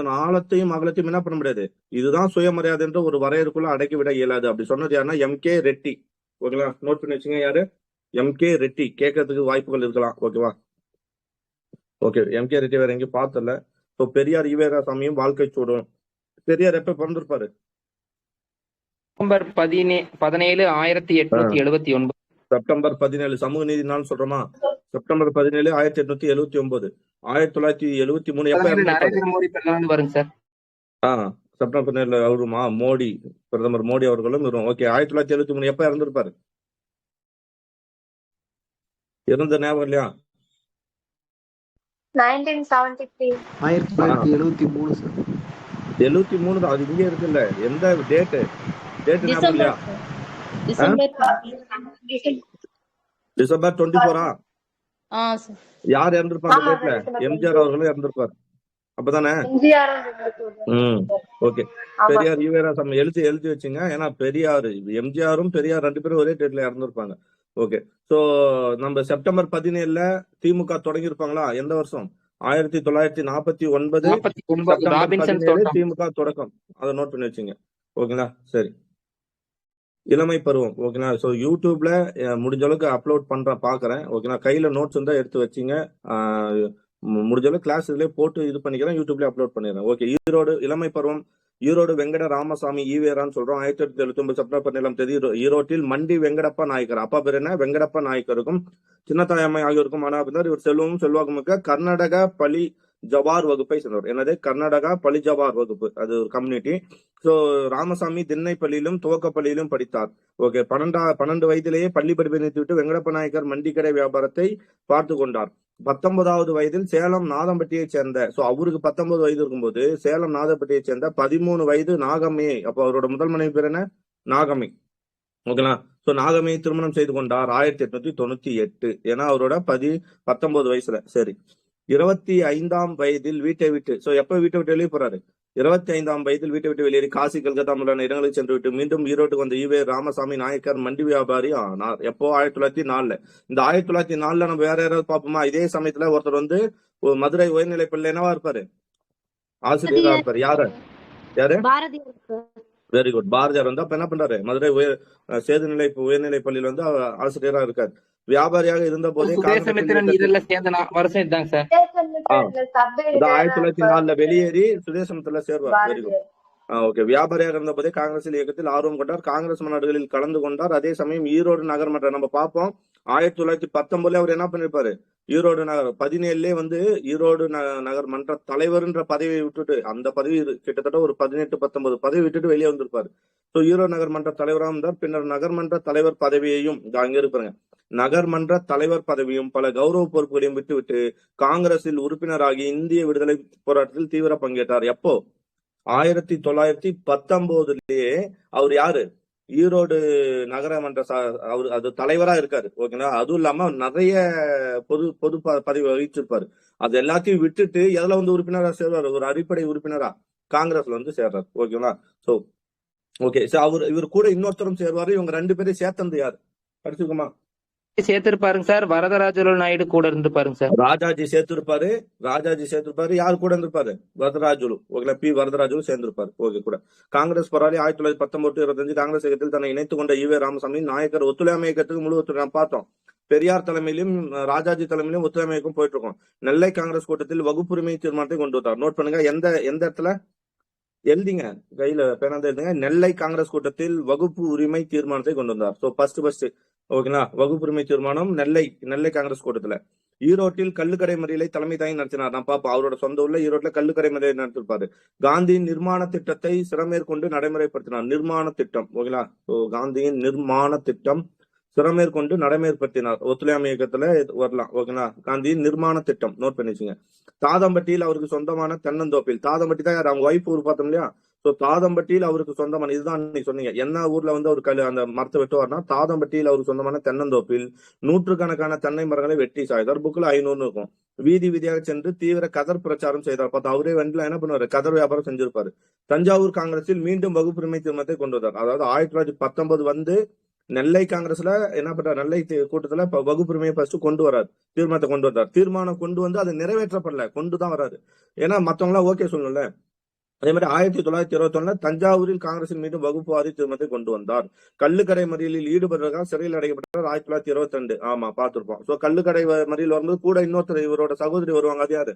அதன் ஆழத்தையும் அகலத்தையும் என்ன பண்ண முடியாது. இதுதான் சுயமரியாதை என்ற ஒரு வரையறுக்குள்ள அடக்கி விட இயலாது. அப்படி சொன்னது யாருன்னா எம்.கே. ரெட்டி. ஓகேங்களா, நோட் பண்ணி வச்சுங்க. யாரு? எம்.கே. ரெட்டி. கேட்கறதுக்கு வாய்ப்புகள் இருக்கலாம். ஓகேவா? Okay, MK. ரெட்டி வேற எங்கேயும் பார்த்தல. ஸோ பெரியார் ஈவேராசாமியும் வாழ்க்கை சூடும். பெரியார் எப்ப பிறந்திருப்பாரு? நவம்பர் 17, 1879. செப்டம்பர் 17 சமூக நீதி நாள் சொல்றோமா? செப்டம்பர் 17, 1879. 1973 எப்ப இறந்திருப்பாரு? நரேந்திர மோடி பிறந்தநாள் வருங்க சார். செப்டம்பர் 17 அவருமா? மோடி, பிரதமர் மோடி அவர்களும் வரும். ஓகே, 1973 எப்ப இறந்திருப்பாரு? இறந்த ஞாபகம் இல்லையா? 1973. 1973 சார். 73 தான். அது இங்கே இருக்குல்ல. எந்த டேட் ஞாபகம் இல்லையா? டிசம்பர் 24. யார் இறந்திருப்பாங்க டேட்ல? எம்ஜிஆர் அவர்களும் இறந்திருப்பாரு. அப்பதானே? ஓகே, பெரியார் ஈவேராசாமி எழுதி வச்சுங்க. ஏன்னா பெரியார் எம்ஜிஆரும் பெரியார் 2 பேரும் ஒரே டேட்ல இறந்திருப்பாங்க. ஓகே, சோ நம்ம செப்டம்பர் 17 திமுக தொடங்கி இருப்பாங்களா? எந்த வருஷம்? 1949 செப்டம்பர் 17 திமுக தொடக்கம். அதை நோட் பண்ணி வச்சுங்க. ஓகேங்களா, சரி. இளமை பருவம். ஓகேங்களா, ஸோ யூடியூப்ல முடிஞ்ச அளவுக்கு அப்லோட் பாக்குறேன். ஓகேங்களா, கையில நோட்ஸ் இருந்தா எடுத்து வச்சுங்க. முடிஞ்ச அளவுக்கு கிளாஸ் இதுலயே போட்டு இது பண்ணிக்கிறேன், யூடியூப்ல அப்லோட் பண்ணிடுறேன். ஓகே, ஈரோடு இளமை பருவம். ஈரோடு வெங்கட ராமசாமி ஈவேரான்னு சொல்றோம். 1979 செப்டம்பர் 17 ஈரோட்டில் மண்டி வெங்கடப்பா நாயக்கர். அப்பா பேர் என்ன? வெங்கடப்பா நாயக்கருக்கும் சின்னத்தாயம்மை ஆகியோருக்கும் மனா பின்னர் இவர் செல்வமும் செல்வாக்குமிக்க கர்நாடக பலி ஜவார் வகுப்பை சேர்ந்தவர். என்னது? கர்நாடகா பலி ஜவார் வகுப்பு, அது ஒரு கம்யூனிட்டி. சோ ராமசாமி திண்ணைப்பள்ளியிலும் துவக்கப்பள்ளியிலும் படித்தார். ஓகே, 12 வயதிலேயே பள்ளி படிப்பை நிறுத்திவிட்டு வெங்கடப்ப நாயக்கர் மண்டிக்கடை வியாபாரத்தை பார்த்து கொண்டார். 19வது வயதில் சேலம் நாதம்பட்டியை சேர்ந்த, சோ அவருக்கு 19 வயது இருக்கும்போது சேலம் நாதம்பட்டியை சேர்ந்த 13 வயது நாகம்மையை, அப்போ அவரோட முதல் மனைவி பேர் என்ன? நாகம்மை. ஓகேங்களா, சோ நாகம்மையை திருமணம் செய்து கொண்டார் 1898. ஏன்னா அவரோட 19 வயசுல. சரி, 25ஆம் வயதில் வீட்டை விட்டு, சோ எப்ப வீட்டை விட்டு வெளியே போறாரு? 25ஆம் வயதில் வீட்டை விட்டு வெளியேறி காசி, கல்கத்தா முதலான இடங்களுக்கு சென்று விட்டு மீண்டும் ஈரோட்டுக்கு வந்த ஈவே ராமசாமி நாயக்கர் மண்டி வியாபாரி ஆனார். எப்போ? 1904. இந்த 1904 நம்ம வேற யாராவது பார்ப்போமா? இதே சமயத்துல ஒருத்தர் வந்து மதுரை உயர்நிலைப் பள்ளியில என்னவா இருப்பாரு? ஆசிரியரா இருப்பாரு. யாரு? வெரி குட், பாரதியார் வந்து அப்ப என்ன பண்றாரு? மதுரை சேதுநிலை உயர்நிலை பள்ளியில வந்து ஆசிரியரா இருக்காரு. வியாபாரியாக இருந்த போதே 1904 வெளியேறி சுதேசமத்துல சேர்வார். Very good. ஓகே, வியாபாரியாக இருந்த போதே காங்கிரஸ் இயக்கத்தில் ஆர்வம் கொண்டார். காங்கிரஸ் மாநாடுகளில் கலந்து கொண்டார். அதே சமயம் ஈரோடு நகர்மன்ற நம்ம பார்ப்போம். 1919 அவர் என்ன பண்ணிருப்பாரு? ஈரோடு நகர் 17 வந்து ஈரோடு நகர்மன்ற தலைவர்ன்ற பதவியை விட்டுட்டு, அந்த பதவி கிட்டத்தட்ட ஒரு 18-19 பதவி விட்டுட்டு வெளியே வந்திருப்பாரு. ஸோ ஈரோடு நகர்மன்ற தலைவராக இருந்தார். பின்னர் நகர்மன்ற தலைவர் பதவியையும் அங்க இருப்பாங்க, நகர்மன்ற தலைவர் பதவியும் பல கௌரவ பொறுப்புகளையும் விட்டுவிட்டு காங்கிரஸில் உறுப்பினராகி இந்திய விடுதலை போராட்டத்தில் தீவிர பங்கேற்றார். எப்போ? 1919 அவர் யாரு? ஈரோடு நகரமன்ற அவர் அது தலைவரா இருக்காரு. ஓகேங்களா, அதுவும் இல்லாம நிறைய பொது பதவி வகிச்சிருப்பாரு. அது எல்லாத்தையும் விட்டுட்டு எதுல வந்து உறுப்பினரா சேர்வாரு? ஒரு அடிப்படை உறுப்பினரா காங்கிரஸ்ல வந்து சேர்றாரு. ஓகேங்களா, சோ ஓகே, இவர் கூட இன்னொருத்தரும் சேர்வாரு. இவங்க 2 பேரும் சேர்த்தது யாரு? படிச்சிருக்கோமா? சேர்த்திருப்பாருங்க சார். வரதராஜலு நாயுடு கூட இருந்திருப்பாருங்க சார். ராஜாஜி சேர்த்திருப்பாரு. யாரு கூட இருந்திருப்பாரு? வரதராஜுலு. ஓகே, பி வரதராஜுலு சேர்ந்திருப்பாரு. ஓகே, கூட காங்கிரஸ் போராளி. 1919-25 காங்கிரஸ் இயக்கத்தில் தன்னை இணைத்துக் கொண்ட ஈவே ராமசாமி நாயக்கர் ஒத்துழையாமை இயக்கத்துக்கு முழு ஒத்துழைப்பு பார்த்தோம். பெரியார் தலைமையிலும் ராஜாஜி தலைமையிலும் ஒத்துழைமை இயக்கம் போயிட்டு இருக்கோம். நெல்லை காங்கிரஸ் கூட்டத்தில் வகுப்புரிமை தீர்மானத்தை கொண்டு வந்தார். நோட் பண்ணுங்க, எந்த இடத்துல எழுதிங்க, கையில பேனாந்து எழுதுங்க. நெல்லை காங்கிரஸ் கூட்டத்தில் வகுப்பு உரிமை தீர்மானத்தை கொண்டு வந்தார். சோ ஃபர்ஸ்ட் ஓகேங்களா, வகுப்புரிமை தீர்மானம் நெல்லை காங்கிரஸ் கூட்டத்துல. ஈரோட்டில் கள்ளுக்கடை மறியலை தலைமை தாங்கி நடத்தினார். நான் பாப்பா அவரோட சொந்த ஊர்ல ஈரோட்டில் கள்ளுக்கடை மறியலை நடத்திருப்பாரு. காந்தியின் நிர்மாண திட்டத்தை சிறமேற்கொண்டு நடைமுறைப்படுத்தினார். நிர்மாண திட்டம். ஓகேங்களா, காந்தியின் நிர்மாண திட்டம் சிறமேற்கொண்டு நடைமுறைப்படுத்தினார். ஒத்துழையாமை இயக்கத்துல வரலாம். ஓகேங்களா, காந்தியின் நிர்மாண திட்டம் நோட் பண்ணி வச்சுங்க. தாதம்பட்டியில் அவருக்கு சொந்தமான தென்னந்தோப்பில், தாதம்பட்டி தான் யார்? அவங்க ஒய்ஃப் ஊர் பார்த்தோம் இல்லையா? சோ தாதம்பட்டியில் அவருக்கு சொந்தமான, இதுதான் நீ சொன்னீங்க என்ன ஊர்ல வந்து அவர் அந்த மரத்தை வெட்டுவார்னா தாதம்பட்டியில் அவருக்கு சொந்தமான தென்னந்தோப்பில் நூற்றுக்கணக்கான தென்னை மரங்களை வெட்டி சாய்தார். புக்ல 500 இருக்கும். வீதி வீதியாக சென்று தீவிர கதர் பிரச்சாரம் செய்தார். பார்த்தா அவரே வெண்டில என்ன பண்ணுவாரு? கதர் வியாபாரம் செஞ்சிருப்பாரு. தஞ்சாவூர் காங்கிரஸில் மீண்டும் வகுப்புரிமை தீர்மானத்தை கொண்டு வந்தார். அதாவது 1919 வந்து நெல்லை காங்கிரஸ்ல என்ன பண்றாரு? நெல்லை கூட்டத்துல வகுப்புரிமையை ஃபர்ஸ்ட் கொண்டு வராரு. தீர்மானத்தை கொண்டு வந்தார். தீர்மானம் கொண்டு வந்து அது நிறைவேற்றப்படல, கொண்டுதான் வராரு. ஏன்னா மத்தவங்க எல்லாம் ஓகே சொல்லல. அதே மாதிரி 1921 தஞ்சாவூரில் காங்கிரசின் மீது வகுப்புவாரி திருமணத்தை கொண்டு வந்தார். கள்ளுக்கடை மறியலில் ஈடுபடுறதுக்காக சிறையில் அடைக்கப்பட்டார் 1922. ஆமா, பார்த்திருப்போம். சோ கள்ளுக்கடை மறியல் வரும்போது கூட இன்னொருத்தர் இவரோட சகோதரி வருவாங்க. அது யாரு?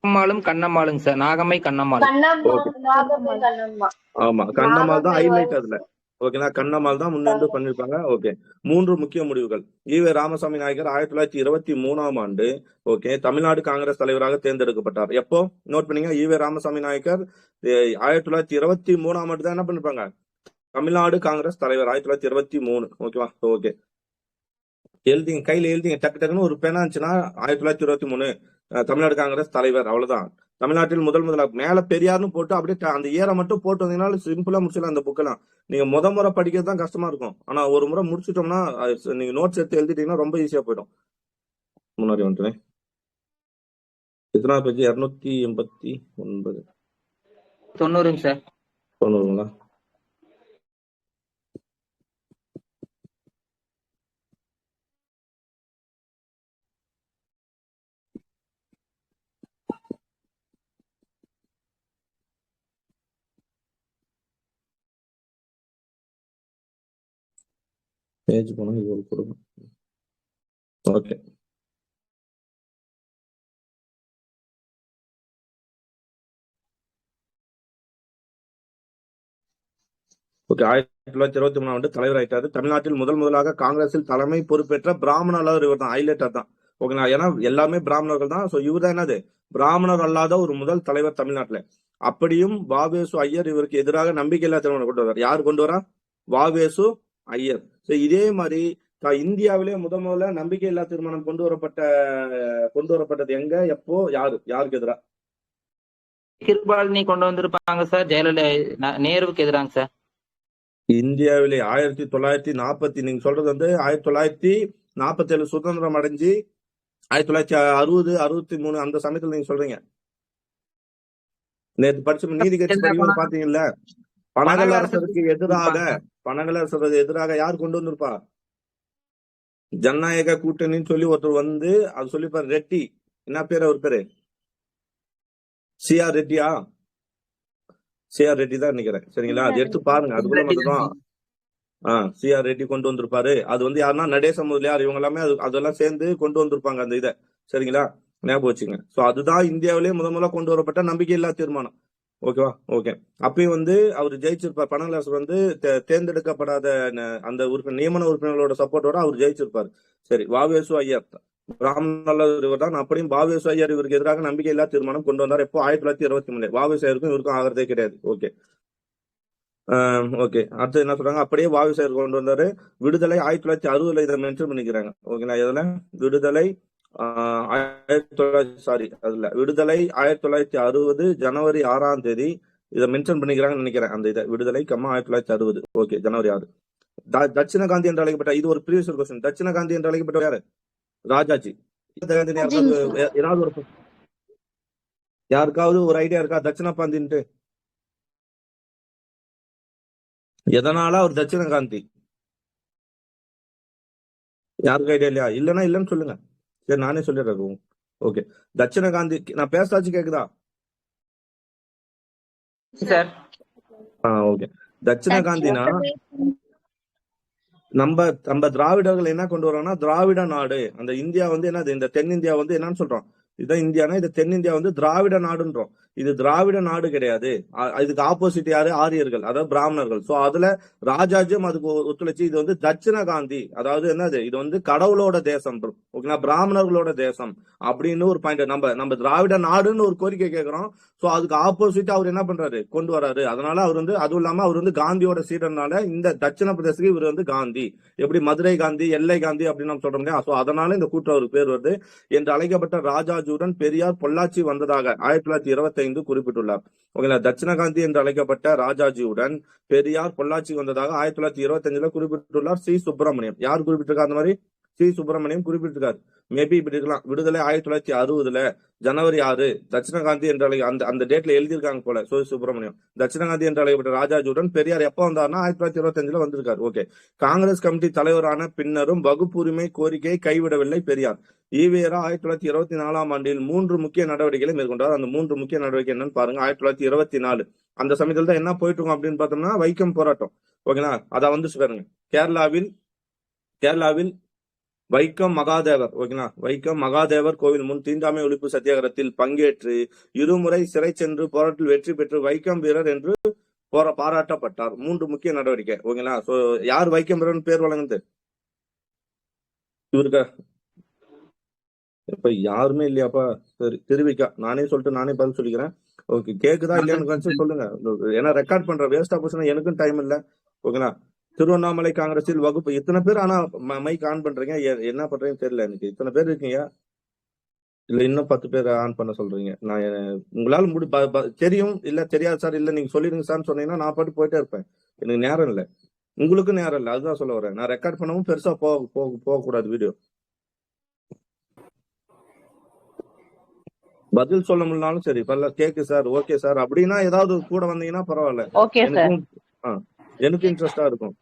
நாகம்மாளும் கண்ணம்மாளுங்க சார். நாகம்மை கண்ணம்மாள். ஆமா, கண்ணம்மாள் தான் ஹைலைட் அதுல. ஓகேங்களா, கண்ணம்மாள் தான் முன்னின்று பண்ணிருப்பாங்க. ஓகே, 3 முக்கிய முடிவுகள். ஈவே ராமசாமி நாயக்கர் 1923 ஓகே தமிழ்நாடு காங்கிரஸ் தலைவராக தேர்ந்தெடுக்கப்பட்டார். எப்போ நோட் பண்ணீங்க? ஈவே ராமசாமி நாயக்கர் 1923 தான் என்ன பண்ணிருப்பாங்க? தமிழ்நாடு காங்கிரஸ் தலைவர் 1923. ஓகேவா? ஓகே, எழுதிங்க, கையில எழுதிங்க, டக்கு டக்குன்னு. ஒரு பேனா இருந்துச்சுன்னா 1923 தமிழ்நாடு காங்கிரஸ் தலைவர், அவ்வளவுதான். தமிழ்நாட்டில் முதலாக மேல பெரியார்னு போட்டு அப்படியே அந்த ஏரை மட்டும் போட்டு வந்தீங்கன்னா சிம்பிளா முடிச்சிடலாம் அந்த புக்கெல்லாம். நீங்க முறை படிக்கிறது தான் கஷ்டமா இருக்கும். ஆனா ஒரு முறை முடிச்சிட்டோம்னா நீங்க நோட்ஸ் எடுத்து எழுதிட்டீங்கன்னா ரொம்ப ஈஸியா போயிடும். முன்னாடி வந்துட்டேன். எத்தனா பேஜ்? 289. 90ங்க சார். 90ங்களா? பேஜ் போனா இது ஒரு கொடுங்க. Okay, okay. 1923 தலைவர் ஆயிட்டாரு. தமிழ்நாட்டில் முதலாக காங்கிரஸில் தலைமை பொறுப்பேற்ற பிராமணர் அல்லாதவர் இவர் தான். ஹைலைட்டர் தான். ஓகேங்களா? ஏன்னா எல்லாமே பிராமணர்கள் தான். சோ இவர் தான் என்னது, பிராமணர் அல்லாத ஒரு முதல் தலைவர் தமிழ்நாட்டுல. அப்படியும் வாவேசு ஐயர் இவருக்கு எதிராக நம்பிக்கையில்லா தீர்மானம் கொண்டு வர்றார். யார் கொண்டு வரா? வாவேசு ஐயர். சோ இதே மாதிரி இந்தியாவிலே முதல்ல நம்பிக்கையில்லா தீர்மானம் கொண்டு வரப்பட்டது எங்க, எப்போ, யாருக்கு எதிராக? கிருபாலினி கொண்டு வந்திருப்பாங்க சார். ஜெயலலிதா நேருவுக்கு எதிராங்க சார். இந்தியாவிலே 1940, நீங்க சொல்றது வந்து 1947 சுதந்திரம் அடைஞ்சு 1960, 63 அந்த சமயத்துல நீங்க சொல்றீங்க. நேற்று படிச்ச நீதி கட்சி படிக்கும் பாத்தீங்கல்ல, பனகல் அரசருக்கு எதிராக யார் கொண்டு வந்திருப்பா? ஜனநாயக கூட்டணின்னு சொல்லி ஒருத்தர் வந்து அது சொல்லிப்பாரு. ரெட்டி, என்ன பேரு அவர் பேரு? சிஆர் ரெட்டியா? சிஆர் ரெட்டி தான் நினைக்கிறேன். சரிங்களா? அது எடுத்து பாருங்க. அது கூட மட்டும்தான் சிஆர் ரெட்டி கொண்டு வந்திருப்பாரு. அது வந்து யாருன்னா நடேச முதலியார், இவங்க எல்லாமே அதெல்லாம் சேர்ந்து கொண்டு வந்திருப்பாங்க அந்த இதை. சரிங்களா? ஞாபகம் வச்சுங்க. சோ அதுதான் இந்தியாவிலேயே முதல்ல கொண்டு வரப்பட்ட நம்பிக்கையில்லா தீர்மானம். ஓகேவா? ஓகே, அப்பயும் வந்து அவர் ஜெயிச்சிருப்பார். பனகல் அரசர் வந்து தேர்ந்தெடுக்கப்படாத அந்த நியமன உறுப்பினர்களோட சப்போர்ட்டோட அவர் ஜெயிச்சிருப்பாரு. சரி, வாவேசு ஐயர் பிராமணர் தான். அப்படியும் வாவேசு ஐயர் இவருக்கு எதிராக நம்பிக்கையில்லா தீர்மானம் கொண்டு வந்தார். எப்போ? 1923. வாவேசு ஐயருக்கும் இவருக்கும் ஆகிறதே கிடையாது. Okay, okay. அடுத்து என்ன சொல்றாங்க? அப்படியே வாவேசு ஐயர் கொண்டு வந்தாரு. விடுதலை 1960 இதை மென்ஷன் பண்ணிக்கிறாங்க. ஓகேங்களா? இதுல விடுதலை விடுதலை 1960 ஜனவரி 6ஆம் தேதி இதை மென்ஷன் பண்ணிக்கிறாங்கன்னு நினைக்கிறேன். அந்த இதை விடுதலை 1960. ஓகே, ஜனவரி 6. தட்சிண காந்தி என்று அழைக்கப்பட்ட, இது ஒரு ப்ரீவியஸ் கொஸ்டின். தட்சிண காந்தி என்று அழைக்கப்பட்ட யாரு? ராஜாஜி. யாருக்காவது ஒரு ஐடியா இருக்கா தட்சிண காந்தின்ட்டு? எதனால அவர் தட்சிண காந்தி? யாருக்கு ஐடியா இல்லையா? இல்லைன்னு சொல்லுங்க. சரி, நானே சொல்லிடுறேன். ஓகே, தட்சிண காந்தி. நான் பேசாச்சு கேக்குதா? ஓகே, தட்சிண காந்தினா நம்ம திராவிடர்கள் என்ன கொண்டு வரோம்னா திராவிட நாடு. அந்த இந்தியா வந்து என்னது, இந்த தென்னிந்தியா வந்து என்னன்னு சொல்றோம், இதுதான் இந்தியானா இது தென்னிந்தியா வந்து திராவிட நாடுன்றோம். இது திராவிட நாடு கிடையாது. இதுக்கு ஆப்போசிட் யாரு? ஆரியர்கள், அதாவது பிராமணர்கள். சோ அதுல ராஜாஜியும் அதுக்கு ஒத்துழைச்சு இது வந்து தட்சிண காந்தி, அதாவது என்னது, இது வந்து கடவுளோட தேசம், ஓகேங்களா, பிராமணர்களோட தேசம் அப்படின்னு ஒரு பாயிண்ட். நம்ம திராவிட நாடுன்னு ஒரு கோரிக்கை கேட்கிறோம். சோ அதுக்கு ஆப்போசிட் அவர் என்ன பண்றாரு, கொண்டு வராரு. அதனால அவர் வந்து, அதுவும் இல்லாம அவர் வந்து காந்தியோட சீடனால இந்த தட்சிண பிரதேசத்துக்கு இவர் வந்து காந்தி. எப்படி மதுரை காந்தி, எல்லை காந்தி அப்படின்னு நம்ம சொல்றோம் இல்லையா? சோ அதனால இந்த கூட்டுறவு பேர் வருது. என்று அழைக்கப்பட்ட ராஜாஜியுடன் பெரியார் பொள்ளாச்சி வந்ததாக 1925 குறிப்பிட்டுள்ளார். ஓகேங்களா? தட்சிண காந்தி என்று அழைக்கப்பட்ட ராஜாஜியுடன் பெரியார் பொள்ளாச்சி வந்ததாக 1925 குறிப்பிட்டுள்ளார் சி. சுப்பிரமணியம். யார் குறிப்பிட்டிருக்கா அந்த மாதிரி? சி சுப்பிரமணியம் குறிப்பிட்டிருக்காரு. மேபி இப்படி இருக்கலாம். விடுதலை 1960 ஜனவரி 6 தட்சிணகாந்தி என்று அந்த அந்த டேட்ல எழுதியிருக்காங்க போல சி சுப்பிரமணியம். தட்சிணகாந்தி என்று அழைக்கப்பட்ட ராஜாஜியுடன் பெரியார் எப்ப வந்தாருன்னா 1925 வந்திருக்காரு. ஓகே. காங்கிரஸ் கமிட்டி தலைவரான பின்னரும் வகுப்புரிமை கோரிக்கையை கைவிடவில்லை பெரியார். ஈவேரா 1924 ஆண்டில் 3 முக்கிய நடவடிக்கைகளை மேற்கொண்டார். அந்த 3 முக்கிய நடவடிக்கை என்னன்னு பாருங்க. 1924 அந்த சமயத்துல தான் என்ன போயிட்டு இருக்கோம் அப்படின்னு பார்த்தோம்னா வைக்கம் போராட்டம். ஓகேங்களா? அத வந்து பாருங்க. கேரளாவில் வைக்கம் மகாதேவர். ஓகேங்களா? வைக்கம் மகாதேவர் கோவில் முன் தீண்டாமை ஒழிப்பு சத்தியாகிரகத்தில் பங்கேற்று இருமுறை சிறை சென்று போராட்டத்தில் வெற்றி பெற்று வைக்கம் வீரர் என்று பாராட்டப்பட்டார். 3 முக்கிய நடவடிக்கை. ஓகேங்களா? சோ யார் வைக்கம் வீரர் பேர் வழங்குது? இவருக்கா? இப்ப யாருமே இல்லையாப்பா? சரி, திருவிக்கா. நானே சொல்லிட்டு நானே பதில் சொல்லிக்கிறேன். ஓகே. கேக்குதா இல்லையான்னு சொல்லுங்க. ஏன்னா ரெக்கார்ட் பண்ற வேஸ்டா போச்சுன்னா எனக்கும் டைம் இல்ல. ஓகேங்களா? திருவண்ணாமலை காங்கிரஸில் வகுப்பு இத்தனை பேர். ஆனா மைக் ஆன் பண்றீங்க, என்ன பண்றீங்கன்னு தெரியல எனக்கு. இத்தனை பேர் இருக்கீங்க, இல்ல இன்னும் 10 பேர் ஆன் பண்ண சொல்றீங்க. நான் உங்களால தெரியும் இல்ல தெரியாது சார், இல்ல நீங்க சொல்லிடுங்க சார் சொன்னீங்கன்னா நான் பாட்டு போயிட்டே இருப்பேன். எனக்கு நேரம் இல்ல, உங்களுக்கும் நேரம் இல்ல. அதுதான் சொல்ல வரேன். நான் ரெக்கார்ட் பண்ணவும் பெருசா போக கூடாது வீடியோ. பதில் சொல்ல முடியலனாலும் சரி, பரவாயில்ல. கேக்கு சார், ஓகே சார் அப்படின்னா ஏதாவது கூட வந்தீங்கன்னா பரவாயில்ல. எனக்கு இன்ட்ரெஸ்டா இருக்கும்.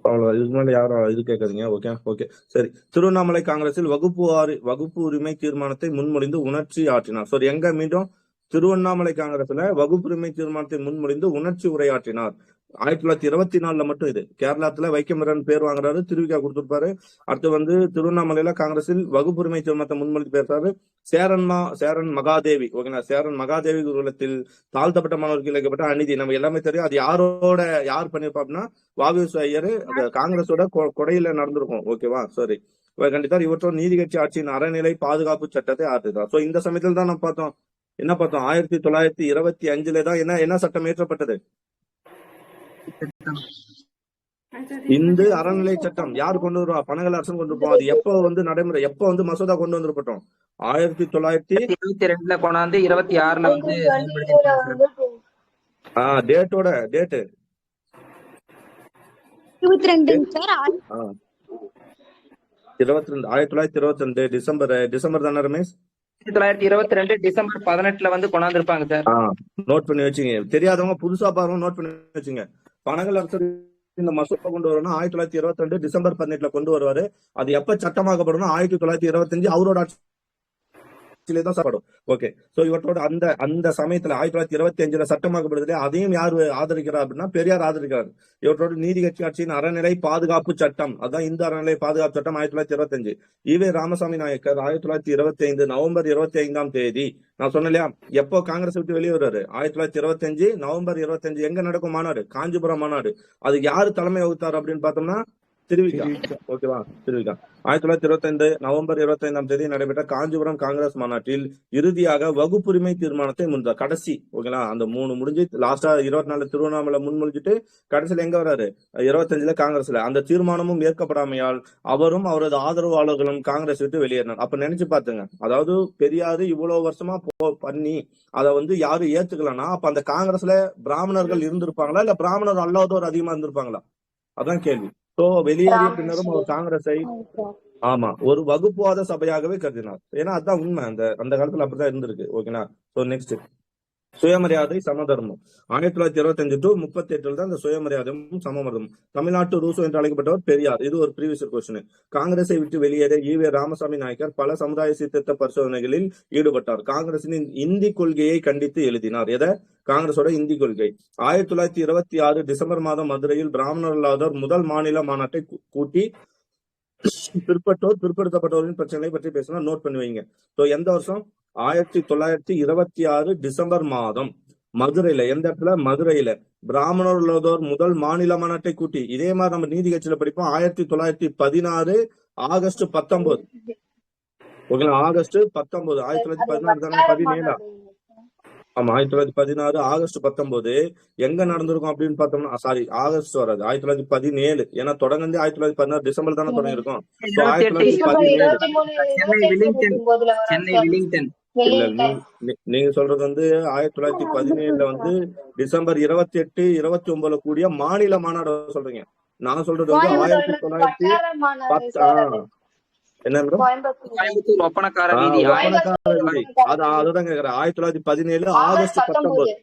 அவ்வளவு இதுக்கு மேல யாரும் இது கேட்காதீங்க. ஓகே சரி. திருவண்ணாமலை காங்கிரஸில் வகுப்பு உரிமை தீர்மானத்தை முன்மொழிந்து உணர்ச்சி ஆற்றினார். சரி, எங்க மீண்டும் திருவண்ணாமலை காங்கிரஸ்ல வகுப்புரிமை தீர்மானத்தை முன்மொழிந்து உணர்ச்சி உரையாற்றினார். 1924 மட்டும் இது. கேரளத்துல வைக்கமரன் பேர் வாங்குறாரு, திருவிக்கா கொடுத்திருப்பாரு. அடுத்து திருவண்ணாமலையில காங்கிரஸில் வகுப்புரிமை தீர்மானத்தை முன்மொழிந்து பேசுறாரு சேரன் மகாதேவி. ஓகேங்களா? சேரன் மகாதேவி குருகுலத்தில் தாழ்த்தப்பட்ட மாணவர்களுக்கு இழைக்கப்பட்ட அநீதி நம்ம எல்லாமே தெரியும். அது யார் பண்ணிருப்பாப்னா வாவேசு ஐயர் காங்கிரஸோட கொடையில நடந்திருக்கும். ஓகேவா? சரி, கண்டிப்பா இவற்றோட நீதி கட்சி ஆட்சியின் அறநிலை பாதுகாப்பு சட்டத்தை ஆற்றுதார். சோ இந்த சமயத்தில் தான் நம்ம பார்த்தோம். என்ன பார்த்தோம்? 1925 தான் என்ன சட்டம் இயற்றப்பட்டது? இந்து அறநிலை சட்டம். யார் கொண்டு வருவா? பனகல் அரசன் கொண்டு இருப்போம். அது எப்ப நடைமுறை, எப்ப மசோதா கொண்டு வந்துருப்பட்டோம்? 1922 கொண்டாந்து 26 டேட்டோட டேட் 1922 டிசம்பர் தானே ரமேஷ்? 1922 டிசம்பர் 18 கொண்டாந்துருப்பாங்க சார். நோட் பண்ணி வச்சுங்க. தெரியாதவங்க புதுசா பாருங்க, நோட் பண்ணி வச்சுங்க. பனகல் அரசர் இந்த மசோதா கொண்டு வரணும் 1922 டிசம்பர் 18 கொண்டு வருவாரு. அது எப்ப சட்டமாக்கப்படும்? 1925 அவரோட தான் சாப்பிடும். ஓகே. சோ இவற்றோட அந்த சமயத்துல 1925 சட்டமாக்கப்படுது. அதையும் யார் ஆதரிக்கிறார் அப்படின்னா பெரியார் ஆதரிக்கிறார். இவற்றோட நீதி கட்சி ஆட்சியின் அறநிலை பாதுகாப்பு சட்டம், அதான் இந்த அறநிலை பாதுகாப்பு சட்டம் 1925. ஈவே ராமசாமி நாயக்கர் 1925 நவம்பர் 25 நான் சொன்னேன் இல்லையா, எப்போ காங்கிரஸ் விட்டு வெளியே வருவாரு? 1925 நவம்பர் 25 எங்க நடக்கும் மாநாடு? காஞ்சிபுரம் மாநாடு. அது யாரு தலைமை வகுத்தார் அப்படின்னு பார்த்தோம்னா திருவிக்கா. ஓகேவா? திருவிக்கா 1925 நவம்பர் 25 நடைபெற்ற காஞ்சிபுரம் காங்கிரஸ் மாநாட்டில் இறுதியாக வகுப்புரிமை தீர்மானத்தை முன்தார். கடைசி. ஓகேங்களா? அந்த 3 முடிஞ்சு லாஸ்டா 24 திருவண்ணாமலை முன்மொழிஞ்சிட்டு கடைசியில எங்க வராரு? 25 காங்கிரஸ்ல. அந்த தீர்மானமும் ஏற்கப்படாமையால் அவரும் அவரது ஆதரவாளர்களும் காங்கிரஸ் விட்டு வெளியேறினார். அப்ப நினைச்சு பாத்துங்க, அதாவது பெரியாரு இவ்வளவு வருஷமா பண்ணி அதை யாரும் ஏத்துக்கலன்னா அப்ப அந்த காங்கிரஸ்ல பிராமணர்கள் இருந்திருப்பாங்களா, இல்ல பிராமணர் அல்லாதோர் அதிகமா இருந்திருப்பாங்களா? அதான் கேள்வி. சோ வெளியேறிய பின்னரும் அவர் காங்கிரஸை ஒரு வகுப்புவாத சபையாகவே கருதினார். ஏன்னா அதுதான் உண்மை. அந்த காலத்துல அப்படிதான் இருந்திருக்கு. ஓகேனா? சோ நெக்ஸ்ட், சுயமரியாதை சமதர்மம். 1925 to 38 தான் இந்த சுயமரியாதையும் சமதர்மம். தமிழ்நாட்டு ரூசோ என்று அழைக்கப்பட்டவர் பெரியார். இது ஒரு ப்ரீவியஸ் கொஸ்டின். காங்கிரஸை விட்டு வெளியேற ஈவே ராமசாமி நாயக்கர் பல சமுதாய சீர்திருத்த பரிசோதனைகளில் ஈடுபட்டார். காங்கிரசின் இந்தி கொள்கையை கண்டித்து எழுதினார். எதை? காங்கிரஸோட இந்தி கொள்கை. 1926 டிசம்பர் மாதம் மதுரையில் பிராமணர் அல்லாதோர் முதல் மாநில மாநாட்டை கூட்டி பிற்படுத்தப்பட்டோரின் பிரச்சனைகளை பற்றி பேசினா நோட் பண்ணி வைங்க. எந்த வருஷம்? 1926 டிசம்பர் மாதம் மதுரையில. எந்த இடத்துல? மதுரையில பிராமணர் உள்ளதோர் முதல் மாநில மாநாட்டை கூட்டி. இதே மாதிரி நம்ம நீதி கட்சியில படிப்போம். 1916 ஆகஸ்ட் 19. ஓகேங்களா? ஆகஸ்ட் 19 1916 தானே 17. ஆமா, 1916 ஆகஸ்ட் 19 எங்க நடந்திருக்கும் அப்படின்னு பார்த்தோம்னா, சாரி ஆகஸ்ட் வராது, 1917. ஏன்னா தொடர்ந்து 1916 டிசம்பர் தானே தொடங்கி இருக்கும். 1917 சென்னை வில்லிங்டன் இல்ல நீங்க சொல்றது வந்து 1917 வந்து டிசம்பர் 28, 29 கூடிய மாநில மாநாடு சொல்றீங்க. நான் சொல்றது வந்து 1910 என்ன மேடம்? கோயம்புத்தூர் ஒப்பனக்கார வீதி ஒப்பனக்கார வீதி. அதுதான் கேக்குறேன். 1917 ஆகஸ்ட் 19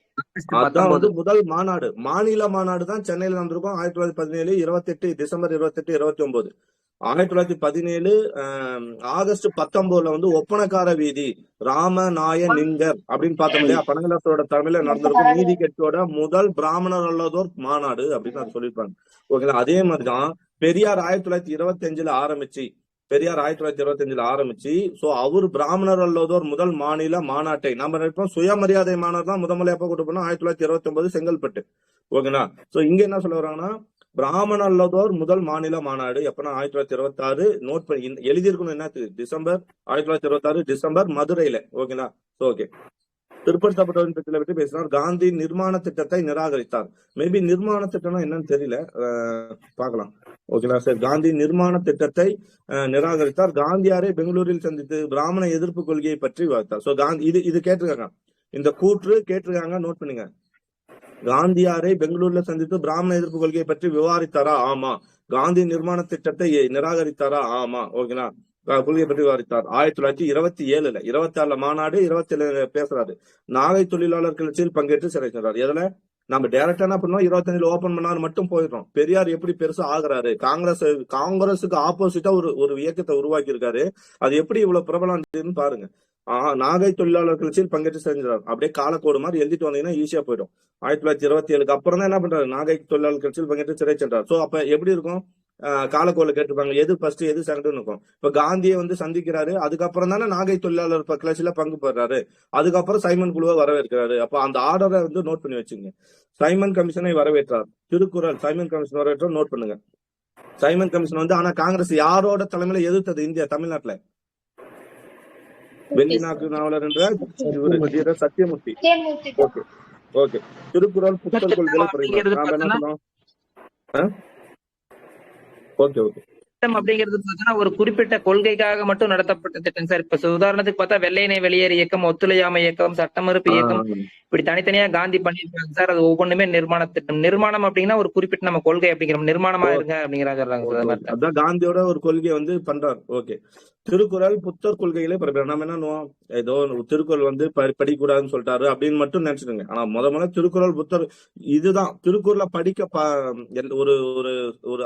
அதான் வந்து முதல் மாநாடு. மாநில மாநாடு தான் சென்னையில நடந்திருக்கும். 1917 28 டிசம்பர் 28, 29. 1917 ஆகஸ்ட் 19 வந்து ஒப்பனக்கார வீதி ராமநாயனிங்கர் அப்படின்னு பார்த்தோம் இல்லையா? பனகலாசோட தலைமையில நடந்திருக்கும் நீதி கட்சியோட முதல் பிராமணர் அல்லதோர் மாநாடு அப்படின்னு அது சொல்லியிருப்பாங்க. ஓகேங்களா? அதே மாதிரிதான் பெரியார் 1925 ஆரம்பிச்சு பெரியார் 1925 ஆரம்பிச்சு சோ அவரு பிராமணர் அல்லதோர் முதல் மாநில மாநாட்டை நம்ம நினைப்போம் சுயமரியாதை மாநாடு தான் முதல்ல எப்ப கூட்டு போனா 1929 செங்கல்பட்டு. ஓகேங்களா? சோ இங்க என்ன சொல்ல வர்றாங்கன்னா பிராமண அல்லதோர் முதல் மாநில மாநாடு எப்பனா 1926 நோட் பண்ணி எழுதியிருக்கணும். என்ன டிசம்பர் 1926 டிசம்பர் மதுரையில. ஓகேங்களா? ஓகே. பிற்படுத்தப்பட்டவரின் பற்றி பற்றி பேசினார். காந்தி நிர்மாண திட்டத்தை நிராகரித்தார். மேபி நிர்மாண திட்டம்னா என்னன்னு தெரியல, பார்க்கலாம். ஓகேங்களா சார்? காந்தி நிர்மாண திட்டத்தை நிராகரித்தார். காந்தியாரை பெங்களூரில் சந்தித்து பிராமண எதிர்ப்பு கொள்கையை பற்றி விவாதித்தார். சோ காந்தி இது கேட்டிருக்காங்க, இந்த கூற்று கேட்டிருக்காங்க, நோட் பண்ணுங்க. காந்தியாரை பெங்களூர்ல சந்தித்து பிராமண எதிர்ப்பு கொள்கையை பற்றி விவாதித்தாரா? ஆமா. காந்தி நிர்மாண திட்டத்தை நிராகரித்தாரா? ஆமா. ஓகேங்களா? கொள்கையை பற்றி விவாதித்தார். 1927 26 மாநாடு 27 பேசுறாரு. நாகை தொழிலாளர் கிளர்ச்சியில் பங்கேற்று சிறை சென்றார். எதுல நம்ம டைரக்டா என்ன பண்ணோம், 25 ஓபன் பண்ணாரு மட்டும் போயிடுறோம். பெரியார் எப்படி பெருசா ஆகுறாரு, காங்கிரஸுக்கு ஆப்போசிட்டா ஒரு இயக்கத்தை உருவாக்கி இருக்காரு. அது எப்படி இவ்வளவு பிரபலம் பாருங்க. நாகை தொழிலாளர் கிளர்ச்சியில் பங்கேற்று செஞ்சார். அப்படியே காலக்கோடு மாதிரி எழுதிட்டு வந்தீங்கன்னா ஈஸியா போயிடும். 1927 அப்புறம் தான் என்ன பண்றாரு, நாகை தொழிலாளர் கிளர்ச்சியில் பங்கேற்று சிறை சென்றார். சோ அப்ப எப்படி இருக்கும், காலக்கோல கேட்டிருப்பாங்க எது ஃபர்ஸ்ட் எது செகண்ட் இருக்கும். இப்ப காந்தியை வந்து சந்திக்கிறாரு, அதுக்கப்புறம் தானே நாகை தொழிலாளர் கிளர்ச்சியில பங்கு பெறாரு, அதுக்கப்புறம் சைமன் குழுவை வரவேற்கிறாரு. அப்ப அந்த ஆர்டரை வந்து நோட் பண்ணி வச்சுங்க. சைமன் கமிஷனை வரவேற்றார். திருக்குறள் சைமன் கமிஷன் வரவேற்றார், நோட் பண்ணுங்க. சைமன் கமிஷன் வந்து ஆனா காங்கிரஸ் யாரோட தலைமையில எதிர்த்தது? இந்தியா, தமிழ்நாட்டுல வெள்ளிநாக்கு நாவலர் என்ற சத்தியமூர்த்தி. Okay okay. திருக்குறள் புத்தர் கொள்கைகளை நாம என்ன சொன்னோம்? Okay okay. அப்படிங்கிறது பாத்தீங்கன்னா ஒரு குறிப்பிட்ட கொள்கைக்காக மட்டும் நடத்தப்பட்ட திட்டம் சார். இப்ப உதாரணத்துக்கு பார்த்தா வெள்ளையனை வெளியேறு இயக்கம், ஒத்துழையாமை இயக்கம், சட்ட மறுப்பு இயக்கம், இப்படி தனித்தனியா காந்தி பண்ணிருக்காங்க சார். அது ஒவ்வொன்றுமே நிர்மாண திட்டம். நிர்மாணம் அப்படின்னா ஒரு குறிப்பிட்ட நம்ம கொள்கை அப்படிங்கிற நிர்மாணமா இருங்க அப்படிங்கிறாங்க. அதான் காந்தியோட ஒரு கொள்கை வந்து பண்றாரு. ஓகே. திருக்குறள் புத்தர் கொள்கைகளே பரப்புறாரு. நம்ம என்ன ஏதோ திருக்குறள் வந்து படிக்கூடாதுன்னு சொல்லிட்டாரு அப்படின்னு மட்டும் நினைச்சிருங்க. ஆனா முதல்ல திருக்குறள் புத்தர் இதுதான் திருக்குறளை படிக்க ஒரு ஒரு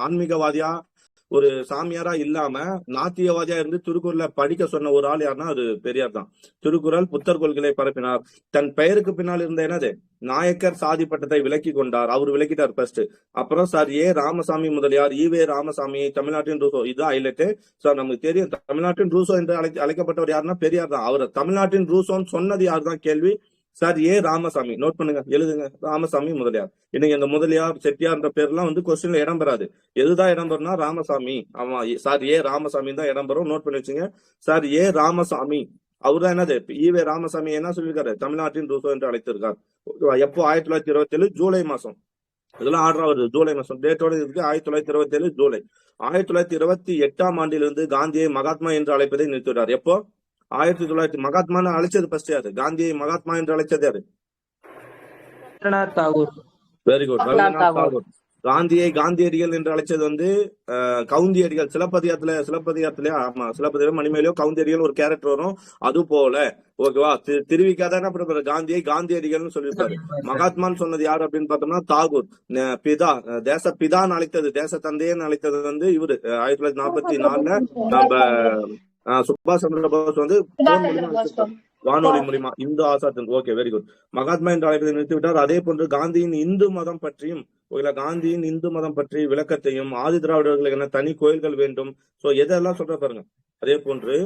ஆன்மீகவாதியா ஒரு சாமியாரா இல்லாம நாத்தியவாதியா இருந்து திருக்குறளை படிக்க சொன்ன ஒரு ஆள் யாருன்னா அது பெரியார் தான். திருக்குறள் புத்தர் கொள்கைகளை பரப்பினார். தன் பெயருக்கு பின்னால் இருந்த என்னது நாயக்கர் சாதி பட்டத்தை விலக்கி கொண்டார். அவர் விலக்கிட்டார் ஃபர்ஸ்ட். அப்புறம் சார் ராமசாமி முதலியார், ஈவே ராமசாமி, தமிழ்நாட்டின் ரூசோ, இதுதான் ஹைலைட். சார் நமக்கு தெரியும் தமிழ்நாட்டின் ரூசோ என்று அழைக்கப்பட்டவர் யாருன்னா பெரியார் தான். அவர் தமிழ்நாட்டின் ரூசோன்னு சொன்னது யார் தான் கேள்வி. சார் ராமசாமி. நோட் பண்ணுங்க, எழுதுங்க. ராமசாமி முதலியார். இன்னைக்கு அந்த முதலியார் செட்டியார்ன்ற பேர்லாம் வந்து கொஸ்டின்ல இடம் பெறாது. எதுதான் இடம் பெறும்னா ராமசாமி. ஆமா சார், ராமசாமி தான் இடம் பெறும். நோட் பண்ணி வச்சுங்க. சார் ராமசாமி அவர் தான் என்னது ஈவே ராமசாமி என்ன சொல்லியிருக்காரு, தமிழ்நாட்டின் ரூசோ என்று அழைத்திருக்கார். எப்போ 1927 ஜூலை மாசம். இதெல்லாம் ஆர்டர் வருது ஜூலை மாசம். டேட்டோட இருக்கு 1927 ஜூலை. 1928 ஆண்டிலிருந்து காந்தியை மகாத்மா என்று அழைப்பதை நிறுத்திவிட்டார். எப்போ 1900 மகாத்மான்னு அழைச்சது ஃபர்ஸ்ட் யாரு? காந்தியை மகாத்மா என்று அழைச்சது யாரு? ரவீந்திரநாத் தாகூர். Very good, Rabindranath Tagore. காந்தியை காந்தியடிகள் என்று அழைச்சது வந்து கவுந்தியடிகள். சிலப்பதிகாரத்திலே ஆமா சிலப்பதிகாரம் மணிமேலையோ கவுந்தியடிகள் ஒரு கேரக்டர் வரும். அது போல ஓகேவா, திருவிக்காதான் என்ன பண்ணுறாரு, காந்தியை காந்தியடிகள்னு சொல்லியிருப்பாரு. மகாத்மான்னு சொன்னது யாரு அப்படின்னு பார்த்தோம்னா தாகூர். பிதா, தேச பிதான்னு அழைத்தது, தேச தந்தையன்னு அழைத்தது வந்து இவரு 1944 நம்ம சுபாஷ் சந்திர போஸ் வந்து வானொலி மூலியமா Hindu Azad. Okay, very good. Mahatma என்று அழைப்பதை நிறுத்திவிட்டார். அதே போன்று காந்தியின் இந்து மதம் பற்றியும் காந்தியின் இந்து மதம் பற்றி விளக்கத்தையும், ஆதி திராவிடர்களுக்கு என்ன தனி கோயில்கள் வேண்டும், சோ எதெல்லாம் சொல்ற பாருங்க. அதே போன்று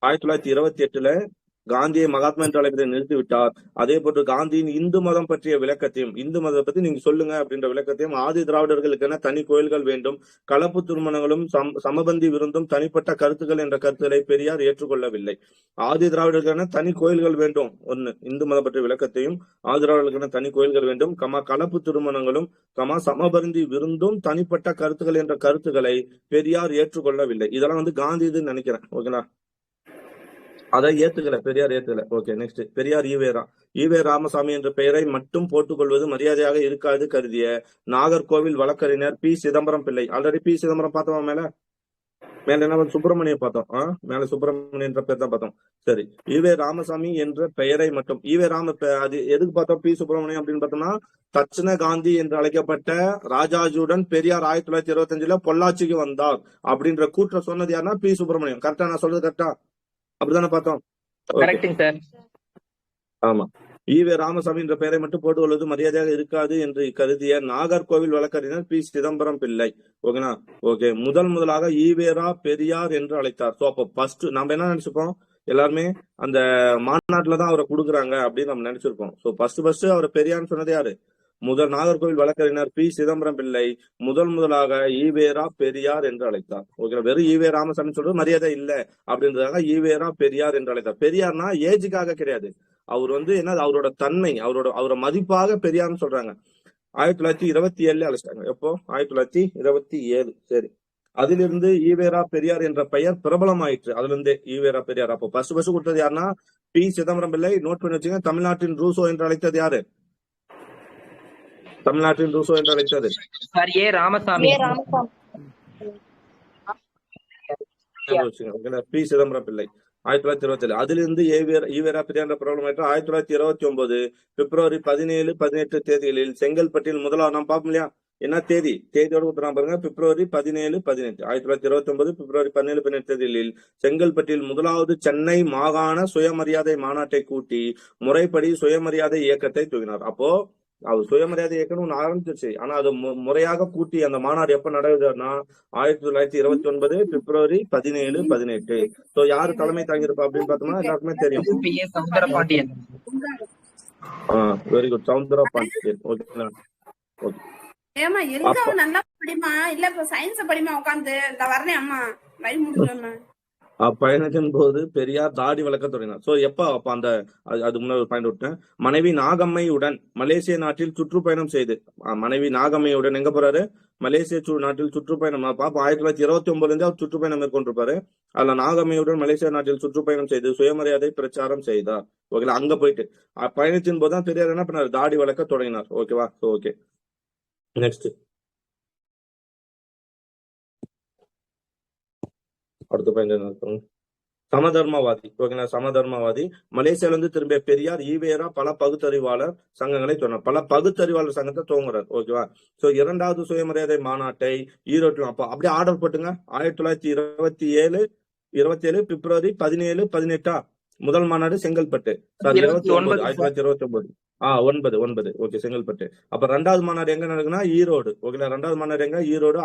1928 காந்தியை மகாத்மா என்று அழைப்பதை நிறுத்திவிட்டார். அதே போன்று காந்தியின் இந்து மதம் பற்றிய விளக்கத்தையும், இந்து மதத்தை பத்தி நீங்க சொல்லுங்க அப்படின்ற விளக்கத்தையும், ஆதி திராவிடர்களுக்கு என தனி கோயில்கள் வேண்டும், கலப்பு திருமணங்களும் சமபந்தி விருந்தும் தனிப்பட்ட கருத்துக்கள் என்ற கருத்துக்களை பெரியார் ஏற்றுக்கொள்ளவில்லை. ஆதி திராவிடர்களுக்கான தனி கோயில்கள் வேண்டும், ஒண்ணு இந்து மதம் பற்றிய விளக்கத்தையும், ஆதி திராவிடர்களுக்கான தனி கோயில்கள் வேண்டும், கலப்பு திருமணங்களும் சமபந்தி விருந்தும் தனிப்பட்ட கருத்துக்கள் என்ற கருத்துக்களை பெரியார் ஏற்றுக்கொள்ளவில்லை. இதெல்லாம் வந்து காந்தி இதுன்னு நினைக்கிறேன். ஓகேங்களா? அதை ஏத்துக்கல, பெரியார் ஏத்துக்கல. Okay, next. பெரியார் ஈவேரா. ஈவே ராமசாமி என்ற பெயரை மட்டும் போட்டுக்கொள்வது மரியாதையாக இருக்காது கருதிய நாகர்கோவில் வழக்கறிஞர் B Chidambaram Pillai. Already B Chidambaram பார்த்தோமா? மேல என்ன சுப்பிரமணியம் பார்த்தோம். மேல சுப்பிரமணியன் என்ற பேர் தான் பார்த்தோம். சரி, ஈவே ராமசாமி என்ற பெயரை மட்டும் அது எதுக்கு பார்த்தோம்? பி சுப்பிரமணியம் அப்படின்னு பார்த்தோம்னா, தட்சிண காந்தி என்று அழைக்கப்பட்ட ராஜாஜியுடன் பெரியார் 1925 பொள்ளாச்சிக்கு வந்தார் அப்படின்ற கூற்ற சொன்னது யாருன்னா பி சுப்பிரமணியம். கரெக்டா நான் சொல்றது? கரெக்டா அப்படித்தானே பார்த்தோம்? ஆமா. ஈவே ராமசாமி என்ற பெயரை மட்டும் போட்டுக்கொள்வது மரியாதையாக இருக்காது என்று கருதிய நாகர்கோவில் வழக்கறிஞர் பி சிதம்பரம் பிள்ளை. ஓகேனா? ஓகே, முதலாக ஈவேரா பெரியார் என்று அழைத்தார். சோ அப்ப ஃபர்ஸ்ட் நம்ம என்ன நினைச்சிருப்போம்? எல்லாருமே அந்த மாநாட்டுலதான் அவரை கொடுக்குறாங்க அப்படின்னு நம்ம நினைச்சிருப்போம். சோ ஃபர்ஸ்ட் அவரை பெரியார்னு சொன்னது யாரு? நாகர்கோவில் வழக்கறிஞர் பி சிதம்பரம் பிள்ளை முதலாக ஈவேரா பெரியார் என்று அழைத்தார். ஓகே, வெறும் ஈவே ராமசாமி சொல்றது மரியாதை இல்ல அப்படின்றதாக ஈவேரா பெரியார் என்று அழைத்தார். பெரியார்னா ஏஜுக்காக கிடையாது, அவர் என்ன, அவரோட தன்மை, அவரோட மதிப்பாக பெரியார்னு சொல்றாங்க. 1927 அழைச்சிட்டாங்க. எப்போ? 1927. சரி, அதிலிருந்து ஈவேரா பெரியார் என்ற பெயர் பிரபலம் ஆயிற்று. அதுல இருந்து ஈவேரா பெரியார். அப்போ ஃபர்ஸ்ட் கொடுத்தது யாருன்னா பி சிதம்பரம் பிள்ளை. நோட் பண்ணி வச்சுங்க. தமிழ்நாட்டின் ரூசோ என்று அழைத்தது யாரு? தமிழ்நாட்டின் ரூசோ என்று அழைத்தது ராமசாமி. பி சிதம்பரம் பிள்ளை 1927. அதிலிருந்து ஈவேரா பெரியார் பிரபலம் 1929 பிப்ரவரி 17, 18 தேதிகளில் செங்கல்பட்டில் முதலாவது நாம் பார்ப்போம் இல்லையா? என்ன தேதியோட கொடுத்துறான் பாருங்க. பிப்ரவரி 17, 18 1929 பிப்ரவரி 17, 18 தேதிகளில் செங்கல்பட்டில் முதலாவது சென்னை மாகாண சுயமரியாதை மாநாட்டை கூட்டி முறைப்படி சுயமரியாதை இயக்கத்தை துவங்கினார். அப்போ அவர் சுயமரியாதை இயக்கம் ஒண்ணு ஆரம்பிச்சிருச்சு. ஆனா அது முறையாக கூட்டி அந்த மாநாடு எப்ப நடக்குதுன்னா 1929 பிப்ரவரி 17, 18. சோ யாரு தலைமை தாங்கியிருப்பா அப்படின்னு பார்த்தோம்னா எல்லாருக்குமே தெரியும். Very good, Soundara Pandian. ஓகேங்களா? அப்பயணத்தின் போது பெரியார் தாடி வளர்க்க தொடங்கினார். சோ அப்ப அந்த அது முன்னாடி ஒரு பாயிண்ட் விட்டேன். மனைவி நாகம்மையுடன் மலேசிய நாட்டில் சுற்றுப்பயணம் செய்து, மனைவி நாகம்மையுடன் எங்க போறாரு? மலேசிய நாட்டில் சுற்றுப்பயணம். பாப்பா 1929 அவர் சுற்றுப்பயணம் மேற்கொண்டிருப்பாரு. அதுல நாகம்மையுடன் மலேசியா நாட்டில் சுற்றுப்பயணம் செய்து சுயமரியாதை பிரச்சாரம் செய்தார். ஓகேங்களா? அங்க போயிட்டு பயணத்தின் போதுதான் பெரியார் என்ன பண்ணாரு? தாடி வளர்க்க தொடங்கினார். ஓகேவா? Okay, next. அடுத்த பாயிண்ட் சமதர்மவாதி. ஓகேங்களா? சமதர்மவாதி. மலேசியால இருந்து திரும்பிய பெரியார் ஈவேரா பல பகுத்தறிவாளர் சங்கங்களை சொன்னார். பல பகுத்தறிவாளர் சங்கத்தை துவங்குறார். ஓகேவா? சோ இரண்டாவது சுயமரியாதை மாநாட்டை ஈரோட்டில் அப்படியே ஆர்டர் போட்டுங்க. 1927 பிப்ரவரி 17, 18 முதல் மாநாடு செங்கல்பட்டு. 1929. 9. ஓகே, செங்கல்பட்டு. அப்ப ரெண்டாவது மாநாடு எங்க நடக்குன்னா ஈரோடு. ஓகேங்களா? ரெண்டாவது மாநாடு எங்க? ஈரோடு.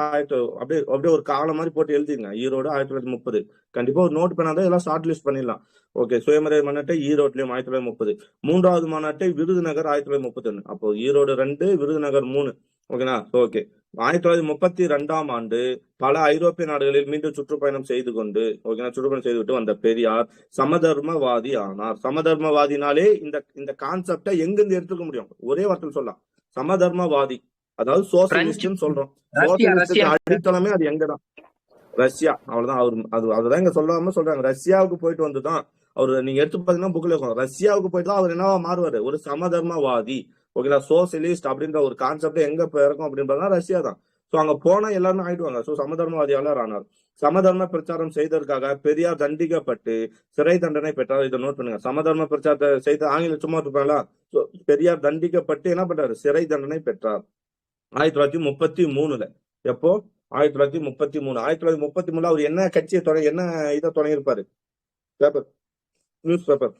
அப்படியே ஒரு காலம் மாதிரி போட்டு எழுதிங்க. ஈரோடு 1930. கண்டிப்பா ஒரு நோட் பண்ணாதான் இதெல்லாம் ஷார்ட் லிஸ்ட் பண்ணிடலாம். ஓகே, சுயமரியாதை மாநாட்டை ஈரோட்லயும் 1930. மூன்றாவது மாநாட்டை விருதுநகர் 1931. அப்போ ஈரோடு 2, விருதுநகர் 3. ஓகேங்களா? ஓகே, 1932ஆம் ஆண்டு பல ஐரோப்பிய நாடுகளில் மீண்டும் சுற்றுப்பயணம் செய்து விட்டு வந்த பெரியார் சமதர்மவாதி ஆனார். சமதர்மவாதினாலே இந்த கான்செப்டை எங்கிருந்து எடுத்துக்க முடியும்? ஒரே வார்த்தையில் சொல்லலாம், சமதர்மவாதி. அதாவது சோசியலிஸ்ட் சொல்றோம். சோசியலிஸ்ட் அடித்தளமே அது எங்கதான்? ரஷ்யா. அவ்வளவுதான். அதுதான் இங்க சொல்லாம சொல்றாங்க. ரஷ்யாவுக்கு போயிட்டு வந்துதான் அவரு, நீங்க எடுத்து பாத்தீங்கன்னா புக்ல இருக்கும், ரஷ்யாவுக்கு போயிட்டு தான் அவர் என்னவா மாறுவாரு? ஒரு சமதர்மவாதி. ஓகேங்களா? சோசியலிஸ்ட் அப்படின்ற ஒரு கான்செப்ட் எங்க இருக்கும் அப்படின்றதா ரஷ்யா தான். சோ அங்க போனா எல்லாருமே ஆயிடுவாங்க. சோ சமதர்மவாதியாளர் ஆனார். சமதர்ம பிரச்சாரம் செய்ததற்காக பெரியார் தண்டிக்கப்பட்டு சிறை தண்டனை பெற்றார். இதை நோட் பண்ணுங்க. சமதர்ம பிரச்சாரத்தை செய்த ஆங்கில சும்மா இருப்பாங்களா? பெரியார் தண்டிக்கப்பட்டு என்ன பண்றாரு? சிறை தண்டனை பெற்றார் 1933. எப்போ? 1933. 1933 அவர் என்ன கட்சியை என்ன இதை தொடங்கியிருப்பாரு? Paper, news paper.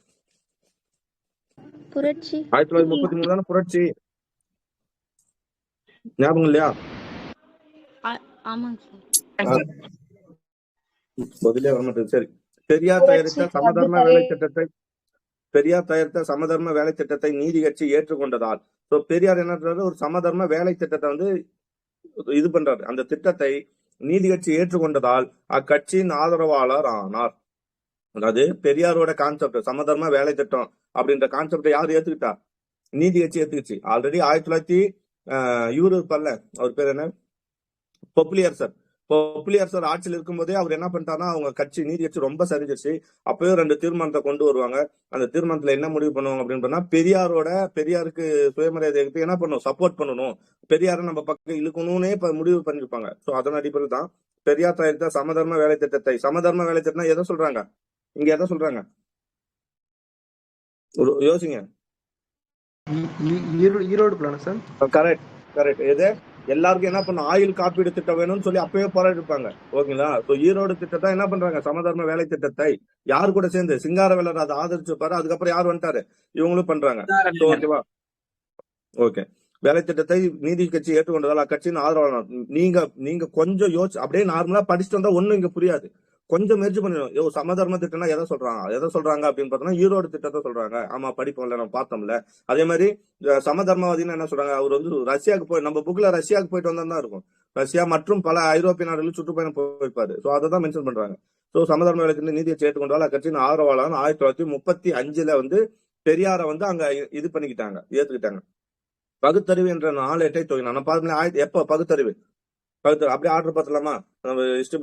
புரட்சி. 1933 தானே புரட்சி. ஞாபகம் இல்லையா? பதிலே வரமாட்டேது. சரி, பெரியார் தயாரித்த சமதர்ம வேலை திட்டத்தை நீதி கட்சி ஏற்றுக்கொண்டதால் பெரியார் என்ன பண்றாரு? ஒரு சமதர்ம வேலை திட்டத்தை இது பண்றாரு. அந்த திட்டத்தை நீதி கட்சி ஏற்றுக்கொண்டதால் அக்கட்சியின் ஆதரவாளர் ஆனார். அதாவது பெரியாரோட கான்செப்ட் சமதர்ம வேலை திட்டம் அப்படின்ற கான்செப்டை யார் ஏத்துக்கிட்டா? நீதி கட்சி ஏத்துக்கிச்சு. ஆல்ரெடி 1900 இவரு இருப்பார்ல, அவர் பேர் என்ன? பொப்ளியர் சார். புலியார் சார் ஆட்சியில் இருக்கும்போதே அவர் என்ன பண்ணிட்டாருன்னா அவங்க கட்சி நீதி கட்சி ரொம்ப சரிஞ்சிருச்சு. அப்பவே 2 தீர்மானத்தை கொண்டு வருவாங்க. அந்த தீர்மானத்துல என்ன முடிவு பண்ணுவாங்க அப்படின்னு சொன்னா, பெரியாருக்கு சுயமரியாதை என்ன பண்ணணும், சப்போர்ட் பண்ணணும், பெரியாரை நம்ம பக்கம் இழுக்கணும்னே முடிவு பண்ணிருப்பாங்க. சோ அதன் அடிப்படையில் தான் பெரியார் தயாரித்த சமதர்ம வேலை திட்டத்தை எதை சொல்றாங்க, இங்க எதை சொல்றாங்க யோசிங்க. Erode plan sir. கரெக்ட். எது எல்லாருக்கும் என்ன பண்ண ஆயுள் காப்பீடு திட்டம் வேணும்னு சொல்லி அப்பவே போராடி இருப்பாங்க. ஓகேங்களா? ஈரோடு திட்டத்தை என்ன பண்றாங்க, சமதர்ம வேலை திட்டத்தை யாரு கூட சேர்ந்து சிங்காரவேலர் அதை ஆதரிச்சுப்பாரு. அதுக்கப்புறம் யார் வந்துட்டாரு, இவங்களும் பண்றாங்க. ஓகேவா? ஓகே. வேலை திட்டத்தை நீதி கட்சி ஏற்றுக்கொண்டதால் அக்கட்சியின் ஆதரவாளர். நீங்க கொஞ்சம் அப்படியே நார்மலா படிச்சுட்டு வந்தா ஒண்ணும் இங்க புரியாது. கொஞ்சம் முயற்சி பண்ணணும். சமதர்ம திட்டம்னா எதை சொல்றாங்க அப்படின்னு பார்த்தோம்னா ஈரோடு திட்டத்தை சொல்றாங்க. ஆமா, படிப்போம்ல, நம்ம பார்த்தோம்ல. அதே மாதிரி சமதர்மவாதின்னு என்ன சொல்றாங்க, அவர் வந்து ரஷ்யாவுக்கு போய், நம்ம புக்ல ரஷ்யாவுக்கு போயிட்டு வந்தா தான் இருக்கும். ரஷ்யா மற்றும் பல ஐரோப்பிய நாடுகளில் சுற்றுப்பயணம் போயிருப்பாரு. சோ அதை தான் மென்ஷன் பண்றாங்க. சோ சமதர்ம வேலைக்கு நீதியை ஏற்றுக்கொண்டால் அக்கட்சியின் ஆதரவாளர் 1935 வந்து பெரியாரை வந்து அங்க இது பண்ணிக்கிட்டாங்க, ஏத்துக்கிட்டாங்க. பகுத்தறிவு என்ற 4 எட்டை தொகை நான் பாருங்க. எப்ப பகுத்தறிவு அப்படியே ஆர்டர் பார்த்தலாமா? நம்ம ஹிஸ்டரி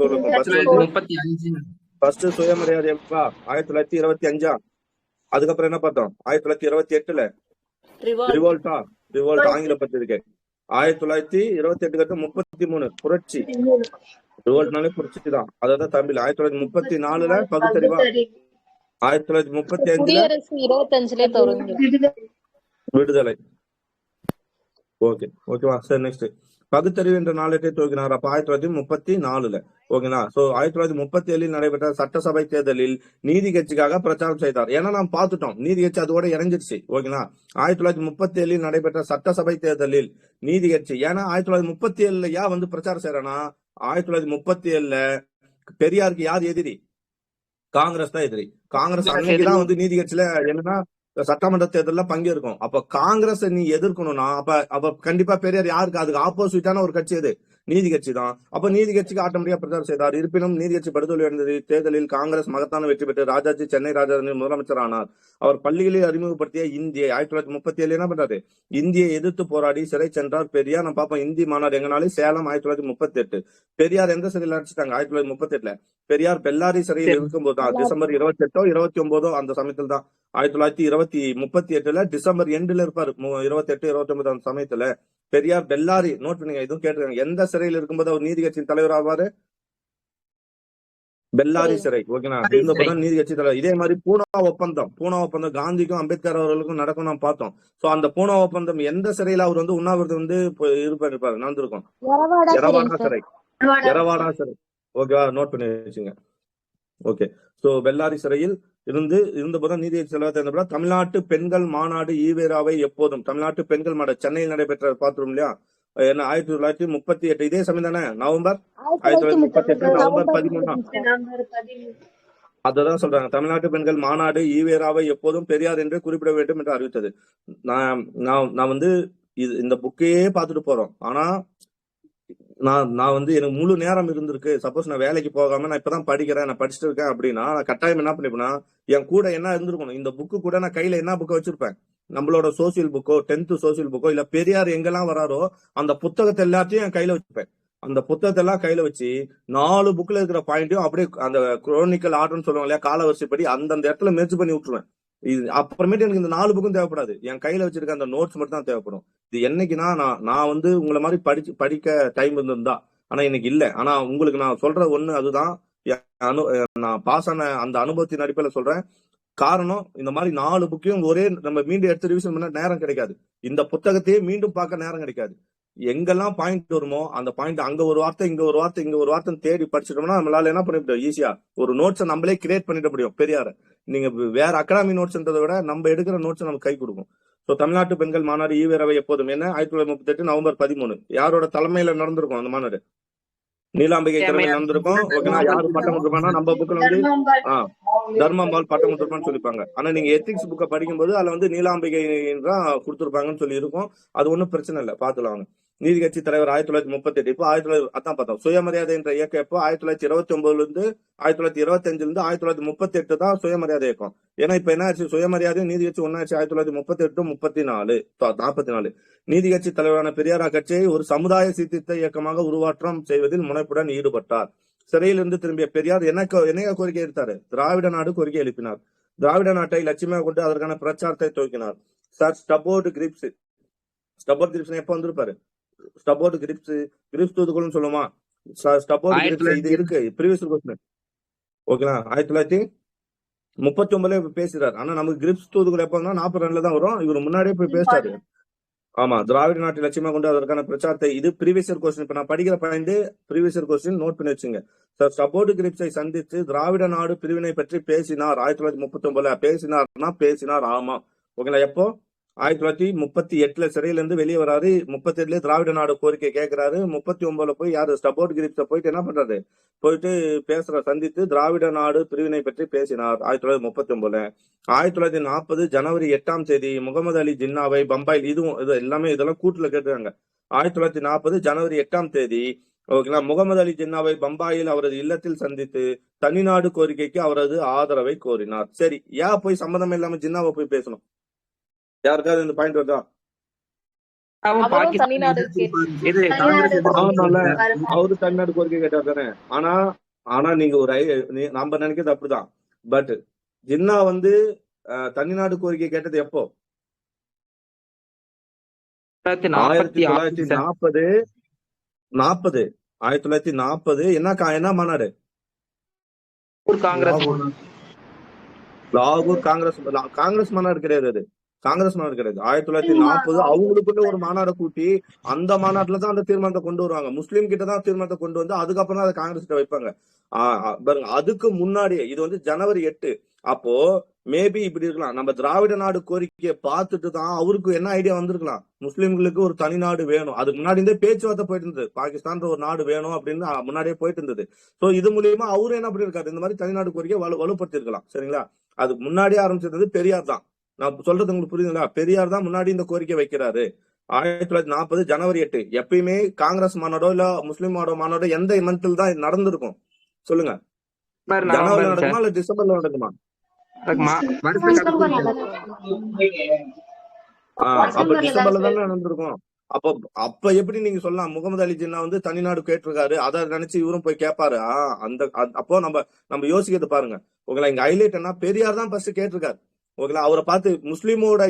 ஃபர்ஸ்ட் சுயமரியாதை எப்பா 1925. அதுக்கப்புறம் என்ன பார்த்தோம், 1928 ரிவோல்ட் ஆங்கில பத்திரிகை. 1928 33 புரட்சி. ரிவோல்ட்னாலே புரட்சி தான், அதான் தமிழ். 1934 பகுத்தறிவா. 1925 விடுதலை. ஓகேவா? சரி, நெக்ஸ்ட் பகுத்தறிவு என்ற 4 எட்டை துவக்கினார். அப்ப 1934. ஓகேங்களா? சோ 1937 நடைபெற்ற சட்டசபை தேர்தலில் நீதி கட்சிக்காக பிரச்சாரம் செய்தார். ஏன்னா நாம் பார்த்துட்டோம், நீதி கட்சி அதோட இறங்கிருச்சு. ஓகேங்களா? 1937 நடைபெற்ற சட்டசபை தேர்தலில் நீதி கட்சி, ஏன்னா 1937 ஏன் வந்து பிரச்சாரம் செய்யறனா, 1937 பெரியாருக்கு யார் எதிரி, காங்கிரஸ் தான் எதிரி. காங்கிரஸ் அன்னைக்குதான் வந்து நீதி கட்சியில என்னன்னா சட்டமன்ற தேர்தல்ல பங்கேற்கும். அப்ப காங்கிரஸ் நீ எதிர்க்கணும்னா அப்ப கண்டிப்பா பெரியார் யாருக்கு அதுக்கு ஆப்போசிட்டான ஒரு கட்சி எது, நீதி கட்சி தான். அப்ப நீதி கட்சிக்கு ஆட்டோமேட்டிக்கா பிரச்சாரம் செய்தார். இருப்பினும் நீதி கட்சி படுதோல்வி அடைந்தது. தேர்தலில் காங்கிரஸ் மகத்தான வெற்றி பெற்று ராஜாஜி சென்னை ராஜாஜி முதலமைச்சர் ஆனார். அவர் பள்ளிகளில் அறிமுகப்படுத்திய இந்தியை 1937 என்ன பண்றாரு, இந்தியை எதிர்த்து போராடி சிறை சென்றார் பெரியார். நம்ம பார்ப்போம் இந்தி மாநாடு எங்கனாலே சேலம் 1938. பெரியார் எந்த சிறையில் அடிச்சிட்டாங்க 1938? பெரியார் பெல்லாரி சிறையில் இருக்கும்போது தான், டிசம்பர் 28 29 அந்த சமயத்தில் தான். 1938 டிசம்பர் எண்டுல இருப்பாரு, 28 29 அந்த சமயத்துல பெரியார் பெல்லாரி, நோட் பண்ணுங்க, இதுவும் கேட்டுருக்காங்க, எந்த சிறையில் இருக்கும்போது அவர் நீதி கட்சியின் தலைவர் ஆவாரு, பெல்லாரி சிறை. ஓகேனா? இருந்தப்பதான் நீதி கட்சி தலைவர். இதே மாதிரி பூனா ஒப்பந்தம் காந்திக்கும் அம்பேத்கர் அவர்களுக்கும் நடக்கும் நாம் பார்த்தோம். சோ அந்த பூனா ஒப்பந்தம் எந்த சிறையில அவர் வந்து உண்ணாவிரதம் வந்து இருப்பாரு நடந்திருக்கும், எரவாடா சிறை. ஓகேவா? நோட் பண்ணி வச்சுங்க. ஓகே. சோ பெல்லாரி சிறையில் இருந்தபோதும் நீதி செல்வா. தமிழ்நாட்டு பெண்கள் மாநாடு ஈவேராவை எப்போதும், தமிழ்நாட்டு பெண்கள் மாநாடு சென்னையில் நடைபெற்ற பாத்துரும் இல்லையா, என்ன 1938 இதே சமயம் தானே, நவம்பர் 1938 நவம்பர் 13. அததான் சொல்றாங்க, தமிழ்நாட்டு பெண்கள் மாநாடு ஈவேராவை எப்போதும் பெரியார் என்று குறிப்பிட வேண்டும் என்று அறிவித்தது. நான் வந்து இந்த புக்கையே பார்த்துட்டு போறோம். ஆனா நான் வந்து எனக்கு முழு நேரம் இருந்திருக்கு, சப்போஸ் நான் வேலைக்கு போகாம நான் இப்பதான் படிக்கிறேன், நான் படிச்சுட்டு இருக்கேன் அப்படின்னா நான் கட்டாயம் என்ன பண்ணிப்பேன்னா, என் கூட என்ன இருந்திருக்கணும், இந்த புக்கு கூட நான் கையில என்ன புக்கை வச்சிருப்பேன், நம்மளோட சோசியல் புக்கோ 10th சோசியல் புக்கோ இல்ல பெரியார் எங்கெல்லாம் வராரோ அந்த புத்தகத்தை எல்லாத்தையும் என் கையில வச்சுப்பேன். அந்த புத்தகத்தை எல்லாம் கையில வச்சு 4 புக்ல இருக்கிற பாயிண்ட்டையும் அப்படியே அந்த குரோனிக்கல் ஆர்டர்னு சொல்லுவாங்க இல்லையா, கால வரிசைப்படி அந்தந்த இடத்துல முயற்சி பண்ணி விட்டுருவேன். இது அப்புறமேட்டு எனக்கு இந்த 4 புக்கும் தேவைப்படாது, என் கையில வச்சிருக்க அந்த நோட்ஸ் மட்டும் தான் தேவைப்படும். இது என்னைக்குன்னா நான் வந்து உங்களை மாதிரி படிக்க டைம் இருந்திருந்தா, ஆனா இன்னைக்கு இல்ல. ஆனா உங்களுக்கு நான் சொல்ற ஒண்ணு அதுதான், நான் பாஸ் ஆன அந்த அனுபவத்தின் அடிப்படையில சொல்றேன். காரணம், இந்த மாதிரி 4 புக்கையும் ஒரே நம்ம மீண்டும் எடுத்து ரிவிஷன் பண்ண நேரம் கிடைக்காது, இந்த புத்தகத்தையே மீண்டும் பார்க்க நேரம் கிடைக்காது. எங்கெல்லாம் பாயிண்ட் வருமோ அந்த பாயிண்ட் அங்க ஒரு வார்த்தை இங்க ஒரு வார்த்தை இங்க ஒரு வார்த்தை தேடி படிச்சிட்டோம்னா நம்மளால என்ன பண்ணிவிட்டோம், ஈஸியா ஒரு நோட்ஸை நம்மளே கிரியேட் பண்ணிட முடியும். பெரியார நீங்க வேற அகாடமி நோட்ஸ்ன்றதை விட நம்ம எடுக்கிற நோட்ஸ் நமக்கு கை கொடுக்கும். சோ தமிழ்நாட்டு பெண்கள் மாநாடு ஈவேராவை எப்போதும் என்ன 1938 நவம்பர் 13 யாரோட தலைமையில நடந்திருக்கும் அந்த மாநாடு, நீலாம்பிகை தலைமையில் நடந்திருக்கும். ஓகேனா? யாரு பட்டம் கொடுப்பாங்கன்னா நம்ம புக்ல வந்து தர்மம்பால் பட்டம் கொடுத்துருப்பான்னு சொல்லிப்பாங்க. ஆனா நீங்க எத்திக்ஸ் புக்கை படிக்கும்போது அதுல வந்து நீலாம்பிகை தான் கொடுத்துருப்பாங்கன்னு சொல்லி இருக்கும். அது ஒன்னும் பிரச்சனை இல்லை, பாத்துலாம். நீதி கட்சி தலைவர் 1938. இப்போ 1900 பார்த்தோம். சுயமரியாதை என்ற இயக்கம் எப்போ 1929 இருந்து 1925 இருந்து 1938 தான் சுயமரியாதை இயக்கம். ஏன்னா இப்ப என்ன ஆச்சு, சுயமரியாதையும் நீதி கட்சி ஒன்னாச்சு 1938 44. நீதி கட்சி தலைவரான பெரியார் கட்சியை ஒரு சமுதாய சீர்திருத்த இயக்கமாக உருவாற்றம் செய்வதில் முனைப்புடன் ஈடுபட்டார். சிறையிலிருந்து திரும்பிய பெரியார் என்ன கோரிக்கை எடுத்தாரு? திராவிட நாடு கோரிக்கை எழுப்பினார். திராவிட நாட்டை லட்சியமாக கொண்டு அதற்கான பிரச்சாரத்தை துவக்கினார். சார் ஸ்டபோர்டு கிரிப்ஸ் எப்ப வந்திருப்பாரு? ஸ்டபோர்டு கிரிப்ஸ் தூதுக்குள்னு சொல்லுமா? ஸ்டபோர்டு கிரிப்ஸ் இது இருக்கு ப்ரீவியஸ் கொஸ்டின். ஓகேங்களா? 1939 பேசுறாரு. ஆனா நமக்கு கிரிப்ஸ் தூதுக்குள் எப்ப 42 தான் வரும். இவர் முன்னாடியே போய் பேசுறாரு. ஆமா, திராவிட நாட்டை லட்சியமா கொண்டு அதற்கான பிரச்சாரத்தை, இது ப்ரீவியஸ் கொஸ்டின். இப்ப நான் படிக்கிற பாயிண்ட் ப்ரீவியஸ் கொஸ்டின் நோட் பண்ணி வச்சுங்க. ஸ்டபோர்டு கிரிப்ஸை சந்தித்து திராவிட நாடு பிரிவினை பற்றி பேசினார். 1939 பேசினார். ஆமா, ஓகேங்களா? எப்போ? 1938 சிறையிலிருந்து வெளியே வராரு. 38 திராவிட நாடு கோரிக்கை கேட்கிறாரு. 39 போய் யாரு ஸ்டபோர்டு கிரிப்ஸ போயிட்டு என்ன பண்றாரு? போயிட்டு சந்தித்து திராவிட நாடு பிரிவினை பற்றி பேசினார் 1939. 1940 ஜனவரி 8ஆம் தேதி முகமது அலி ஜின்னாவை பம்பாயில், இதெல்லாம் கூட்டுல கேட்டுறாங்க. 1940 ஜனவரி 8ஆம் தேதி ஓகேங்களா, முகமது அலி ஜின்னாவை பம்பாயில் அவரது இல்லத்தில் சந்தித்து தனிநாடு கோரிக்கைக்கு அவரது ஆதரவை கோரினார். சரி, ஏன் போய் சம்பந்தம் இல்லாம ஜின்னாவை போய் பேசணும்? யாருக்காவது இந்த பாயிண்ட் வருதா? அவரு தனிநாடு கோரிக்கை கேட்டார் தானே. ஆனா நீங்க நம்ம நினைக்கிறது அப்படிதான். பட் ஜின்னா தனிநாடு கோரிக்கை கேட்டது எப்போ? 1940. என்ன மாநாடு? லாகூர் காங்கிரஸ் மாநாடு கிடையாது. அது காங்கிரஸ் மாநாடு கிடையாது. 1940 அவங்களுக்குள்ள ஒரு மாநாடு கூட்டி அந்த மாநாட்டுலதான் அந்த தீர்மானத்தை கொண்டு வருவாங்க. முஸ்லீம் கிட்ட தான் தீர்மானத்தை கொண்டு வந்து அதுக்கப்புறம் தான் அதை காங்கிரஸ் கிட்ட வைப்பாங்க. அதுக்கு முன்னாடியே இது ஜனவரி 8. அப்போ மேபி இப்படி இருக்கலாம், நம்ம திராவிட நாடு கோரிக்கையை பார்த்துட்டு தான் அவருக்கு என்ன ஐடியா வந்திருக்கலாம், முஸ்லிம்களுக்கு ஒரு தனி நாடு வேணும். அதுக்கு முன்னாடி இருந்தே பேச்சுவார்த்தை போயிட்டு இருந்தது, பாகிஸ்தான் ஒரு நாடு வேணும் அப்படின்னு முன்னாடியே போயிட்டு இருந்தது. சோ இது மூலியமா அவரு என்ன பண்ணிருக்காரு, இந்த மாதிரி தனிநாடு கோரிக்கை வலுப்படுத்தி இருக்கலாம். சரிங்களா? அதுக்கு முன்னாடியே ஆரம்பிச்சிருந்தது பெரியார் தான். நான் சொல்றது உங்களுக்கு புரியுதுங்களா? பெரியார் தான் முன்னாடி இந்த கோரிக்கை வைக்கிறாரு. 1940 ஜனவரி 8. எப்பயுமே காங்கிரஸ் மாநாடோ இல்ல முஸ்லிம் மாநாடோ எந்த மந்த்ல தான் நடந்திருக்கும் சொல்லுங்க? ஜனவரி நடக்குமா இல்ல டிசம்பர்ல நடக்குமா? அப்ப டிசம்பர்ல தானே நடந்திருக்கும். அப்ப எப்படி நீங்க சொல்லலாம் முகமது அலி ஜின்னா தனிநாடு கேட்டிருக்காரு, அதை நினைச்சு இவரும் போய் கேட்பாரு? அப்போ நம்ம யோசிக்கிறது பாருங்க. ஓகேங்களா? இங்க ஹைலைட் என்ன, பெரியார் தான் ஃபர்ஸ்ட் கேட்டிருக்காரு. ஓகேங்களா? அவரை பார்த்து முஸ்லீமோட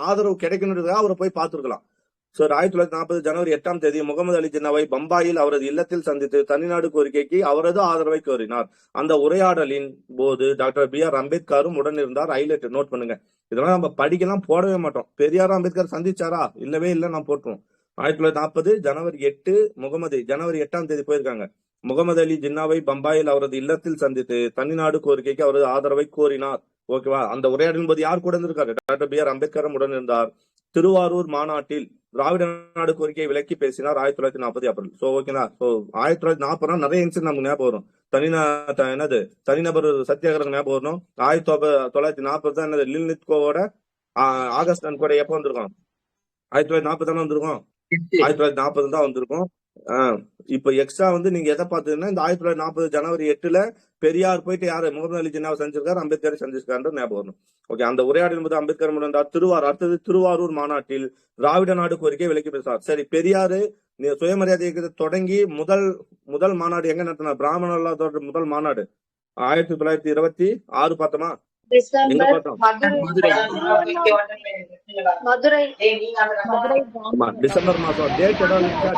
ஆதரவு கிடைக்கணுன்றதுக்காக அவரை போய் பார்த்திருக்கலாம். 1940 ஜனவரி 8ஆம் தேதி முகமது அலி ஜின்னாவை பம்பாயில் அவரது இல்லத்தில் சந்தித்து தனிநாடு கோரிக்கைக்கு அவரது ஆதரவை கோரினார். அந்த உரையாடலின் போது டாக்டர் பி.ஆர். அம்பேத்கரும் உடன் இருந்தார். ஹைலைட் நோட் பண்ணுங்க. இதெல்லாம் நம்ம படிக்கலாம் போடவே மாட்டோம். பெரியார் அம்பேத்கர் சந்திச்சாரா? இல்லவே இல்லை, நான் போட்டுருவோம். 1940 ஜனவரி 8 ஜனவரி 8ஆம் தேதி போயிருக்காங்க. முகமது அலி ஜின்னாவை பம்பாயில் அவரது இல்லத்தில் சந்தித்து தனிநாடு கோரிக்கைக்கு அவரது ஆதரவை கோரினார். ஓகேவா? அந்த உரையாடலின் போது யார் கூட இருந்திருக்காரு? Doctor B.R.. அம்பேத்கரும் உடன் இருந்தார். திருவாரூர் மாநாட்டில் திராவிட நாடு கோரிக்கையை விலக்கி பேசினார் 1940 ஏப்ரல். சோ ஓகேங்களா? 1940 நிறைய இன்சிடென்ட் நமக்கு ஞாபகம் வரும். தனிநபர் சத்தியாகிரகம் ஞாபகம் வரணும். 1940 தான் லில்னித்கோவோட ஆகஸ்ட் கூட எப்ப வந்திருக்கும்? 1940 தானே வந்திருக்கும். 1940 தான் வந்திருக்கும். இப்ப எக்ஸ்ட்ரா நீங்க எதை பாத்தீங்கன்னா இந்த 1940 ஜனவரி 8 பெரியார் போயிட்டு யாரு முகமது அலி ஜின்னாவை சந்திச்சிருக்காரு, அம்பேத்கரை சந்திச்சிருக்காரு ஞாபகம் வரணும். ஓகே, அந்த உரையாடல் போது அம்பேத்கர் அடுத்தது திருவாரூர் மாநாட்டில் திராவிட நாடு கோரிக்கை விலக்கி பேசுறார். சரி, பெரியாரு சுயமரியாதை இயக்கத்தை தொடங்கி முதல் மாநாடு எங்க நடத்தினார்? பிராமணர் முதல் மாநாடு 1926 பார்த்தோமா? எங்க பார்த்தோம்? டிசம்பர் மாசம். டேட் ஏதாவது இருக்கா?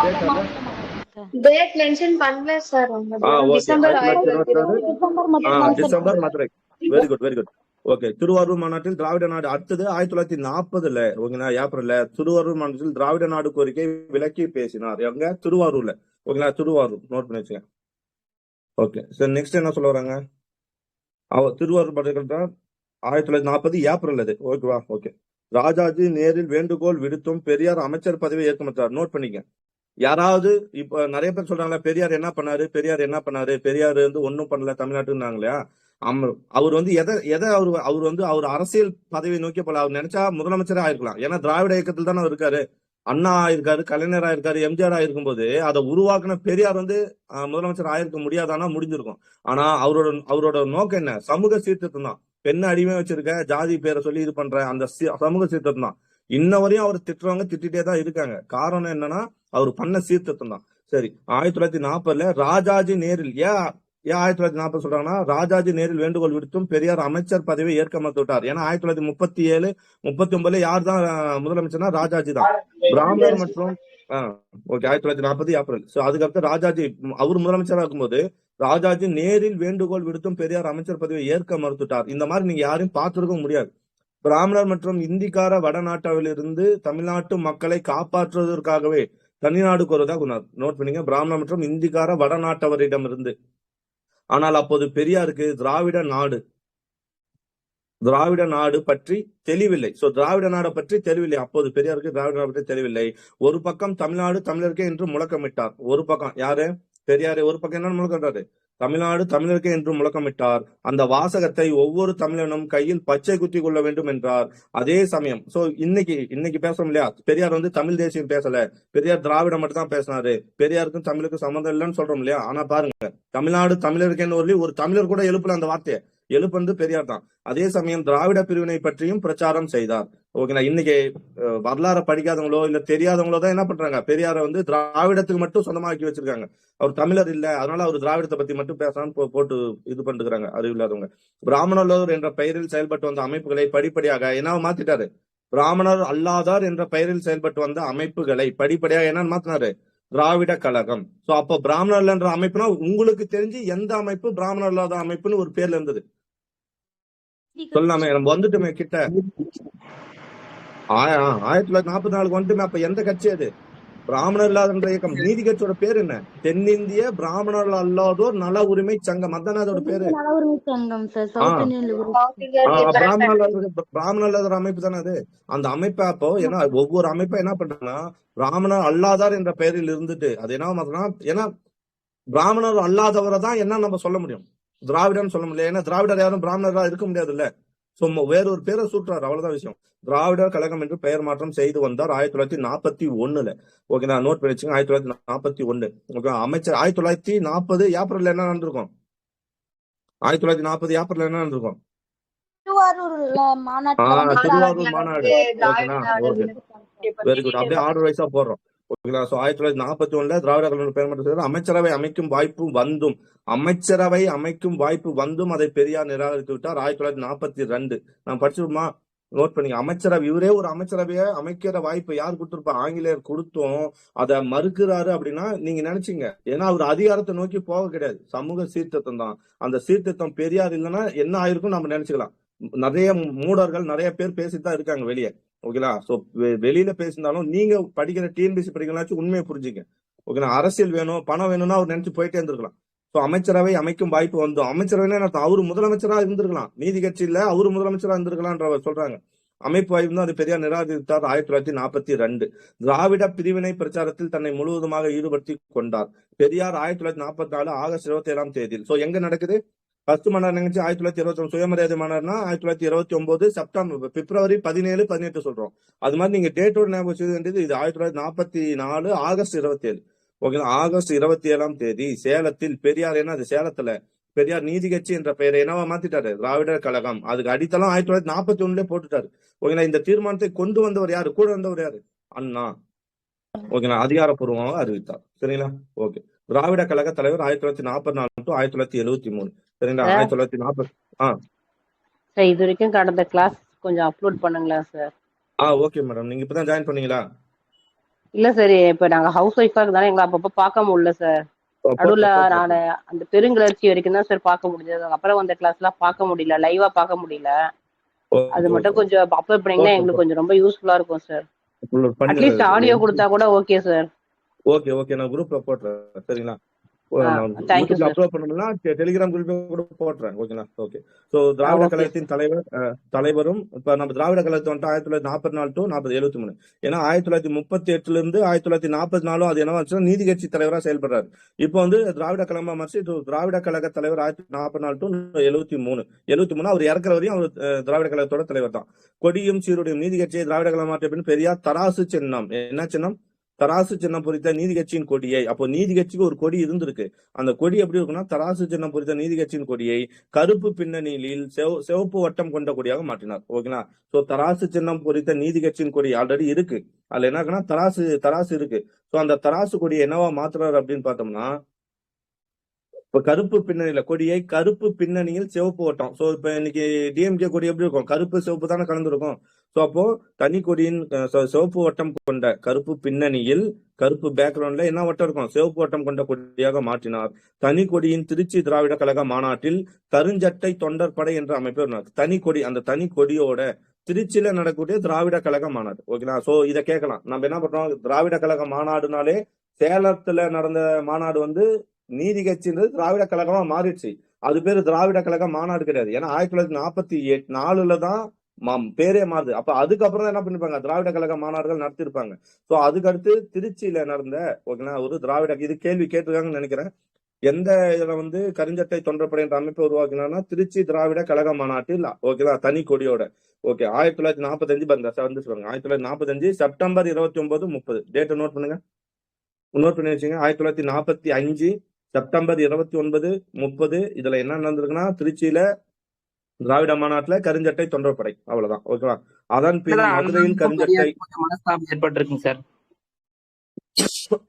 டேட் மென்ஷன் பண்ணல sir. December Madurai. Very good. Okay, Thiruvarur மாநாட்டில் திராவிட நாடு. அடுத்தது 1940 ஓகேங்களா, ஏப்ரல்ல திருவாரூர் மாநாட்டில் திராவிட நாடு கோரிக்கை விலக்கி பேசினார். எங்க? திருவாரூர்ல. ஓகேங்களா? திருவாரூர் நோட் பண்ணி வச்சுங்க. ஓகே, சரி, நெக்ஸ்ட் என்ன சொல்ல வராங்க? திருவாரூர் மாநாட்டில் 1940 ஏப்ரல் அது. ஓகேவா? ஓகே. ராஜாஜி நேரில் வேண்டுகோள் விடுத்தும் பெரியார் அமைச்சர் பதவியை ஏற்கமற்றார். நோட் பண்ணிக்க. யாராவது இப்ப நிறைய பேர் சொல்றாங்களா பெரியார் என்ன பண்ணாரு, பெரியார் ஒன்னும் பண்ணல தமிழ்நாட்டுன்னாங்க இல்லையா? அவர் அவர் அரசியல் பதவியை நோக்கி போல. அவர் நினைச்சா முதலமைச்சரே ஆயிருக்கலாம். ஏன்னா திராவிட இயக்கத்தில் தானே இருக்காரு. அண்ணா ஆயிருக்காரு, கலைஞர் ஆயிருக்காரு, எம்ஜிஆர் ஆயிருக்கும் போது அதை உருவாக்குன பெரியார் வந்து முதலமைச்சர் ஆயிருக்க முடியாதானா? முடிஞ்சிருக்கும். ஆனா அவரோட நோக்கம் என்ன? சமூக சீர்திருத்தம் தான். பெண்ணை அடிமை வச்சிருக்க, ஜாதி பேரை சொல்லி இது பண்ற அந்த சமூக சீர்திருத்தம் தான். இன்ன வரையும் அவர் திட்டுறவங்க திட்டிட்டே தான் இருக்காங்க. காரணம் என்னன்னா அவர் பண்ண சீர்திருத்தம் தான். சரி, 1940 ராஜாஜி நேரில் ஏன் 1940 சொல்றாங்கன்னா, ராஜாஜி நேரில் வேண்டுகோள் விடுத்தும் பெரியார் அமைச்சர் பதவியை ஏற்க மறுத்து விட்டார். ஏன்னா 1937, 39 யார் தான் முதலமைச்சர்னா ராஜாஜி தான். பிராமணர் மற்றும் ஓகே 1940 ஏப்ரல். சோ அதுக்கப்புறம் ராஜாஜி அவர் முதலமைச்சராக இருக்கும்போது ராஜாஜி நேரில் வேண்டுகோள் விடுத்தும் பெரியார் அமைச்சர் பதவியை ஏற்க மறுத்துட்டார். இந்த மாதிரி நீங்க யாரையும் பார்த்திருக்க முடியாது. பிராமணர் மற்றும் இந்திக்கார வடநாட்டாவிலிருந்து தமிழ்நாட்டு மக்களை காப்பாற்றுவதற்காகவே தனிநாடு கோருவதாக நோட் பண்ணீங்க. பிராமணர் மற்றும் இந்திக்கார வடநாட்டவரிடம் இருந்து. ஆனால் அப்போது பெரியாருக்கு திராவிட நாடு பற்றி தெளிவில்லை. சோ திராவிட நாடு பற்றி தெளிவில்லை. அப்போது பெரியாருக்கு திராவிட நாடு பற்றி தெளிவில்லை. ஒரு பக்கம் தமிழ்நாடு தமிழருக்கே என்று முழக்கமிட்டார். ஒரு பக்கம் யாரு? பெரியாரு. ஒரு பக்கம் என்ன முழக்கமிட்டாரு? தமிழ்நாடு தமிழருக்கே என்று முழக்கமிட்டார். அந்த வாசகத்தை ஒவ்வொரு தமிழனும் கையில் பச்சை குத்தி கொள்ள வேண்டும் என்றார். அதே சமயம் சோ இன்னைக்கு பேசணும் இல்லையா? பெரியார் வந்து தமிழ் தேசியம் பேசல, பெரியார் திராவிடம் மட்டும் தான் பேசினாரு, பெரியாருக்கும் தமிழுக்கும் சம்மந்தம் இல்லைன்னு சொல்றோம் இல்லையா? ஆனா பாருங்க, தமிழ்நாடு தமிழருக்கேன்னு ஒரு தமிழர் கூட எழுப்பல அந்த வார்த்தையை. எழுப்புனது பெரியார் தான். அதே சமயம் திராவிட பிரிவினை பற்றியும் பிரச்சாரம் செய்தார். ஓகேங்களா? இன்னைக்கு வரலாறு படிக்காதவங்களோ இல்ல தெரியாதவங்களோ தான் என்ன பண்றாங்க, பெரியாரை வந்து திராவிடத்துக்கு மட்டும் சொந்தமாக்கி வச்சிருக்காங்க. அவர் தமிழர் இல்ல, அதனால அவர் திராவிடத்தை பத்தி மட்டும் பேசலாம்னு போட்டு இது பண்ணிருக்காங்க அறிவில்லாதவங்க. பிராமணர் என்ற பெயரில் செயல்பட்டு வந்த அமைப்புகளை படிப்படியாக என்ன மாத்திட்டாரு? பிராமணர் அல்லாதார் என்ற பெயரில் செயல்பட்டு வந்த அமைப்புகளை படிப்படியாக என்னன்னு மாத்தினாரு? திராவிட கழகம். சோ அப்போ பிராமணர் என்ற அமைப்புனா உங்களுக்கு தெரிஞ்சு எந்த அமைப்பு பிராமணர் இல்லாத அமைப்புன்னு ஒரு பேர்ல இருந்தது? சொல்லாமே, நம்ம வந்துட்டுமே கிட்ட 1944 வந்துட்டுமே. அப்ப எந்த கட்சி அது? பிராமணர் இல்லாத இயக்கம். நீதி கட்சியோட பேர் என்ன? தென்னிந்திய பிராமணர் அல்லாதோர் நல உரிமை சங்கம். அதான அதோட பேரு. பிராமணர் இல்லாத அமைப்பு தானே அது. அந்த அமைப்பை அப்போ ஏன்னா ஒவ்வொரு அமைப்பை என்ன பண்றாங்கன்னா பிராமணர் அல்லாதார் என்ற பெயரில் இருந்துட்டு அது என்ன மாத்தினா, ஏன்னா பிராமணர் அல்லாதவரை தான் என்ன நம்ம சொல்ல முடியும், திராவிடன்னு சொல்ல முடியல. ஏன்னா திராவிடர் யாரும் பிராமணரா இருக்க முடியாது இல்ல. சோ வேறொரு பேரை சூட்டுறாரு, அவ்வளவுதான் விஷயம். திராவிடர் கழகம் என்று பெயர் மாற்றம் செய்து வந்தார் 1941. ஓகே, நான் நோட் பண்ணி வச்சுங்க. 1941. ஓகே, அமைச்சர் 1940 ஏப்ரல் என்ன நடந்திருக்கும்? 1940 ஏப்ரல் என்ன நடந்திருக்கும்? திருவாரூர் மாநாடு. Okay, very good. அப்படியே ஆர்டர் வைஸா போடுறோம். ஓகேங்களா? சோ 1941 திராவிட கழகம் பெயர் மாற்றம் செய்தார். அமைச்சரவை அமைக்கும் வாய்ப்பு வந்தும் அதை பெரியார் நிராகரித்து விட்டார். 1942 நான் படிச்சிருமா? நோட் பண்ணி. அமைச்சரவை, இவரே ஒரு அமைச்சரவையை அமைக்கிற வாய்ப்பு யார் கொடுத்திருப்பா? ஆங்கிலேயர் கொடுத்தோம் அதை மறுக்கிறாரு அப்படின்னா நீங்க நினைச்சீங்க. ஏன்னா அவர் அதிகாரத்தை நோக்கி போக கிடையாது, சமூக சீர்திருத்தம் தான். அந்த சீர்திருத்தம் பெரியார் இல்லைன்னா என்ன ஆயிருக்கும் நம்ம நினைச்சுக்கலாம். நிறைய மூடர்கள் நிறைய பேர் பேசிட்டு தான் இருக்காங்க வெளியே. ஓகேங்களா? சோ வெளியில பேசினாலும் நீங்க படிக்கிற டிஎன்பிசி படிக்கலாம், உண்மையை புரிஞ்சுங்க. ஓகேங்களா? அரசியல் வேணும், பணம் வேணும்னா அவர் நினைச்சு போயிட்டே இருந்திருக்கலாம். சோ அமைச்சரவை அமைக்கும் வாய்ப்பு வந்தோம். அமைச்சரவை அவரு முதலமைச்சரா இருந்திருக்கலாம், நீதி கட்சி இல்ல அவரு முதலமைச்சரா இருந்திருக்கலாம் சொல்றாங்க. அமைப்பு வாய்ப்பு தான் அது பெரியார் நிராகரித்தார். 1942 திராவிட பிரிவினை பிரச்சாரத்தில் தன்னை முழுவதுமாக ஈடுபடுத்தி கொண்டார். பெரியார் 1944 ஆகஸ்ட் 27ஆம் தேதியில். சோ எங்க நடக்குது? ஃபர்ஸ்ட் மாநாடு நிகழ்ச்சி 1929 சுயமரியாதை மாநாடுனா 1929 செப்டம்பர் பிப்ரவரி 17, 18 சொல்றோம். அது மாதிரி நீங்க டேட்டோட ஞாபகம் செய்ய வேண்டியது இது 1944 ஆகஸ்ட் 27. ஓகே, ஆகஸ்ட் 27ஆம் தேதி சேலத்தில் பெரியார் என்ன அது சேலத்துல பெரியார் நீதி கட்சி என்ற பெயரை என்னவா மாத்திட்டாரு? திராவிடர் கழகம். அதுக்கு அடித்தளம் 1941 போட்டுட்டாரு. ஓகேங்களா? இந்த தீர்மானத்தை கொண்டு வந்தவர் யாரு? கூட வந்தவர் யாரு? அண்ணா. ஓகேங்களா? அதிகாரப்பூர்வமாக அறிவித்தார். சரிங்களா? ஓகே. திராவிட கழக தலைவர் 1944 to 1973. சரிங்களா? 1940. இது வரைக்கும் கடந்த கிளாஸ் கொஞ்சம் அப்லோட் பண்ணுங்களா சார்? Okay madam. நீங்க இப்பதான் ஜாயின் பண்ணீங்களா? இல்ல சார், இப்ப நாங்க ஹவுஸ் ஒய்ஃபா இருந்தாலும் எங்களை அப்பப்ப பார்க்க முடியல சார். நடுவுல நான் அந்த பெருங்கிளர்ச்சி வரைக்கும் தான் சார் பார்க்க முடிஞ்சது. அப்புறம் வந்த கிளாஸ் எல்லாம் பார்க்க முடியல, லைவா பார்க்க முடியல. அது மட்டும் கொஞ்சம் அப்லோட் பண்ணீங்கன்னா எங்களுக்கு கொஞ்சம் ரொம்ப யூஸ்ஃபுல்லா இருக்கும் சார். அட்லீஸ்ட் ஆடியோ கொடுத்தா கூட ஓகே சார். ஓகே நான் குரூப்ல போடுறேன். சரிங்களா? தேங்க்யூ யூடியூப்ல சார். அப்லோட் பண்ணணும்னா டெலிகிராம் குரூப்ல கூட போட்டுறேன். ஓகேங்களா? ஓகே. ஸோ திராவிட ஓகே கழகத்தின் தலைவரும் இப்ப நம்ம திராவிட கழகத்தை வந்துட்டு 1944 டு 73. ஏன்னா 1938 இருந்து 1944 அது என்ன ஆச்சுன்னா நீதி கட்சி தலைவரா செயல்படுறாரு. இப்போ வந்து திராவிட கழகமா மாறிச்சு. திராவிட கழக தலைவர் 1944 டு 73 அவர் இறக்குற வரையும் அவர் திராவிட கழகத்தோட தலைவர் தான். கொடியும் சீருடையும் நீதி கட்சியை திராவிட கழகம் மாற்றிய பின் பெரியார் தராசு சின்னம், என்ன சின்னம்? தராசு சின்னம் பொறித்த நீதி கட்சியின் கொடியை, அப்போ நீதி கட்சிக்கு ஒரு கொடி இருந்திருக்கு. அந்த கொடி எப்படி இருக்குன்னா தராசு சின்னம் பொறித்த நீதி கட்சியின் கொடியை கருப்பு பின்னணியில் சிவப்பு வட்டம் கொண்ட கொடியாக மாற்றினார். ஓகேங்களா? சோ தராசு சின்னம் பொறித்த நீதி கட்சியின் கொடி ஆல்ரெடி இருக்கு. அதுல என்ன இருக்குன்னா தராசு இருக்கு. சோ அந்த தராசு கொடியை என்னவா மாத்துறாரு அப்படின்னு பார்த்தோம்னா, இப்ப கருப்பு பின்னணியில கொடியை கருப்பு பின்னணியில் சிவப்பு வட்டம். சோ இப்ப இன்னைக்கு டிஎம்கே கொடி எப்படி இருக்கும்? கருப்பு சிவப்பு தானே கலந்துருக்கும். சோ அப்போ தனி கொடியின் சிவப்பு வட்டம் கொண்ட கருப்பு பின்னணியில் கருப்பு பேக்ரவுண்ட்ல என்ன வட்டம் இருக்கும்? சிவப்பு வட்டம் கொண்ட கொடியாக மாற்றினார். தனி கொடியின் திருச்சி திராவிட கழக மாநாட்டில் கருஞ்சட்டை தொண்டர் படை என்ற அமைப்பு தனி கொடி, அந்த தனி கொடியோட திருச்சியில நடக்கக்கூடிய திராவிட கழக மாநாடு. ஓகேங்களா? சோ இதை கேட்கலாம். நம்ம என்ன பண்றோம்? திராவிட கழக மாநாடுனாலே சேலத்துல நடந்த மாநாடு வந்து நீதி கட்சின்றது திராவிட கழகமா மாறிடுச்சு. அது பேரு திராவிட கழக மாநாடு கிடையாது. ஏன்னா 1944 தான் பேரே மாறுது. அப்ப அதுக்கப்புறம் தான் என்ன பண்ணிருப்பாங்க? திராவிட கழக மாநாடுகள் நடத்திருப்பாங்க. சோ அதுக்கு அடுத்து திருச்சியில நடந்த ஓகேங்களா ஒரு திராவிட, இது கேள்வி கேட்டிருக்காங்கன்னு நினைக்கிறேன். எந்த இதுல வந்து கருஞ்சட்டை தொண்டர்படை என்ற அமைப்பை உருவாக்கினா திருச்சி திராவிட கழக மாநாட்டில் ஓகேங்களா தனி கொடியோட. ஓகே 1945 வந்து சொல்லுங்க. 1945 செப்டம்பர் 29, 30 டேட்டை நோட் பண்ணுங்க. நோட் பண்ணி வச்சுங்க. 1945 செப்டம்பர் 29, 30 இதுல என்ன நடந்திருக்குன்னா திருச்சியில திராவிட மாநாட்டுல கருஞ்சட்டை தொண்டர்படை, அவ்வளவுதான். ஓகேவா? அதன் பின் மதுரையில் கருஞ்சட்டை மனஸ்தாபம் ஏற்பட்டிருக்குங்க சார்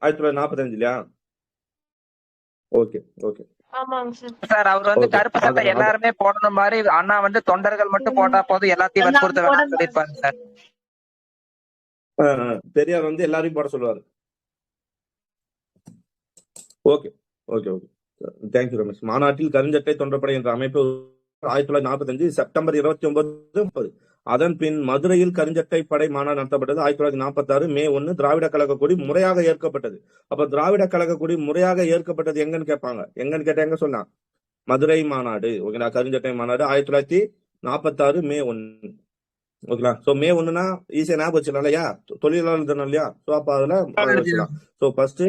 1945 இல்லையா? Okay okay sir. அவர் வந்து கருப்பு சட்டை எல்லாருமே போடணும் மாதிரி, அண்ணா வந்து தொண்டர்கள் மட்டும் போட்டா போதும் எல்லாத்தையும் வற்புறுத்த வேணாம்னு சொல்லியிருப்பாங்க சார். பெரியார் வந்து எல்லாரையும் போட சொல்லுவாரு. Okay okay okay thank you Ramesh. மாநாட்டில் கருஞ்சட்டை தொண்டர்படை என்ற அமைப்பு 1945 செப்டம்பர் 29, 30. அதன் பின் மதுரையில் கருஞ்சட்டை படை மாநாடு நடத்தப்பட்டது. 1946 மே 1 திராவிட கழக கொடி முறையாக ஏற்கப்பட்டது. அப்ப திராவிட கழக கொடி முறையாக ஏற்கப்பட்டது எங்கன்னு கேட்பாங்க. எங்கன்னு கேட்டா எங்க சொல்லலாம்? மதுரை மாநாடு. ஓகேங்களா? கருஞ்சட்டை மாநாடு 1946 மே 1. ஓகேங்களா? சோ மே 1னா ஈஸியா ஞாபகம் வச்சுக்கலாம் இல்லையா? தொழிலாளர் தினம் இல்லையா? சோ அப்ப அதுல வச்சுக்கலாம். சோ ஃபர்ஸ்ட்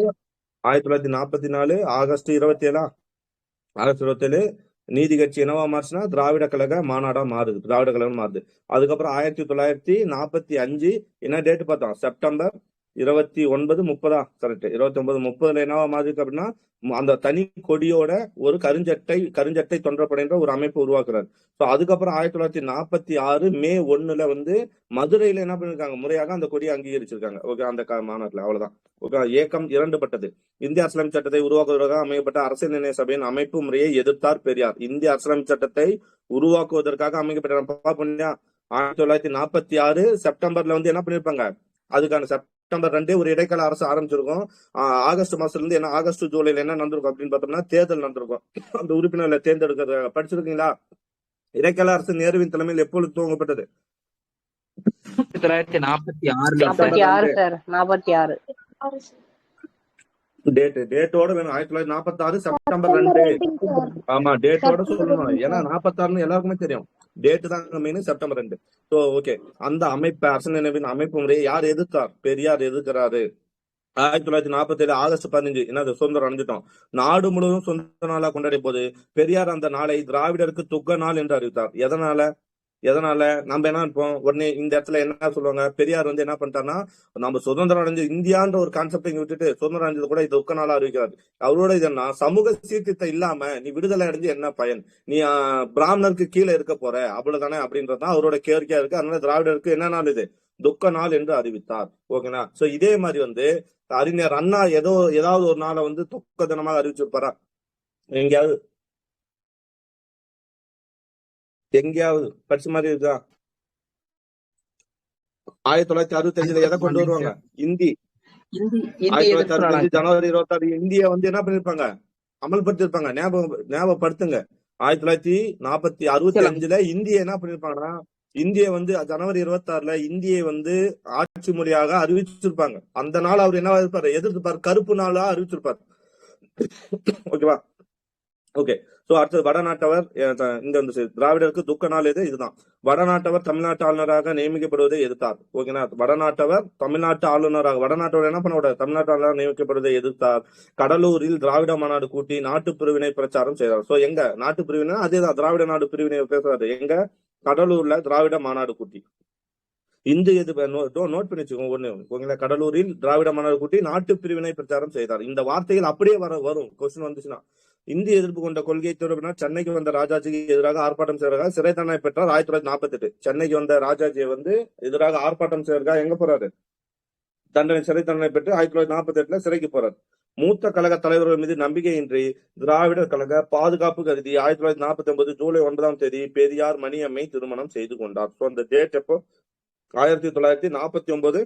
1944 ஆகஸ்ட் 27 நீதி கட்சி என்னவா மாறுச்சுன்னா திராவிட கழக மாநாடா மாறுது. திராவிட கழகம் மாறுது. அதுக்கப்புறம் 1945 என்ன டேட் பார்த்தோம்? September 29, 30 correct. 29, 30 என்னவா மாறுது அப்படின்னா அந்த தனி கொடியோட ஒரு கருஞ்சட்டை தொண்டர்படைன்ற ஒரு அமைப்பு உருவாக்குறாரு. ஸோ அதுக்கப்புறம் 1946 மே 1 வந்து மதுரையில என்ன பண்ணிருக்காங்க? முறையாக அந்த கொடியை அங்கீகரிச்சிருக்காங்க. ஓகே அந்த மாநாட்டுல அவ்வளவுதான். ஓகே இயக்கம் இரண்டுபட்டது. இந்திய அரசியலமைப்பு சட்டத்தை உருவாக்குவதற்காக அமைக்கப்பட்ட அரசியல் நிர்ணய சபையின் அமைப்பு முறையை எதிர்த்தார் பெரியார். இந்திய அரசியலமைப்பு சட்டத்தை உருவாக்குவதற்காக அமைக்கப்பட்ட 1946 செப்டம்பர்ல வந்து என்ன பண்ணிருப்பாங்க? அதுக்கான செப்டம்பர் 2 ஒரு இடைக்கால அரசு ஆரம்பிச்சிருக்கும். ஆகஸ்ட் மாசத்துல இருந்து என்ன ஆகஸ்ட் ஜூலைல என்ன நடந்திருக்கும் அப்படின்னு பார்த்தோம்னா தேர்தல் நடந்திருக்கும். அந்த உறுப்பினர்களை தேர்ந்தெடுக்கிறது படிச்சிருக்கீங்களா? இடைக்கால அரசு நேருவின் தலைமையில் எப்பொழுது துவங்கப்பட்டது? 1946 டேட்டோட வேணும். 1946 செப்டம்பர் 2. ஆமா டேட்டோட சொல்லணும். ஏன்னா 46 எல்லாருக்குமே தெரியும். டேட் தான் மெயின். செப்டம்பர் 2. சோ ஓகே அந்த அமைப்பு அரசியலமைப்பின் அமைப்பு முறையை யார் எதிர்த்தார்? பெரியார் எதிர்க்கிறாரு. 1947 ஆகஸ்ட் 15 என்னது சுதந்திரம் அடைஞ்சிட்டோம். நாடு முழுவதும் சுதந்திர நாளா கொண்டாடிய போது பெரியார் அந்த நாளை திராவிடருக்கு துக்க நாள் என்று அறிவித்தார். எதனால நம்ம என்ன இருப்போம்? உடனே இந்த இடத்துல என்ன சொல்லுவாங்க? பெரியார் வந்து என்ன பண்ணிட்டாருன்னா நம்ம சுதந்திரம் அடைஞ்சு இந்தியான்ற ஒரு கான்செப்ட் இங்க விட்டுட்டு சுதந்திரம் அடைஞ்சது கூட இது துக்க நாளா அறிவிக்கிறாரு. அவரோட இதுன்னா சமூக சீர்திருத்தம் இல்லாம நீ விடுதலை அடைஞ்சு என்ன பயன்? நீ பிராமணருக்கு கீழே இருக்க போற அவ்வளவுதானே அப்படின்றதுதான் அவரோட கோரிக்கையா இருக்கு. அதனால திராவிடருக்கு என்ன நாள் இது? துக்க நாள் என்று அறிவித்தார். ஓகேங்களா? சோ இதே மாதிரி வந்து அறிஞர் அண்ணா ஏதாவது ஒரு நாளை வந்து துக்க தினமாக அறிவிச்சிருப்பாரா? எங்கேயாவது படிச்ச மாதிரி இருக்கா? 1965 எதை கொண்டு வருவாங்க? இந்தி. 1965 ஜனவரி 26 இந்திய வந்து என்ன பண்ணிருப்பாங்க? அமல்படுத்திருப்பாங்க. ஞாபகப்படுத்துங்க. 1965 இந்திய என்ன பண்ணிருப்பாங்கன்னா இந்திய வந்து ஜனவரி 26 இந்தியை வந்து ஆட்சி மொழியாக அறிவிச்சிருப்பாங்க. அந்த நாள் அவர் என்ன இருப்பாரு? எதிர்த்துப்பாரு. கருப்பு நாளா அறிவிச்சிருப்பாரு. ஓகேவா? ஓகே. சோ அடுத்தது வடநாட்டவர் இங்க வந்து திராவிடருக்கு துக்க நாள் எது? இதுதான். வடநாட்டவர் தமிழ்நாட்டு ஆளுநராக நியமிக்கப்படுவதை எதிர்த்தார். ஓகேனா? வடநாட்டவர் தமிழ்நாட்டு ஆளுநராக வடநாட்டவர் என்ன பண்ண தமிழ்நாட்டு ஆளுநராக நியமிக்கப்படுவதை எதிர்த்தார். கடலூரில் திராவிட மாநாடு கூட்டி நாட்டு பிரிவினை பிரச்சாரம் செய்தார். சோ எங்க நாட்டு பிரிவினை? அதேதான், திராவிட நாடு பிரிவினை பேசுறாரு. எங்க? கடலூர்ல திராவிட மாநாடு கூட்டி. இந்து எதிர்ப்பு நோட் பண்ணி வச்சுக்கோங்க ஒண்ணு. ஓகேங்களா? கடலூரில் திராவிட மாநாடு கூட்டி நாட்டு பிரிவினை பிரச்சாரம் செய்தார். இந்த வார்த்தைகள் அப்படியே வரும் கொஸ்டின் வந்துச்சுன்னா. இந்திய எதிர்ப்பு கொண்ட கொள்கையை தொடர்பினால் சென்னைக்கு வந்த ராஜாஜிக்கு எதிராக ஆர்ப்பாட்டம் செய்வதற்காக சிறை தண்டனை பெற்றார் 1948. சென்னைக்கு வந்த ராஜாஜியை வந்து எதிராக ஆர்ப்பாட்டம் செய்வதற்காக எங்க போறாரு? சிறை தண்டனை பெற்று 1948 சிறைக்கு போறாரு. மூத்த கழக தலைவர்கள் மீது நம்பிக்கையின்றி திராவிடர் கழக பாதுகாப்பு கருதி 1949 ஜூலை 9 பெரியார் மணியம்மை திருமணம் செய்து கொண்டார். சோ அந்த டேட் எப்போ? 1949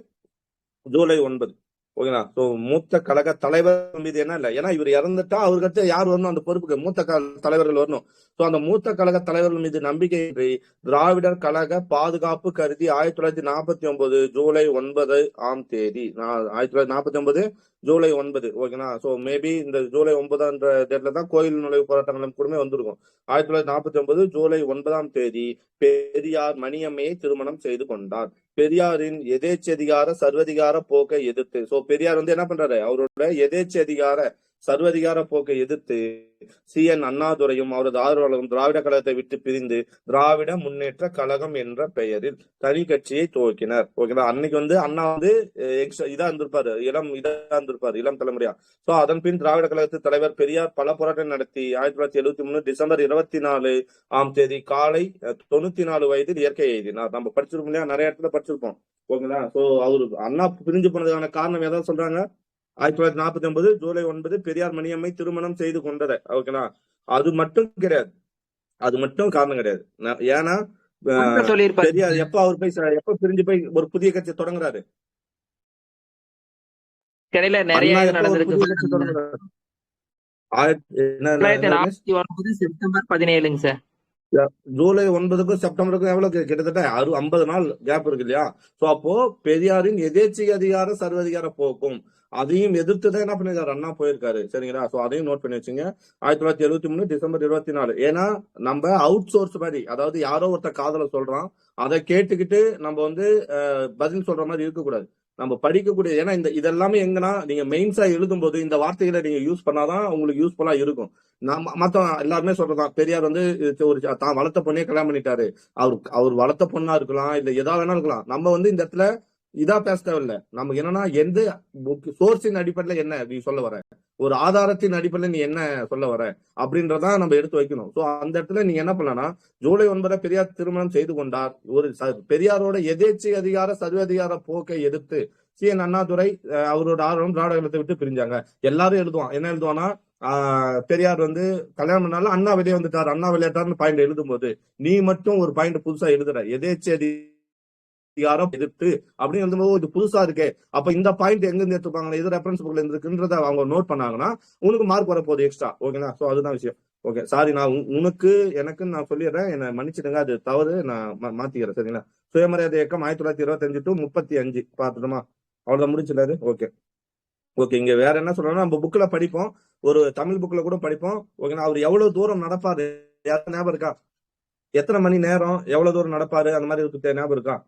ஜூலை 9. ஓகேங்களா? சோ மூத்த கழக தலைவர் மீது என்ன இல்ல, ஏன்னா இவர் இறந்துட்டா அவருக்கு யார் வரணும் அந்த பொறுப்புக்கு? மூத்த தலைவர்கள் வரணும். சோ அந்த மூத்த கழக தலைவர்கள் மீது நம்பிக்கையின்றி திராவிடர் கழக பாதுகாப்பு கருதி 1949 ஜூலை 9 1949 ஜூலை 9. ஓகேங்களா? சோ மேபி இந்த ஜூலை 9 டேட்ல தான் கோயில் நுழைவு போராட்டங்களும் கூட வந்திருக்கும். 1949 ஜூலை 9 பெரியார் மணியம்மையை திருமணம் செய்து கொண்டார். பெரியாரின் எதேச்சதிகார சர்வதிகார போக்கை எதிர்த்து. சோ பெரியார் வந்து என்ன பண்றாரு? அவரோட எதேச்சதிகார சர்வதிகார போக்கை எதிர்த்து CN அண்ணாதுரையும் அவரது ஆதரவாளரும் திராவிட கழகத்தை விட்டு பிரிந்து திராவிட முன்னேற்ற கழகம் என்ற பெயரில் தனி கட்சியை துவக்கினர். ஓகேங்களா? அன்னைக்கு வந்து அண்ணா வந்து இதா இருந்திருப்பாரு, இளம் தலைமுறையா. சோ அதன் பின் திராவிட கழகத்து தலைவர் பெரியார் பல போராட்டம் நடத்தி 1973 டிசம்பர் 24 காலை 94 வயதில் இயற்கை எழுதினார். நம்ம படிச்சிருப்போம் இல்லையா? நிறைய இடத்துல படிச்சிருப்போம். ஓகேங்களா? சோ அவரு அண்ணா பிரிஞ்சு போனதுக்கான காரணம் ஏதாவது சொல்றாங்க? 1949 ஜூலை 9 பெரியார் மணியம்மை திருமணம் செய்து கொண்டது. ஓகேங்களா? அது மட்டும் கிடையாது, அது மட்டும் காரணம் கிடையாது. ஏன்னா பெரியார் எப்ப பிரிஞ்சு போய் ஒரு புதிய கட்சி தொடங்குறாரு? September 17 sir. ஜூலை 9க்கும் செப்டம்பருக்கும் எவ்வளவு? கிட்டத்தட்ட 50 நாள் கேப் இருக்கு இல்லையா? சோ அப்போ பெரியாரின் எதேச்சை அதிகார சர்வதிகார போக்கும் அதையும் எதிர்த்துதான் என்ன பண்ணிருக்காரு? அண்ணா போயிருக்காரு. சரிங்களா? சோ அதையும் நோட் பண்ணி வச்சுங்க. 1973 டிசம்பர் 24. ஏன்னா நம்ம அவுட் சோர்ஸ் மாதிரி, அதாவது யாரோ ஒருத்த காதல சொல்றான், அதை கேட்டுக்கிட்டு நம்ம வந்து பதில் சொல்ற மாதிரி இருக்கக்கூடாது. நம்ம படிக்கக்கூடிய, ஏன்னா இதெல்லாமே எங்கன்னா நீங்க மெயின்ஸா எழுதும் போது இந்த வார்த்தைகளை நீங்க யூஸ் பண்ணாதான் உங்களுக்கு யூஸ்ஃபுல்லா இருக்கும். மத்த எல்லாருமே சொல்றதான் பெரியார் வந்து ஒரு தான் வளர்த்த பொண்ணே கல்யாணம் பண்ணிட்டாரு. அவர் வளர்த்த பொண்ணா இருக்கலாம், இல்ல எதா வேணா இருக்கலாம். நம்ம வந்து இந்த இடத்துல இதா பேச தேவையில்ல. நமக்கு என்னன்னா எந்த சோர்ஸின் அடிப்படையில என்ன நீ சொல்ல வர, ஒரு ஆதாரத்தின் அடிப்படையில நீ என்ன சொல்ல வர அப்படின்றதான் நம்ம எடுத்து வைக்கணும். சோ அந்த இடத்துல நீங்க என்ன பண்ணலாம்? ஜூலை 9 பெரியார் திருமணம் செய்து கொண்டார். ஒரு பெரியாரோட எதேச்சை அதிகார சர்வதிகார போக்கை எதிர்த்து CN அண்ணாதுரை அவரோட ஆர்வம் திராவிட கழகத்தை விட்டு பிரிஞ்சாங்க. எல்லாரும் எழுதுவான். என்ன எழுதுவானா? பெரியார் வந்து கல்யாணம் பண்ணாலும் அண்ணா வெளியே வந்துட்டாரு, அண்ணா வெளியேட்டாருன்னு பாயிண்ட் எழுதும் போது நீ மட்டும் ஒரு பாயிண்ட் புதுசா எழுதுற, எதேச்சை அதிகாரம் எதிர்த்து அப்படின்னு எழுதும்போது இது புதுசா இருக்கே. அப்ப இந்த பாயிண்ட் எங்க இருந்து எடுத்துப்பாங்க, எது ரெஃபரன்ஸ் புக்ல இருக்குன்றத அவங்க நோட் பண்ணாங்கன்னா உனக்கு மார்க் வரப்போகுது எக்ஸ்ட்ரா. ஓகேங்களா? சோ அதுதான் விஷயம். ஓகே, சாரி, நான் உனக்கு எனக்குன்னு நான் சொல்லிடுறேன், என்ன மன்னிச்சிடுங்க, அது தவறு, நான் மாத்திக்கிறேன். சரிங்களா? சுயமரியாதை இயக்கம் 1925 to 35 பாத்துட்டோமா? அவ்வளவுதான், முடிச்சிடாது. Okay okay. இங்க வேற என்ன சொல்றோம்னா, நம்ம புக்ல படிப்போம், ஒரு தமிழ் புக்ல கூட படிப்போம். ஓகேங்களா? அவர் எவ்வளவு தூரம் நடப்பாரு யாரும் ஞாபகம் இருக்கா? எத்தனை மணி நேரம் எவ்வளவு தூரம் நடப்பாரு அந்த மாதிரி இருக்கு, ஞாபகம் இருக்கா?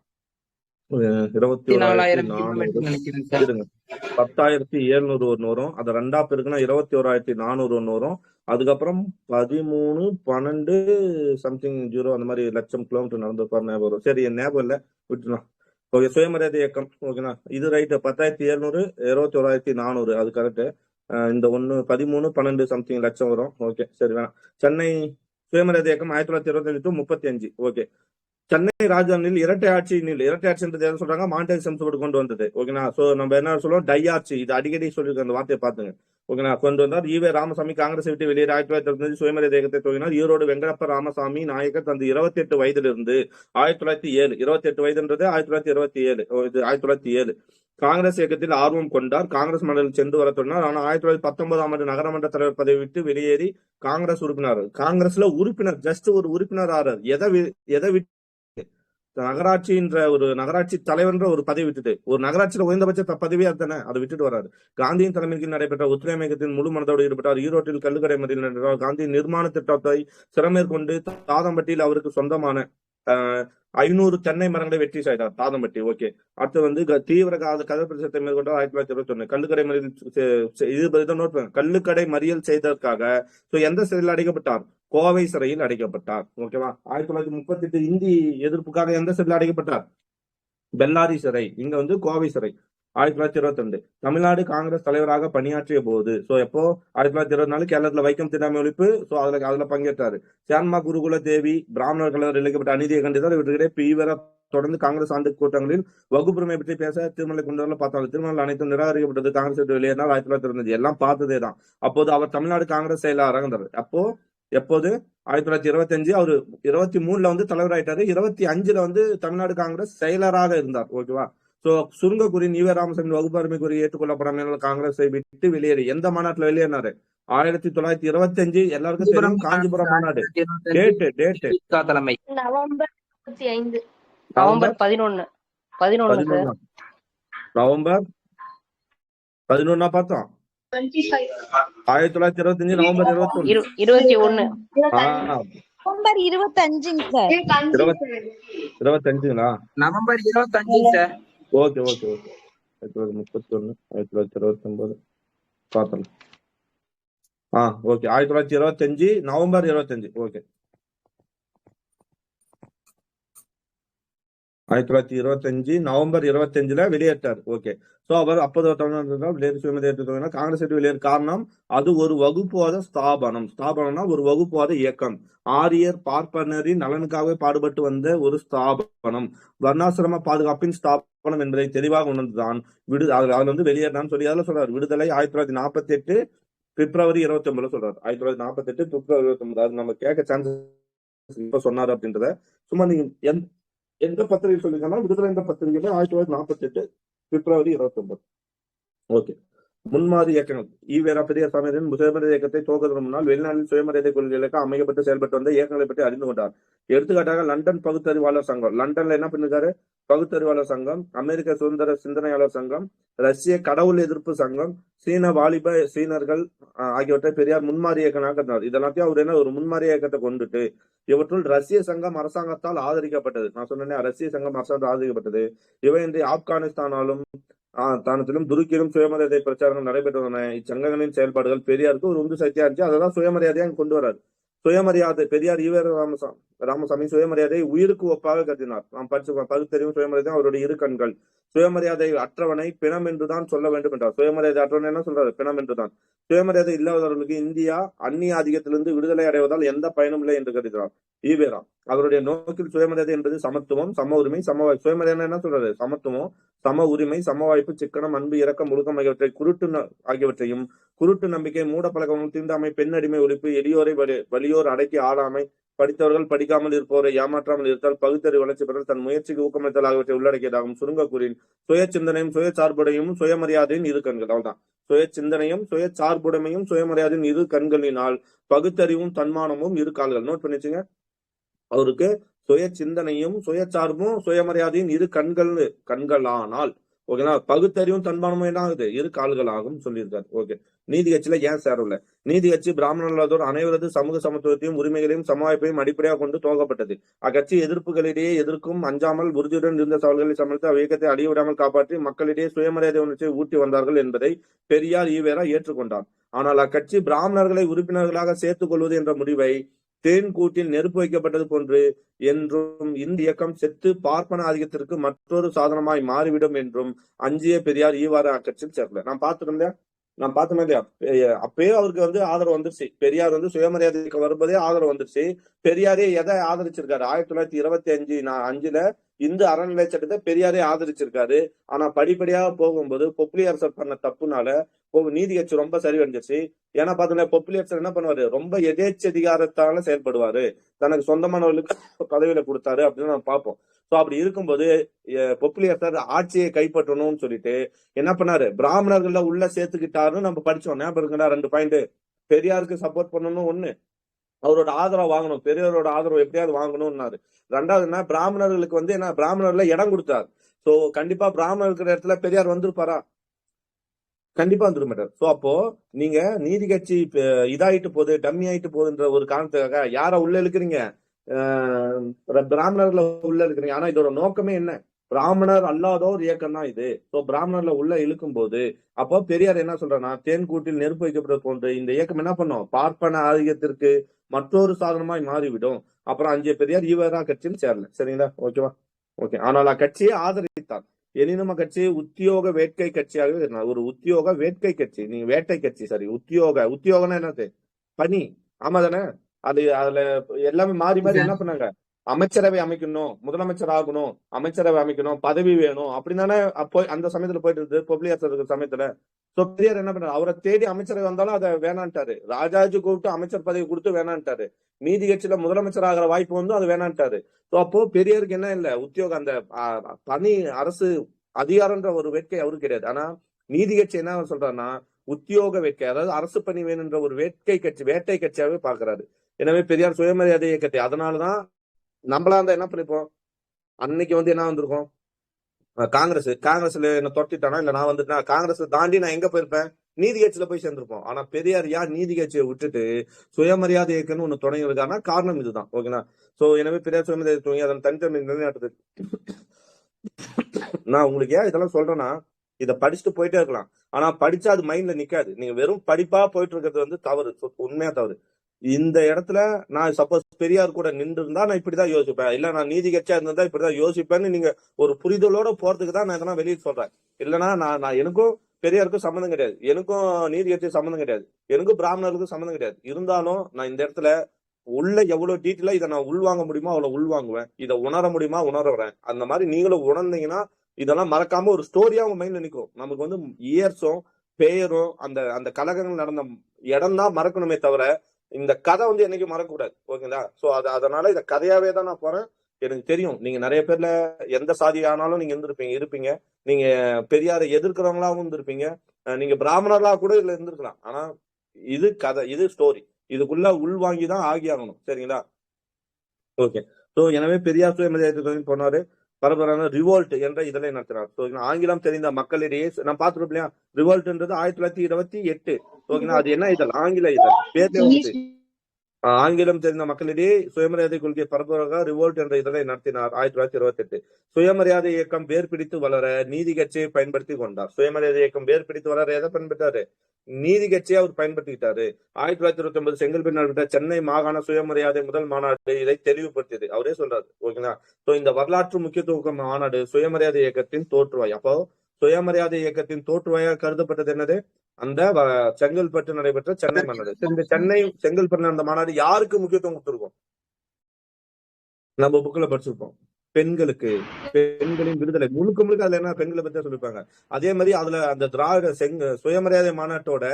10,700 ஒண்ணு வரும். அது 2ஆ பெருக்குனா 21,400 ஒண்ணு வரும். அதுக்கப்புறம் 13, 12 சம்திங் 0 அந்த மாதிரி லட்சம் கிலோமீட்டர் நடந்து ஞாபகம் வரும். சரி, என் ஞாபகம் இல்ல, விட்டுலாம். ஓகே, சுயமரியாதை இயக்கம். ஓகேண்ணா, இது ரைட்டு. 10,700, 21,400 அது கரெக்ட். இந்த 13, 12 சம்திங் லட்சம் வரும். ஓகே, சரி, வேணாம். சென்னை சுயமரியாதை இயக்கம் 1925 to 35. ஓகே. சென்னை ராஜதானியில் இரட்டை ஆட்சின்றது என்ன சொல்றாங்க? மாண்டேக் சம்சோடு கொண்டு வந்தது. ஓகேனா? சோ நம்ம என்ன சொல்லுவோம்? டை ஆட்சி. இது அடிக்கடி சொல்லிருக்க அந்த வார்த்தையை பாத்துங்க. ஓகேனா? கொண்டு வந்தார். ஈவே ராமசாமி காங்கிரஸ் விட்டு வெளியேறி 1935 சுயமரியாதை இயக்கத்தை துவங்கினார். ஈரோடு வெங்கடப்ப ராமசாமி நாயக்கர் தந்து 28 வயதிலிருந்து 1907, 28 வயதுன்றது 1927, 1907 காங்கிரஸ் இயக்கத்தில் ஆர்வம் கொண்டார். காங்கிரஸ் மண்டலில் சென்று வர தொடங்கினார். ஆனா 1919ஆம் ஆண்டு நகரமன்ற தலைவர் பதவி விட்டு வெளியேறி காங்கிரஸ் உறுப்பினர், காங்கிரஸ்ல உறுப்பினர், ஜஸ்ட் ஒரு உறுப்பினர் ஆறார். எதை விட்டு? நகராட்சின்ற ஒரு நகராட்சி தலைவர்ன்ற ஒரு பதவி விட்டுட்டு ஒரு நகராட்சியில உயர்ந்தபட்ச பதவியா தானே அதை விட்டுட்டு வராரு. காந்தியின் தலைமையில் நடைபெற்ற ஒத்துழைமை இயக்கத்தில் முழு மனதோடு ஈடுபட்டார். ஈரோட்டில் கல்லுக்கடை மறியல் நடைபெற்றார். காந்தி நிர்மாண திட்டத்தை சிறமேற்கொண்டு தாதம்பட்டியில் அவருக்கு சொந்தமான 500 தென்னை மரங்களை வெற்றி செய்தார். தாதம்பட்டி. ஓகே. அடுத்து தீவிர கதர் பிரச்சாரத்தை மேற்கொண்டார் 1921. கல்லுக்கடை மறியல் கல்லுக்கடை மறியல் செய்ததற்காக எந்த சிறையில் அடைக்கப்பட்டார்? கோவை சிறையில் அடைக்கப்பட்டார். ஓகேவா. 1938 இந்தி எதிர்ப்புக்காக எந்த சிறையில் அடைக்கப்பட்டார்? பெல்லாரி சிறை. இங்க கோவை சிறை. 1922 தமிழ்நாடு காங்கிரஸ் தலைவராக பணியாற்றிய போது எப்போ 1924 கேரளத்துல வைக்கம் தீண்டாமை ஒழிப்பு. அதுல பங்கேற்றாரு. சேன்மா குருகுல தேவி பிராமணர்கள் இழைக்கப்பட்ட அநீதியை கண்டித்தார். இவர்களிடையே தீவிர தொடர்ந்து காங்கிரஸ் ஆண்டு கூட்டங்களில் வகுப்புரிமை பற்றி பேச திருமலை கொண்டு வரல பார்த்தாங்க. திருமணம் அனைத்தும் நிராகரிக்கப்பட்டது. காங்கிரஸ் விட்டு வெளியேறினார். 1925 எல்லாம் பார்த்ததே தான். அப்போது அவர் தமிழ்நாடு காங்கிரஸ் செயலாளராக இருந்தார். எப்போது 1925 அவரு 23ல தலைவராயிட்டாரு. 25ல தமிழ்நாடு காங்கிரஸ் செயலராக இருந்தார். ஓகேவா. சுருங்க கூறி ஈவே ராமசாமி வகுப்புரிமை கூறி ஏற்றுக்கொள்ளப்படாமல் காங்கிரஸை விட்டு வெளியேறி எந்த மாநாட்டுல வெளியேறினாரு? 1925 எல்லாருக்கும் தெரியும். காஞ்சிபுரம் மாநாடு. டேட் நவம்பர் 11 நவம்பர் 11 பார்த்தோம். 1925 நவம்பர் 21 நவம்பர் 25 சார். 25ங்களா? November 25 sir. ஓகே. 1931 1929 பார்த்தோம். ஓகே. 1925 நவம்பர் 25. ஓகே. 1925 நவம்பர் 25ல வெளியேற்றார். ஓகே. அவர் அப்போது காங்கிரஸ் வெளியேற காரணம் அது ஒரு வகுப்புவாத ஸ்தாபனம்னா ஒரு வகுப்புவாத இயக்கம். ஆரியர் பார்ப்பனரின் நலனுக்காகவே பாடுபட்டு வந்த ஒரு ஸ்தாபனம். வர்ணாசிரம பாதுகாப்பின் ஸ்தாபனம் என்பதை தெளிவாக உணர்ந்துதான் அதுல வெளியேறான்னு சொல்லி அதில் சொல்றாரு. விடுதலை 1948 பிப்ரவரி 29 சொல்றாரு. 1948 பிப்ரவரி 29. அது நம்ம கேட்க சான்சஸ் இப்ப சொன்னாரு அப்படின்றத சும்மா நீங்க எந்த பத்திரிகை சொல்லிருக்காங்கன்னா விடுதலை என்ற பத்திரிகையில 1948 பிப்ரவரி 29. ஓகே. முன்மாதிரி இயக்கங்கள். ஈவேரா பெரியசாமியின் சுயமரியாதை இயக்கத்தை துவக்குவதற்கு முன்னால் வெளிநாட்டில் சுயமரியாதை கொள்கைகளுக்கு அமைக்கப்பட்டு செயல்பட்டு வந்த இயக்கங்களை பற்றி அறிந்து கொண்டார். எடுத்துக்காட்டாக லண்டன் பகுத்தறிவாளர் சங்கம். லண்டன்ல என்ன பண்ணிருக்காரு? பகுத்தறிவாளர் சங்கம், அமெரிக்க சுதந்திர சிந்தனையாளர் சங்கம், ரஷ்ய கடவுள் எதிர்ப்பு சங்கம், சீன வாலிப சீனர்கள் ஆகியவற்றை பெரியார் முன்மாதிரி இயக்கமாக இருந்தார். இதெல்லாத்தையும் அவர் ஒரு முன்மாதிரி இயக்கத்தை கொண்டுட்டு இவற்றுள் ரஷ்ய சங்கம் அரசாங்கத்தால் ஆதரிக்கப்பட்டது. நான் சொன்னேன் ரஷ்ய சங்கம் அரசாங்கத்தால் ஆதரிக்கப்பட்டது. இவை இன்று ஆப்கானிஸ்தானாலும் தானத்திலும் துருக்கியிலும் சுயமரியாதை பிரச்சாரங்கள் நடைபெற்றுள்ளன. இச்சங்கங்களின் செயல்பாடுகள் பெரியாருக்கு ஒரு உந்து சக்தியா இருந்துச்சு. அதான் சுயமரியாதையா கொண்டு வராரு. சுயமரியாதை பெரியார் ஈவே ராமசாமி சுயமரியாதையை உயிருக்கு ஒப்பாக கருதினார். நாம் படிச்சு பகுத்தறிவும் சுயமரியாதை அவருடைய இரு கண்கள். சுயமரியாதை அற்றவனை பிணம் என்றுதான் சொல்ல வேண்டும் என்றார். சுயமரியாதை அற்றவனை என்ன சொல்றாரு? பிணம் என்றுதான். சுயமரியாதை இல்லாதவர்களுக்கு இந்தியா அந்நிய ஆதிக்கத்திலிருந்து விடுதலை அடைவதால் எந்த பயனும் இல்லை என்று கருதினார் ஈவேரா. அவருடைய நோக்கில் சுயமரியாதை என்பது சமத்துவம், சம உரிமை, சம வாய்ப்பு. சுயமரியாதை என்ன சொல்றாரு? சமத்துவம், சம உரிமை, சம வாய்ப்பு, சிக்கனம், அன்பு, இரக்கம், ஒழுக்கம் ஆகியவற்றையும் குருட்டு நம்பிக்கை, மூட பழக்கங்கள், தீண்டாமை, பெண்ணடிமை ஒழிப்பு, எளியோரை வலியோர் அடக்கி ஆளாமை, படித்தவர்கள் படிக்காமல் இருப்போரை ஏமாற்றாமல் இருத்தல், பகுத்தறிவு வளர்ச்சி பெறல், தன் முயற்சிக்கு ஊக்கமளித்தல் ஆகியவற்றை உள்ளடக்கியதாகும். சுருங்க கூறின் சுய சிந்தனையும் சுய சார்புடையும் சுயமரியாதையின் இரு கண்கள். அவ்வளவுதான். சுய சிந்தனையும் சுய சார்புடைமையும் சுயமரியாதையின் இரு கண்களினால் பகுத்தறிவும் தன்மானமும் இரு கால்கள். நோட் பண்ணிச்சுங்க. அவருக்கு சுய சிந்தனையும் சுய சார்பும் சுயமரியாதையின் இரு கண்களானால் ஓகேங்களா. பகுத்தறிவும் தன்மானமும் என்ன ஆகுது? இரு கால்களாகும் சொல்லியிருக்காரு. ஓகே. நீதி கட்சியில ஏன் சேரல? நீதி கட்சி பிராமணர்களோடு அனைவரது சமூக சமத்துவத்தையும் உரிமைகளையும் சமவாய்ப்பையும் அடிப்படையாக கொண்டு துவங்கப்பட்டது. அக்கட்சி எதிர்ப்புகளிடையே எதிர்க்கும் அஞ்சாமல் உறுதியுடன் இருந்த சவால்களை சமாளித்து அவ்வியக்கத்தை அழியவிடாமல் காப்பாற்றி மக்களிடையே சுயமரியாதை உணர்ச்சியை ஊட்டி வந்தார்கள் என்பதை பெரியார் ஈவேரா ஏற்றுக்கொண்டார். ஆனால் அக்கட்சி பிராமணர்களை உறுப்பினர்களாக சேர்த்துக் கொள்வது என்ற முடிவை தேன் கூட்டில் நெருப்பு வைக்கப்பட்டது போன்று என்றும் இந்த இயக்கம் செத்து பார்ப்பன ஆதிக்கத்திற்கு மற்றொரு சாதனமாய் மாறிவிடும் என்றும் அஞ்சிய பெரியார் ஈவாறு அக்கட்சியில் சேர்க்கல. நான் பார்த்தோம் இல்லையா? அப்பயே அவருக்கு ஆதரவு வந்துருச்சு. பெரியார் சுயமரியாதைக்கு வரும்போதே ஆதரவு வந்துருச்சு. பெரியாரே எதை ஆதரிச்சிருக்காரு? 1925 இந்து அறநிலை சட்டத்தை பெரியாரே ஆதரிச்சிருக்காரு. ஆனா படிப்படியாக போகும்போது பொப்ளி அரசர் பண்ண தப்புனால நீதி கட்சி ரொம்ப சரிவடைஞ்சிருச்சு. ஏன்னா பாத்தீங்கன்னா பொப்ளி அரசர் என்ன பண்ணுவாரு? ரொம்ப எதேச்சதிகாரத்தால செயல்படுவாரு. தனக்கு சொந்தமானவர்களுக்கு பதவியில கொடுத்தாரு அப்படின்னு நம்ம பார்ப்போம். அப்படி இருக்கும்போது பொப்ளி அரசர் ஆட்சியை கைப்பற்றணும்னு சொல்லிட்டு என்ன பண்ணாரு? பிராமணர்கள்ல உள்ள சேர்த்துக்கிட்டாருன்னு நம்ம படிச்சோம். ஞாபகம் இருக்குங்களா? 2 பாயிண்ட். பெரியாருக்கு சப்போர்ட் பண்ணணும் ஒண்ணு, அவரோட ஆதரவு வாங்கணும், பெரியவரோட ஆதரவு எப்படியாவது வாங்கணும்னாரு. ரெண்டாவது என்ன, பிராமணர்களுக்கு வந்து என்ன, பிராமணர்ல இடம் கொடுத்தாரு. சோ கண்டிப்பா பிராமணர் இருக்கிற இடத்துல பெரியார் வந்திருப்பாரா? கண்டிப்பா வந்துட மாட்டார். சோ அப்போ நீங்க நீதி கட்சி இதாயிட்டு போகுது, டம்மி ஆயிட்டு போகுதுன்ற ஒரு காரணத்துக்காக யார உள்ள இழுக்கிறீங்க? பிராமணர்ல உள்ள இருக்கிறீங்க. ஆனா இதோட நோக்கமே என்ன? பிராமணர் அல்லாதோர் இயக்கம் தான் இது. சோ பிராமணர்ல உள்ள இழுக்கும் போது அப்போ பெரியார் என்ன சொல்றேன்னா, தேன்கூட்டில் நெருப்பு வைக்கப்படுவது போன்று இந்த இயக்கம் என்ன பண்ணும்? பார்ப்பன ஆதிக்கத்திற்கு மற்றொரு சாதனமாய் மாறிவிடும். அப்புறம் அஞ்சே பெரியார் ஈவரா கட்சியில் சேரல. சரிங்களா? ஓகேவா? ஓகே. ஆனால் அக்கட்சியை ஆதரித்தார். எனினும் கட்சி உத்தியோக வேட்கை கட்சியாக இருந்தார். ஒரு உத்தியோக வேட்கை கட்சி, நீங்க வேட்டை கட்சி, சரி. உத்தியோகம்னா என்னது? பணி. ஆமா தானே? அதுல எல்லாமே மாறி மாறி என்ன பண்ணாங்க? அமைச்சரவை அமைக்கணும், முதலமைச்சர் ஆகணும், அமைச்சரவை அமைக்கணும், பதவி வேணும் அப்படின்னு தானே அப்போ அந்த சமயத்துல போயிட்டு இருக்கு, பொப்ளியார் இருக்கிற சமயத்துல. சோ பெரியார் என்ன பண்றாரு? அவரை தேடி அமைச்சரவை வந்தாலும் அதை வேணான்ட்டாரு. ராஜாஜி கூப்பிட்டு அமைச்சர் பதவி கொடுத்து வேணான்ட்டாரு. நீதி கட்சியில முதலமைச்சர் ஆகிற வாய்ப்பு வந்து அது வேணான்ட்டாரு. சோ அப்போ பெரியாருக்கு என்ன இல்ல, உத்தியோகம், அந்த பணி, அரசு அதிகாரம்ன்ற ஒரு வேட்கை அவருக்கு கிடையாது. ஆனா நீதி கட்சி என்ன சொல்றாருன்னா, உத்தியோக வேட்கை, அதாவது அரசு பணி வேணுன்ற ஒரு வேட்கை கட்சி, வேட்டை கட்சியாவே பாக்குறாரு. எனவே பெரியார் சுயமரியாதை இயக்கத்தை, அதனாலதான் நம்மளா இருந்தா என்ன பண்ணிப்போம்? அன்னைக்கு வந்து என்ன வந்திருக்கும்? காங்கிரஸ்ல என்ன தொட்டிட்டானா, இல்ல நான் வந்துட்டேன் காங்கிரஸ் தாண்டி நான் எங்க போயிருப்பேன்? நீதி கட்சியில போய் சேர்ந்திருப்போம். ஆனா பெரியார் யார் நீதி கட்சியை விட்டுட்டு சுயமரியாதை இயக்கம்னு ஒண்ணு தொடங்கியிருக்காருன்னா காரணம் இதுதான். ஓகேங்களா? சோ எனவே பெரியார் சுயமரியாதை தொடங்கி அதன் தனித்தன்மை நிலைநாட்டுது. நான் உங்களுக்கு ஏன் இதெல்லாம் சொல்றேன்னா, இதை படிச்சுட்டு போயிட்டே இருக்கலாம். ஆனா படிச்சா அது மைண்ட்ல நிக்காது. நீங்க வெறும் படிப்பா போயிட்டு இருக்கிறது வந்து தவறு, உண்மையா தவறு. இந்த இடத்துல நான் சப்போஸ் பெரியார் கூட நின்று இருந்தா நான் இப்படிதான் யோசிப்பேன், இல்ல நான் நீதி கட்சியா இருந்தா இப்படிதான் யோசிப்பேன்னு நீங்க ஒரு புரிதலோட போறதுக்கு தான் நான் இதெல்லாம் வெளியே சொல்றேன். இல்லைன்னா நான் எனக்கும் பெரியாருக்கும் சம்மந்தம் கிடையாது, எனக்கும் நீதி கட்சி சம்மந்தம் கிடையாது, எனக்கும் பிராமணருக்கும் சம்மந்தம் கிடையாது. இருந்தாலும் நான் இந்த இடத்துல உள்ள எவ்வளவு டீட்டெயிலா இதை நான் உள்வாங்க முடியுமோ அவ்வளவு உள்வாங்குவேன், இதை உணர முடியுமா உணர்றேன். அந்த மாதிரி நீங்களும் உணர்ந்தீங்கன்னா இதெல்லாம் மறக்காம ஒரு ஸ்டோரியா உங்க மைண்ட்ல நிற்கும். நமக்கு வந்து இயர்ஸும் பெயரும் அந்த அந்த கலகங்கள் நடந்த இடம் தான் மறக்கணுமே தவிர இந்த கதை வந்து என்னைக்கும் மறக்கக்கூடாது. ஓகேங்களா? சோ அதனால இந்த கதையாவே தான் நான் போறேன். எனக்கு தெரியும் நீங்க நிறைய பேர்ல எந்த சாதி ஆனாலும் நீங்க இருப்பீங்க. நீங்க பெரியாரை எதிர்க்கிறவங்களாவும் இருந்திருப்பீங்க, நீங்க பிராமணர்களா கூட இதுல இருந்திருக்கலாம். ஆனா இது கதை, இது ஸ்டோரி, இதுக்குள்ள உள்வாங்கிதான் ஆகணும். சரிங்களா? ஓகே. சோ எனவே பெரியார் சுயமரியாதை போனாரு, பரபரான ரிவோல்ட் என்ற இதழை நடத்தினார். ஆங்கிலம் தெரிந்த மக்களிடையே நான் பார்த்துருப்போம் இல்லையா, ரிவோல்ட்ன்றது 1928. ஓகேங்களா? அது என்ன இதழ்? ஆங்கில இதழ். பேர்ல வந்து ஆங்கிலம் தெரிந்த மக்களிடையே சுயமரியாதை கொள்கை பரப்புவதாக ரிவோல்ட் என்ற இதழை நடத்தினார் 1928. சுயமரியாதை இயக்கம் வேர் பிடித்து வளர நீதி கட்சியை பயன்படுத்தி கொண்டார். சுயமரியாதை இயக்கம் வேர் பிடித்து வளர எதை பயன்படுத்தாரு? நீதி கட்சியை அவர் பயன்படுத்திக்கிட்டாரு. 1929 செங்கல்பட்டு நடைபெற்ற சென்னை மாகாண சுயமரியாதை முதல் மாநாடு இதை தெளிவுபடுத்தியது. அவரே சொல்றாரு. ஓகேங்களா? சோ இந்த வரலாற்று முக்கியத்துவம் மாநாடு சுயமரியாதை இயக்கத்தின் தோற்றுவாய். அப்போ சுயமரியாதை இயக்கத்தின் தோற்றுவாயாக கருதப்பட்டது என்னது? அந்த செங்கல்பட்டு நடைபெற்ற சென்னை மாநாடு. இந்த செங்கல்பட்டு நடந்த மாநாடு யாருக்கு முக்கியத்துவம் கொடுத்திருக்கோம்? நம்ம புக்ல படிச்சிருப்போம். பெண்களுக்கு, பெண்களின் விடுதலை, முழுக்க முழுக்க அதுல என்ன பெண்களை பத்தி சொல்லிருப்பாங்க. அதே மாதிரி அதுல அந்த திராவிட சுயமரியாதை மாநாட்டோட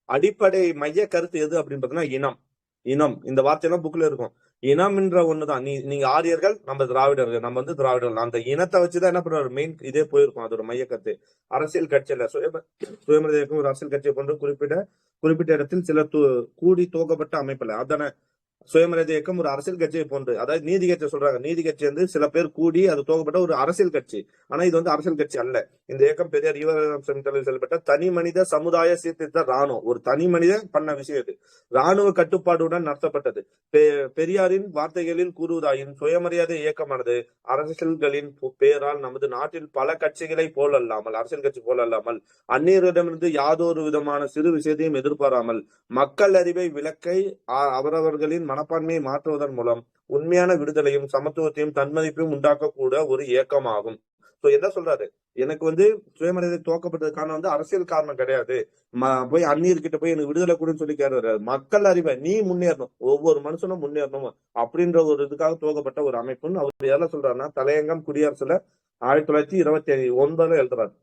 அடிப்படை மைய கருத்து எது அப்படின்னு பாத்தீங்கன்னா இனம். இந்த வார்த்தையெல்லாம் புக்ல இருக்கும். இனம் என்ற ஒண்ணுதான். நீங்க ஆரியர்கள், நம்ம திராவிடர்கள், நம்ம வந்து திராவிடர்கள். அந்த இனத்தை வச்சுதான் என்ன பண்ணுவாரு, மெயின் இதே போயிருக்கும். அதோட மைய கருத்து அரசியல் கட்சியில சுயமரியாதைக்கும் ஒரு அரசியல் கட்சியை போன்று குறிப்பிட்ட இடத்தில் சிலர் கூடி துவக்கப்பட்ட அமைப்புல அதான சுயமரியாதை இயக்கம் ஒரு அரசியல் கட்சியை போன்று. அதாவது நீதி கட்சி சொல்றாங்க, நீதி கட்சி வந்து சில பேர் கூடி அது துவக்கப்பட்ட ஒரு அரசியல் கட்சி. ஆனா இது வந்து அரசியல் கட்சி அல்ல. இந்த இயக்கம் பெரியார் தலையில் செயல்பட்ட தனி மனித சமுதாய சீர்திருத்த ராணுவம், ஒரு தனி மனிதன் பண்ண விஷயம் இது. ராணுவ கட்டுப்பாடுடன் நடத்தப்பட்டது. பெரியாரின் வார்த்தைகளில் கூறுவதாயின் சுயமரியாதை இயக்கமானது அரசியல்களின் பேரால் நமது நாட்டில் பல கட்சிகளை போலல்லாமல், அரசியல் கட்சி போலல்லாமல், அந்நியரிடமிருந்து யாதொரு விதமான சிறு விஷயத்தையும் எதிர்பாராமல் மக்கள் அறிவை விளக்கை அவரவர்களின் மனப்பான்மையை மாற்றுவதன் மூலம் உண்மையான விடுதலையும் சமத்துவத்தையும் தன்மதிப்பையும் உண்டாக்கக்கூட ஒரு இயக்கமாகும். சோ என்ன சொல்றாரு? எனக்கு வந்து சுயமரியாதை துவக்கப்பட்டதுக்கான வந்து அரசியல் காரணம் கிடையாது, போய் அந்நியர்கிட்ட போய் எனக்கு விடுதலை கூடன்னு சொல்லி கேட்கிறாரு. மக்கள் அறிவை நீ முன்னேறணும், ஒவ்வொரு மனுஷனும் முன்னேறணும் அப்படின்ற ஒரு இதுக்காக துவக்கப்பட்ட ஒரு அமைப்புன்னு அவர் எல்லாம் சொல்றாருன்னா, தலையங்கம் குடியரசுல 1929 எழுதுறாரு.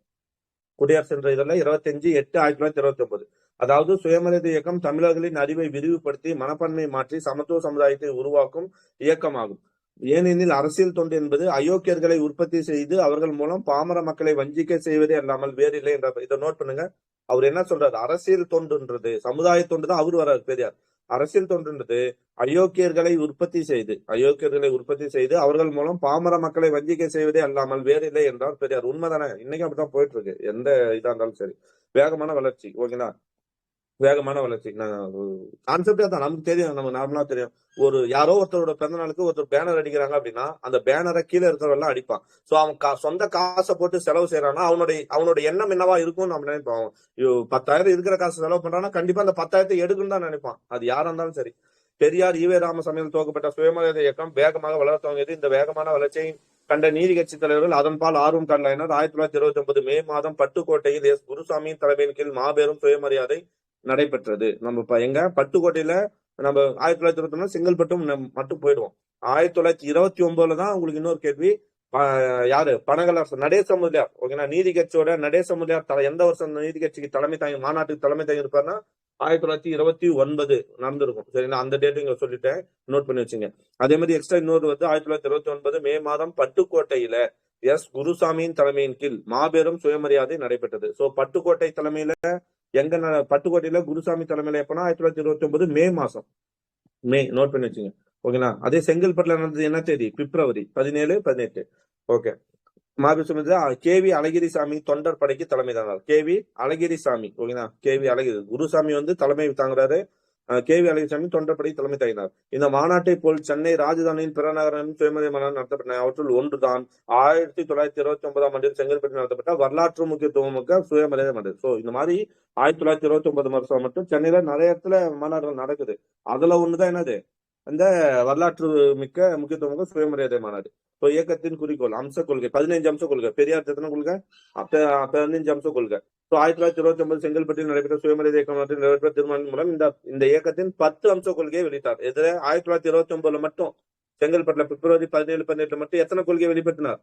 குடியரசு என்ற இதெல்லாம் 25/8/1929. அதாவது சுயமரியாதை இயக்கம் தமிழர்களின் அறிவை விரிவுபடுத்தி மனப்பான்மையை மாற்றி சமத்துவ சமுதாயத்தை உருவாக்கும் இயக்கமாகும். ஏனெனில் அரசியல் தொண்டு என்பது அயோக்கியர்களை உற்பத்தி செய்து அவர்கள் மூலம் பாமர மக்களை வஞ்சிக்க செய்வதே அல்லாமல் வேறில்லை என்ற இதை நோட் பண்ணுங்க. அவர் என்ன சொல்றாரு? அரசியல் தொண்டுன்றது சமுதாய தொண்டு தான். அவரு வர்றாரு பெரியார். அரசியல் தொண்டுன்றது அயோக்கியர்களை உற்பத்தி செய்து அவர்கள் மூலம் பாமர மக்களை வஞ்சிக்க செய்வதே அல்லாமல் வேறு இல்லை என்றால் பெரியார். உண்மைதானே? இன்னைக்கு அப்படித்தான் போயிட்டு இருக்கு. எந்த இதா இருந்தாலும் சரி, வேகமான வளர்ச்சி. ஓகேங்களா? வேகமான வளர்ச்சி. கான்செப்டே தான், நமக்கு தெரியும், நமக்கு நார்மலா தெரியும். ஒரு யாரோ ஒருத்தரோட பிறந்த நாளுக்கு ஒருத்தர் பேனர் அடிக்கிறாங்க அப்படின்னா அந்த பேனரை கீழே இருக்கிறவெல்லாம் அடிப்பான். சோ அவன் சொந்த காசை போட்டு செலவு செய்யறான்னா அவனோட எண்ணம் என்னவா இருக்கும்னு நம்ம நினைப்போம். 10,000 இருக்கிற காசு செலவு பண்றான்னா கண்டிப்பா அந்த 10,000 எடுக்குன்னு தான் நினைப்பான். அது யாரா இருந்தாலும் சரி. பெரியார் ஈவே ராமசாமியால் துவக்கப்பட்ட சுயமரியாதை இயக்கம் வேகமாக வளர துவங்கியது. இந்த வேகமான வளர்ச்சியை கண்ட நீதி கட்சி தலைவர்கள் அதன்பால் ஆர்வம் காட்டினர். 1929 மே மாதம் பட்டுக்கோட்டையில் எஸ் குருசாமியின் தலைமையின் கீழ் மாபெரும் சுயமரியாதை நடைபெற்றது. நம்ம எங்க பட்டுக்கோட்டையில நம்ம 1929 செங்கல்பட்டும் மட்டும் போயிடுவோம். 1929 தான் உங்களுக்கு இன்னொரு கேள்வி. யாரு பனகலரசர் நடேச முதலியார். ஓகேங்களா? நீதி கட்சியோட நடேச முதலியார் எந்த வருஷம் நீதி கட்சிக்கு தலைமை தாங்கி மாநாட்டுக்கு தலைமை தாங்கி இருப்பாருன்னா 1929 நடந்திருக்கும். சரிங்களா? அந்த டேட்டு இங்க சொல்லிட்டேன், நோட் பண்ணி வச்சுங்க. அதே மாதிரி எக்ஸ்ட்ரா இன்னொரு 1929 மே மாதம் பட்டுக்கோட்டையில எஸ் குருசாமியின் தலைமையின் கீழ் மாபெரும் சுயமரியாதை நடைபெற்றது. சோ பட்டுக்கோட்டை தலைமையில பட்டுக்கோட்டையில குருசாமி தலைமையில எப்பனா 1929 மே மாசம். நோட் பண்ணி வச்சுங்க. ஓகேங்களா? அதே செங்கல்பட்டுல நடந்தது என்ன தேதி? பிப்ரவரி 17, 18. ஓகே. கேவி அழகிரிசாமி தொண்டர் படைக்கு தலைமை தாங்கிறார். கேவி அழகிரிசாமி. ஓகேங்களா? கேவி அழகிரி குருசாமி தலைமை தாங்குறாரு. கேவி அழகிரிசாமி தொண்டர்படி தலைமை தாங்கினார். இந்த மாநாட்டை போல் சென்னை ராஜதானியின் பிற நகரங்களின் சுயமரியாதை மாநாடு நடத்தப்பட்டன. அவற்றுள் ஒன்றுதான் 1929 ஆண்டில் செங்கல்பட்டில் நடத்தப்பட்ட வரலாற்று முக்கியத்துவம் மிக்க சுயமரியாதை மாநாடு. சோ இந்த மாதிரி 1929 வருஷம் மட்டும் சென்னையில நிறைய இடத்துல மாநாடுகள் நடக்குது. அதுல ஒண்ணுதான் என்னது? இந்த வரலாற்று மிக்க முக்கியத்துவம் சுயமரியாதை மாநாடு. இப்போ இயக்கத்தின் குறிக்கோள் அம்ச கொள்கை 15 அம்ச கொள்கை. பெரியார் எத்தனை கொள்கை? 15 அம்ச கொள்கை. 1929 செங்கல்பட்டில் நடைபெற்ற சுயமரியாதை இயக்கம் நிறைவேற்ற தீர்மானம் மூலம் இந்த இயக்கத்தின் 10 அம்ச கொள்கையை வெளியிட்டார். இதுல 1929 மட்டும் செங்கல்பட்டுல பிப்ரவரி 17, 18 மட்டும் எத்தனை கொள்கையை வெளிப்படுத்தினார்?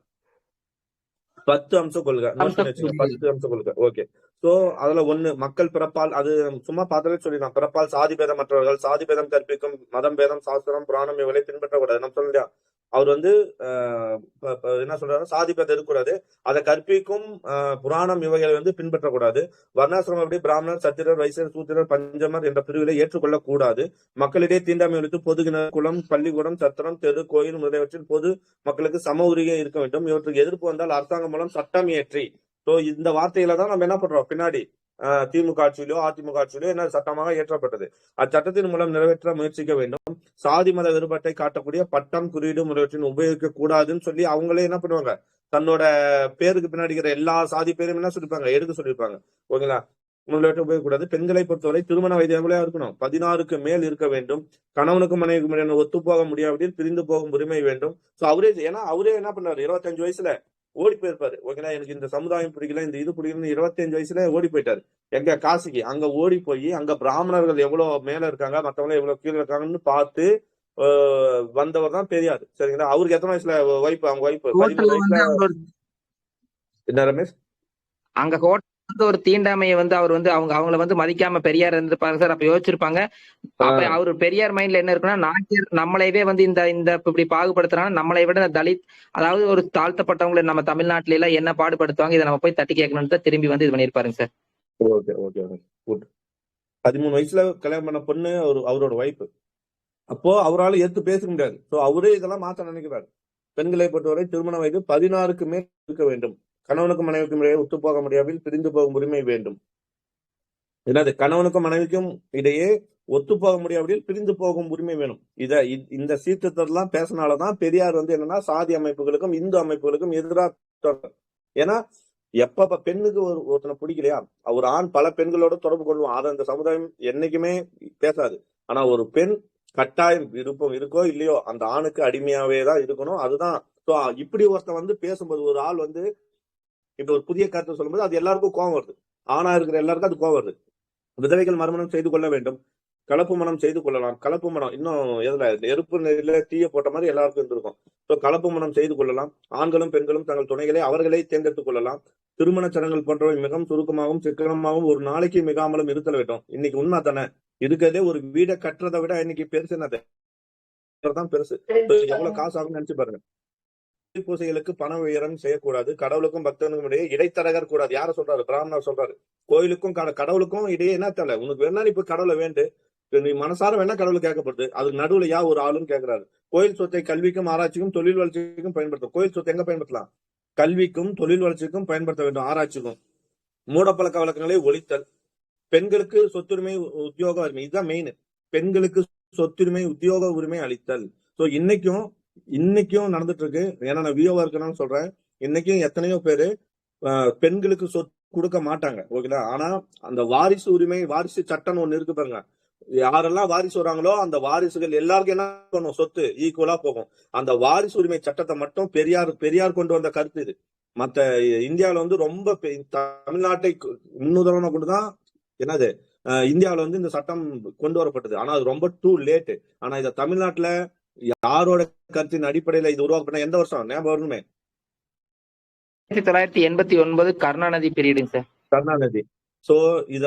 10 அம்ச கொள்கை. 10 அம்ச கொள்கை. ஓகே. சோ அதுல ஒண்ணு மக்கள் பிறப்பால், அது சும்மா பார்த்தாலே சொல்லிடலாம். பிறப்பால் சாதி பேதம் மற்றவர்கள், சாதி பேதம் கற்பிக்கும் மதம் பேதம் சாஸ்திரம் புராணம் இவளை பின்பற்றக்கூடாது. நம்ம சொல்லியா அவர் என்ன சொல்றாரு? சாதி பேதம் இருக்கக்கூடாது, அதை கற்பிக்கும் புராணம் இவைகளை பின்பற்றக்கூடாது. வர்ணாசிரமம் அப்படி பிராமணர் சத்திரர் வைசியர் சூத்திரர் பஞ்சமர் என்ற பிரிவுகளை ஏற்றுக்கொள்ளக் கூடாது. மக்களிடையே தீண்டாமை ஒழித்து பொது கிணறு குளம் பள்ளிக்கூடம் சத்திரம் தெரு கோயில் முதலியவற்றில் பொது மக்களுக்கு சம உரிமை இருக்க வேண்டும். இவற்றுக்கு எதிர்ப்பு வந்தால் அரசாங்கம் மூலம் சட்டம் இயற்றி. சோ இந்த வார்த்தையில தான் நம்ம என்ன பண்றோம்? பின்னாடி திமுக ஆட்சியிலோ அதிமுக ஆட்சியிலோ என்ன சட்டமாக ஏற்றப்பட்டது. அச்சட்டத்தின் மூலம் நிறைவேற்ற முயற்சிக்க வேண்டும். சாதி மத வேறுபாட்டை காட்டக்கூடிய பட்டம் குறியீடு முறைவற்றின் உபயோகிக்க கூடாதுன்னு சொல்லி அவங்களே என்ன பண்ணுவாங்க? தன்னோட பேருக்கு பின்னாடி இருக்கிற எல்லா சாதி பேரும் என்ன சொல்லிருப்பாங்க? எடுக்க சொல்லியிருப்பாங்க. ஓகேங்களா? உபயோகக்கூடாது. பெண்களை பொறுத்தவரை திருமண வயது எவ்வளவு இருக்கணும்? 16க்கு மேல் இருக்க வேண்டும். கணவனுக்கும் மனைவிக்கும் ஒத்து போக முடியாவிடில் பிரிந்து போகும் உரிமை வேண்டும். சோ அவரே என்ன பண்ணாரு? 25 வயசுல ஓடி போயிருப்பாரு. ஓகேங்களா? எனக்கு இந்த சமுதாயம் பிடிக்கல, இந்த இது பிடிக்கலன்னு 25 வயசுல ஓடி போயிட்டாரு. எங்க? காசிக்கு. அங்க ஓடி போய் அங்க பிராமணர்கள் எவ்வளவு மேல இருக்காங்க, மத்தவங்க எவ்வளவு கீழே இருக்காங்கன்னு பார்த்து வந்தவர் தான் பெரியார். சரிங்களா? அவருக்கு எத்தனை வயசுல வைப்பு? அவங்க வைப்பு 13 வயசுல. என்ன ரமேஷ்? அங்க ஒரு தீண்டாமையை அவர் அவங்கள மதிக்காம பெரியார் இருந்திருப்பாங்க சார். அப்ப யோசிச்சிருப்பாங்க. அப்ப அவரு பெரியார் மைண்ட்ல என்ன இருக்குன்னா, நாட்டியர் நம்மளைவே இந்த இப்படி பாகுபடுத்துறாங்க, நம்மளை விட தலித், அதாவது ஒரு தாழ்த்தப்பட்டவங்களை நம்ம தமிழ்நாட்டுல எல்லாம் என்ன பாடுபடுத்துவாங்க, இதை நம்ம போய் தட்டி கேட்கணும்னு தான் திரும்பி இது பண்ணிருப்பாருங்க சார். Okay okay. 13 வயசுல கல்யாணம் பண்ண பொண்ணு அவரோட வைப்பு. அப்போ அவரால் ஏத்து பேச முடியாது. சோ அவரே இதெல்லாம் மாத்த நினைக்கிறாரு. பெண்களை பொறுத்தவரை திருமண வயது 16க்கு மேல் இருக்க வேண்டும். கணவனுக்கும் மனைவிக்கும் இடையே ஒத்து போக முடியாமல் பிரிந்து போகும் உரிமை வேண்டும். என்னது? கணவனுக்கும் மனைவிக்கும் இடையே ஒத்து போக முடியாவிடில் பிரிந்து போகும் உரிமை வேணும். இந்த சீர்திருத்தம் பேசினாலதான் பெரியார் என்னன்னா சாதி அமைப்புகளுக்கும் இந்து அமைப்புகளுக்கும் எதிராக. ஏன்னா எப்ப பெண்ணுக்கு ஒருத்தனை பிடிக்கலையா, ஒரு ஆண் பல பெண்களோட தொடர்பு கொள்வான். அதை அந்த சமுதாயம் என்னைக்குமே பேசாது. ஆனா ஒரு பெண் கட்டாயம் விருப்பம் இருக்கோ இல்லையோ அந்த ஆணுக்கு அடிமையாவே தான் இருக்கணும். அதுதான் இப்படி ஒருத்தன் பேசும்போது, ஒரு ஆள் இப்ப ஒரு புதிய கருத்தை சொல்லும்போது அது எல்லாருக்கும் கோவம் வருது. ஆணா இருக்கிற எல்லாருக்கும் அது கோவம் வருது. விதவைகள் மறுமணம் செய்து கொள்ள வேண்டும், கலப்பு மனம் செய்து கொள்ளலாம். கலப்பு மனம் இன்னும் எதுல நெருப்பு நெருப்புல தீய போட்ட மாதிரி எல்லாருக்கும் இருந்திருக்கும். ஸோ கலப்பு மனம் செய்து கொள்ளலாம். ஆண்களும் பெண்களும் தங்கள் துணைகளை அவர்களே தேர்ந்தெடுத்துக் கொள்ளலாம். திருமண சடங்குகள் போன்றவை மிகவும் சுருக்கமாகவும் சிக்கனமாகவும் ஒரு நாளைக்கு மிகாமலும் இருத்தல் வேண்டும். இன்னைக்கு உண்மை தானே? இருக்கிறதே ஒரு வீடை கட்டுறதை விட இன்னைக்கு பெருசு என்னதான் பெருசு. எவ்வளவு காசு ஆகும் நினைச்சு பாருங்க. பூசைகளுக்கு பண உயரம் செய்யக்கூடாது. கடவுளுக்கும் பக்தனுக்கும் இடையே இடைத்தரகர் கூடாது. யார சொல்றாரு? பிராமணர் சொல்றாரு. கோயிலுக்கும் கடவுளுக்கும் இடையே என்ன தலை? உனக்கு வேணா இப்ப கடவுளை வேண்டு, நீ மனசார வேணா கடவுள் கேட்கப்படுது. அதுக்கு நடுவுல ஒரு ஆளுன்னு கேட்கிறாரு. கோயில் சொத்தை கல்விக்கும் ஆராய்ச்சிக்கும் தொழில் வளர்ச்சிக்கும் பயன்படுத்தும். கோயில் சொத்தை எங்க பயன்படுத்தலாம்? கல்விக்கும் தொழில் வளர்ச்சிக்கும் பயன்படுத்த வேண்டும், ஆராய்ச்சிக்கும். மூடப்பழக்க வழக்கங்களை ஒழித்தல், பெண்களுக்கு சொத்துரிமை உத்தியோக உரிமை, இதுதான் மெயின். பெண்களுக்கு சொத்துரிமை உத்தியோக உரிமை அளித்தல். சோ இன்னைக்கும் நடந்துட்டு இருக்கு. ஏன்னா நான் வியோவா இருக்கணும்னு சொல்றேன். இன்னைக்கும் எத்தனையோ பேரு பெண்களுக்கு சொத்து கொடுக்க மாட்டாங்க. ஓகேங்களா? ஆனா அந்த வாரிசு உரிமை, வாரிசு சட்டம் ஒண்ணு இருக்கு பாருங்க. யாரெல்லாம் வாரிசு வராங்களோ அந்த வாரிசுகள் எல்லாருக்கும் என்ன பண்ணும்? சொத்து ஈக்குவலா போகும். அந்த வாரிசு உரிமை சட்டத்தை மட்டும் பெரியார் கொண்டு வந்த கருத்து இது. மத்த இந்தியாவில ரொம்ப தமிழ்நாட்டை முன்னுதாரணமா கொண்டுதான் என்னது இந்தியாவில இந்த சட்டம் கொண்டு வரப்பட்டது. ஆனா அது ரொம்ப டூ லேட். ஆனா இத தமிழ்நாட்டுல யாரோட கருத்தின் அடிப்படையில இது உருவாக்கப்பட்ட எந்த வருஷம் ஞாபகம் வரணுமே? 1989 கருணாநிதி பீரியடுங்க சார். கருணாநிதி. சோ இத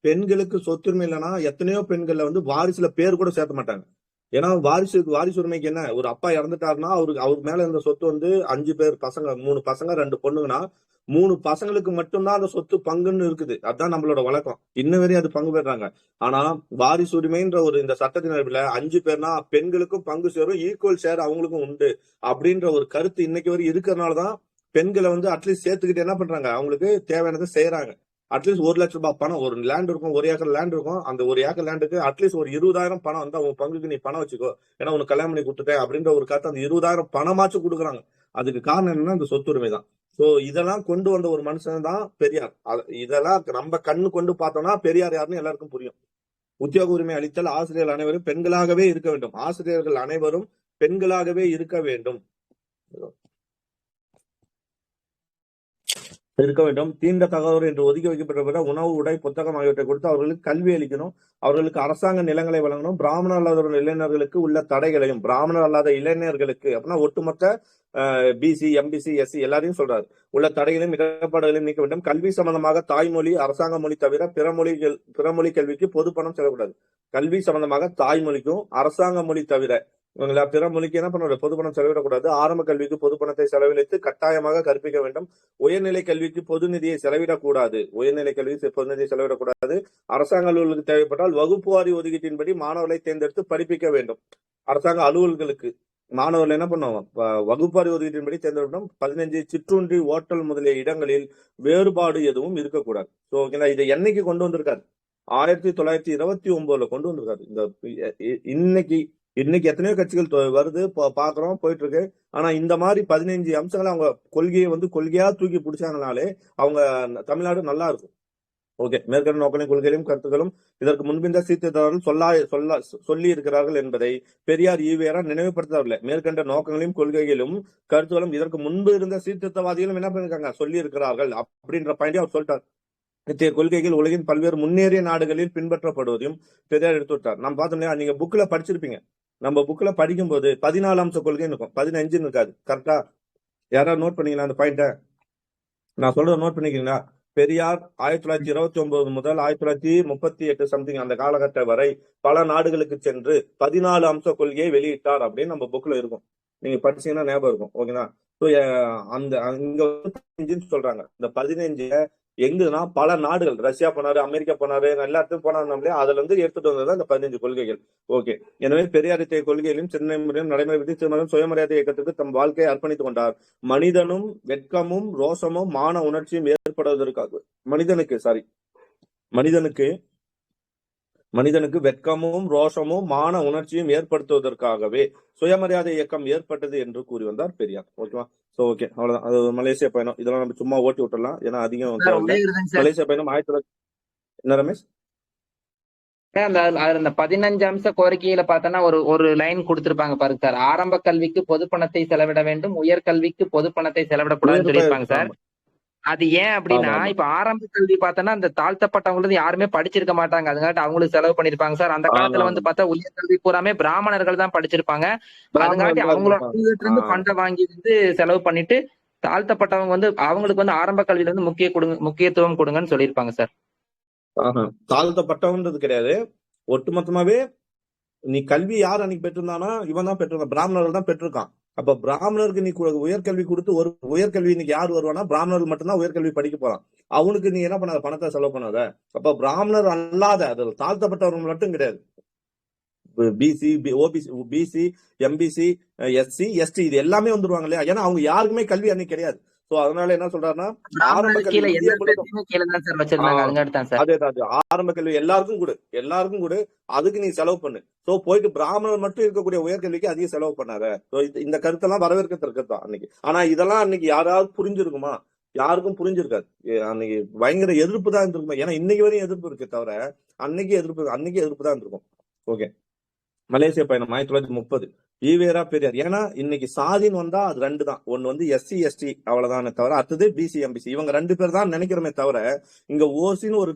பெண்களுக்கு சொத்துரிமை இல்லைன்னா எத்தனையோ பெண்கள்ல வாரிசுல பேர் கூட சேர்த்த மாட்டாங்க. ஏன்னா வாரிசு உரிமைக்கு என்ன, ஒரு அப்பா இறந்துட்டாருன்னா அவருக்கு மேல இருந்த சொத்து 5 பேர் பசங்க, 3 பசங்க 2 பொண்ணுங்கன்னா 3 பசங்களுக்கு மட்டும்தான் அந்த சொத்து பங்குன்னு இருக்குது. அதுதான் நம்மளோட வழக்கம். இன்ன வரையும் அது பங்கு பெறாங்க. ஆனா வாரிசு உரிமைன்ற இந்த சட்டத்தின் அடிப்படையில 5 பேர்னா பெண்களுக்கும் பங்கு சேரும், ஈக்குவல் ஷேர் அவங்களுக்கும் உண்டு அப்படின்ற ஒரு கருத்து இன்னைக்கு வரை இருக்கிறதுனாலதான் பெண்களை அட்லீஸ்ட் சேர்த்துக்கிட்டு என்ன பண்றாங்க, அவங்களுக்கு தேவையானதை செய்யறாங்க. அட்லீஸ்ட் 1 லட்சம் ரூபாய் பணம், ஒரு லேண்ட் இருக்கும், 1 ஏக்கர் லேண்ட் இருக்கும். அந்த 1 ஏக்கர் லேண்டுக்கு அட்லீஸ்ட் ஒரு 20,000 பணம் உன் பங்குக்கு நீ பணம் வச்சுக்கோ, ஏன்னா உனக்கு கல்யாணம் பண்ணி கொடுத்துட்டேன் அப்படின்ற ஒரு கருத்து அந்த 20,000 பணமாச்சும் கொடுக்குறாங்க. அதுக்கு காரணம் என்னன்னா இந்த சொத்துரிமை தான். சோ இதெல்லாம் கொண்டு வந்த ஒரு மனுஷன் தான் பெரியார். இதெல்லாம் நம்ம கண்ணு கொண்டு பார்த்தோம்னா பெரியார் யாருன்னு எல்லாருக்கும் புரியும். உத்தியோக உரிமை அளித்தல், ஆசிரியர்கள் அனைவரும் பெண்களாகவே இருக்க வேண்டும். ஆசிரியர்கள் அனைவரும் பெண்களாகவே இருக்க வேண்டும். தீண்டத்தகாதோர் என்று ஒதுக்கி வைக்கப்பட்ட உணவு, உடை, புத்தகம் ஆகியவற்றை கொடுத்து அவர்களுக்கு கல்வி அளிக்கணும். அவர்களுக்கு அரசாங்க நிலங்களை வழங்கணும். பிராமணர் அல்லாத இளைஞர்களுக்கு உள்ள தடைகளையும், பிராமணர் அல்லாத இளைஞர்களுக்கு அப்படின்னா ஒட்டுமொத்த பிசி, எம்பிசி, எஸ்சி எல்லாரையும் சொல்றாரு, உள்ள தடைகளையும் இடர்பாடுகளையும் நீக்க வேண்டும். கல்வி சம்பந்தமாக தாய்மொழி, அரசாங்க மொழி தவிர பிறமொழி கல்விக்கு பொது பணம் செல்லக்கூடாது. கல்வி சம்பந்தமாக தாய்மொழிக்கும் அரசாங்க மொழி தவிர பிற மொழிக்கு என்ன பண்ண பொது பணம் செலவிடக்கூடாது. ஆரம்ப கல்விக்கு பொது பணத்தை செலவழித்து கட்டாயமாக கற்பிக்க வேண்டும். உயர்நிலை கல்விக்கு பொது நிதியை செலவிடக்கூடாது. அரசாங்க அலுவலர்களுக்கு தேவைப்பட்டால் வகுப்பு வாரி ஒதுக்கீட்டின்படி மாணவர்களை தேர்ந்தெடுத்து படிப்பிக்க வேண்டும். அரசாங்க அலுவலர்களுக்கு மாணவர்கள் என்ன பண்ணுவோம், வகுப்பு வாரி ஒதுக்கீட்டின்படி தேர்ந்தெடுக்கணும். 15 சிற்றுண்டி, ஓட்டல் முதலிய இடங்களில் வேறுபாடு எதுவும் இருக்கக்கூடாது. ஸோ ஓகேங்களா? இதை என்னைக்கு கொண்டு வந்திருக்காரு? 1929 கொண்டு வந்திருக்காரு. இன்னைக்கு எத்தனையோ கட்சிகள் வருது, பாக்குறோம், போயிட்டு இருக்கு. ஆனா இந்த மாதிரி 15 அம்சங்களை அவங்க கொள்கையை கொள்கையா தூக்கி பிடிச்சாங்கனாலே அவங்க தமிழ்நாடு நல்லா இருக்கும். ஓகே, மேற்கண்ட நோக்கங்களின் கொள்கைகளும் கருத்துக்களும் இதற்கு முன்பிருந்த சீர்திருத்தவாதிகள் சொல்லி இருக்கிறார்கள் என்பதை பெரியார் ஈவேரா நினைவுபடுத்தவில்லை. மேற்கண்ட நோக்கங்களையும் கொள்கைகளும் கருத்துக்களும் இதற்கு முன்பு இருந்த சீர்திருத்தவாதிகளும் என்ன பண்ணிருக்காங்க, சொல்லி இருக்கிறார்கள் அப்படின்ற பாயிண்ட் அவர் சொல்லிட்டார். இத்தகைய கொள்கைகள் உலகின் பல்வேறு முன்னேறிய நாடுகளில் பின்பற்றப்படுவதையும் பெரியார் எடுத்து விட்டார். நம்ம பார்த்தோம் இல்லையா, நீங்க புக்ல படிச்சிருப்பீங்க. நம்ம புக்ல படிக்கும் போது 14 அம்ச கொள்கை இருக்கும், 15 இருக்காது. கரெக்டா? யாராவது நோட் பண்ணீங்களா அந்த பாயிண்ட? நான் சொல்றத நோட் பண்ணிக்கிறீங்களா? பெரியார் 1929 முதல் 1938 சம்திங் அந்த காலகட்டம் வரை பல நாடுகளுக்கு சென்று 14 அம்ச கொள்கையை வெளியிட்டார் அப்படின்னு நம்ம புக்ல இருக்கும். நீங்க படிச்சீங்கன்னா ஞாபகம் இருக்கும். ஓகேங்களா? அந்த இங்க 15 சொல்றாங்க. இந்த 15 எங்கன்னா பல நாடுகள், ரஷ்யா போனாரு, அமெரிக்கா போனாரு, எல்லாத்தையும் போனாரு. அதுல எடுத்துட்டு வந்தது இந்த 15 கொள்கைகள். ஓகே, எனவே பெரியார் இத்தகைய கொள்கைகளையும் சிந்தனை முறையும் நடைமுறைப்படுத்தி திருமணம் சுயமரியாதை இயக்கத்துக்கு தம் வாழ்க்கையை அர்ப்பணித்துக் கொண்டார். மனிதனும் வெட்கமும் ரோஷமும் மான உணர்ச்சியும் ஏற்படுவதற்காக மனிதனுக்கு வெட்கமும் ரோஷமும் மான உணர்ச்சியும் ஏற்படுத்துவதற்காகவே சுயமரியாதை இயக்கம் ஏற்பட்டது என்று கூறி வந்தார் பெரியார். ஓகேவா? சோ ஓகே, அவ்வளவுதான். அது மலேசியா பயணம், இதெல்லாம் நம்ம சும்மா ஓட்டி விட்டுறலாம், ஏன்னா அதிகம் மலேசியா பயணம் 1900. என்ன ரமேஷ்? அந்த 15 அம்ச கோரிக்கையில பார்த்தோன்னா ஒரு லைன் கொடுத்திருப்பாங்க பாருங்க சார். ஆரம்ப கல்விக்கு பொது பணத்தை செலவிட வேண்டும், உயர் கல்விக்கு பொது பணத்தை செலவிடக்கூடாதுன்னு சொல்லியிருப்பாங்க சார். அது ஏன் அப்படின்னா, இப்ப ஆரம்ப கல்வி பார்த்தோன்னா அந்த தாழ்த்தப்பட்டவங்களுக்கு யாருமே படிச்சிருக்க மாட்டாங்க, அதுங்காட்டி அவங்களுக்கு செலவு பண்ணிருப்பாங்க சார். அந்த காலத்துல பார்த்தா உயர் கல்வி பூராமே பிராமணர்கள் தான் படிச்சிருப்பாங்க. அதுங்காட்டி அவங்களோட இருந்து பண்டை வாங்கி செலவு பண்ணிட்டு தாழ்த்தப்பட்டவங்க அவங்களுக்கு ஆரம்ப கல்வியில முக்கியத்துவம் கொடுங்கன்னு சொல்லியிருப்பாங்க சார். தாழ்த்தப்பட்டவன்றது கிடையாது, ஒட்டுமொத்தமாவே நீ கல்வி யார் அன்னைக்கு பெற்றிருந்தானா இவன் தான் பெற்றிருந்தான், பிராமணர்கள் தான் பெற்றிருக்கான். அப்ப பிராமணருக்கு நீ உயர்கல்வி கொடுத்து ஒரு உயர்கல்வி இன்னைக்கு யார் வருவானா பிராமணர்கள் மட்டும்தான் உயர்கல்வி படிக்க போறான். அவனுக்கு நீ என்ன பண்ணாத, பணத்தை செலவு பண்ணாத. அப்ப பிராமணர் அல்லாத அதில் தாழ்த்தப்பட்டவர்கள் மட்டும் கிடையாது, BC, OBC, BC, MBC, SC, ST இது எல்லாமே வந்துருவாங்க இல்லையா? ஏன்னா அவங்க யாருக்குமே கல்வி அன்னைக்கு கிடையாது. சோ அதனால என்ன சொல்றாருன்னா ஆரம்ப கல்வி அதேதான் ஆரம்ப கல்வி எல்லாருக்கும் கூட அதுக்கு நீ செலவு பண்ணு. சோ போயிட்டு பிராமணர் மட்டும் இருக்கக்கூடிய உயர்கல்விக்கு அதிக செலவு பண்ணாத. இந்த கருத்தெல்லாம் வரவேற்கத்தக்கது தான் அன்னைக்கு. ஆனா இதெல்லாம் அன்னைக்கு யாராவது புரிஞ்சிருக்குமா? யாருக்கும் புரிஞ்சிருக்காது. அன்னைக்கு பயங்கர எதிர்ப்பு தான் இருந்திருக்கும். ஏன்னா இன்னைக்கு வரையும் எதிர்ப்பு இருக்கு தவிர அன்னைக்கு எதிர்ப்பு தான் இருந்திருக்கும். ஓகே, மலேசிய பயணம் 1930 ஈவேரா பெரியார். ஏன்னா இன்னைக்கு சாதின்னு வந்தா அது ரெண்டு தான். ஒன்னு வந்து எஸ்சி எஸ்டி அவ்வளவுதானே தவிர அடுத்தது பிசி எம்பிசி இவங்க ரெண்டு பேர் தான் நினைக்கிறோமே தவிர இங்க ஓசின்னு ஒரு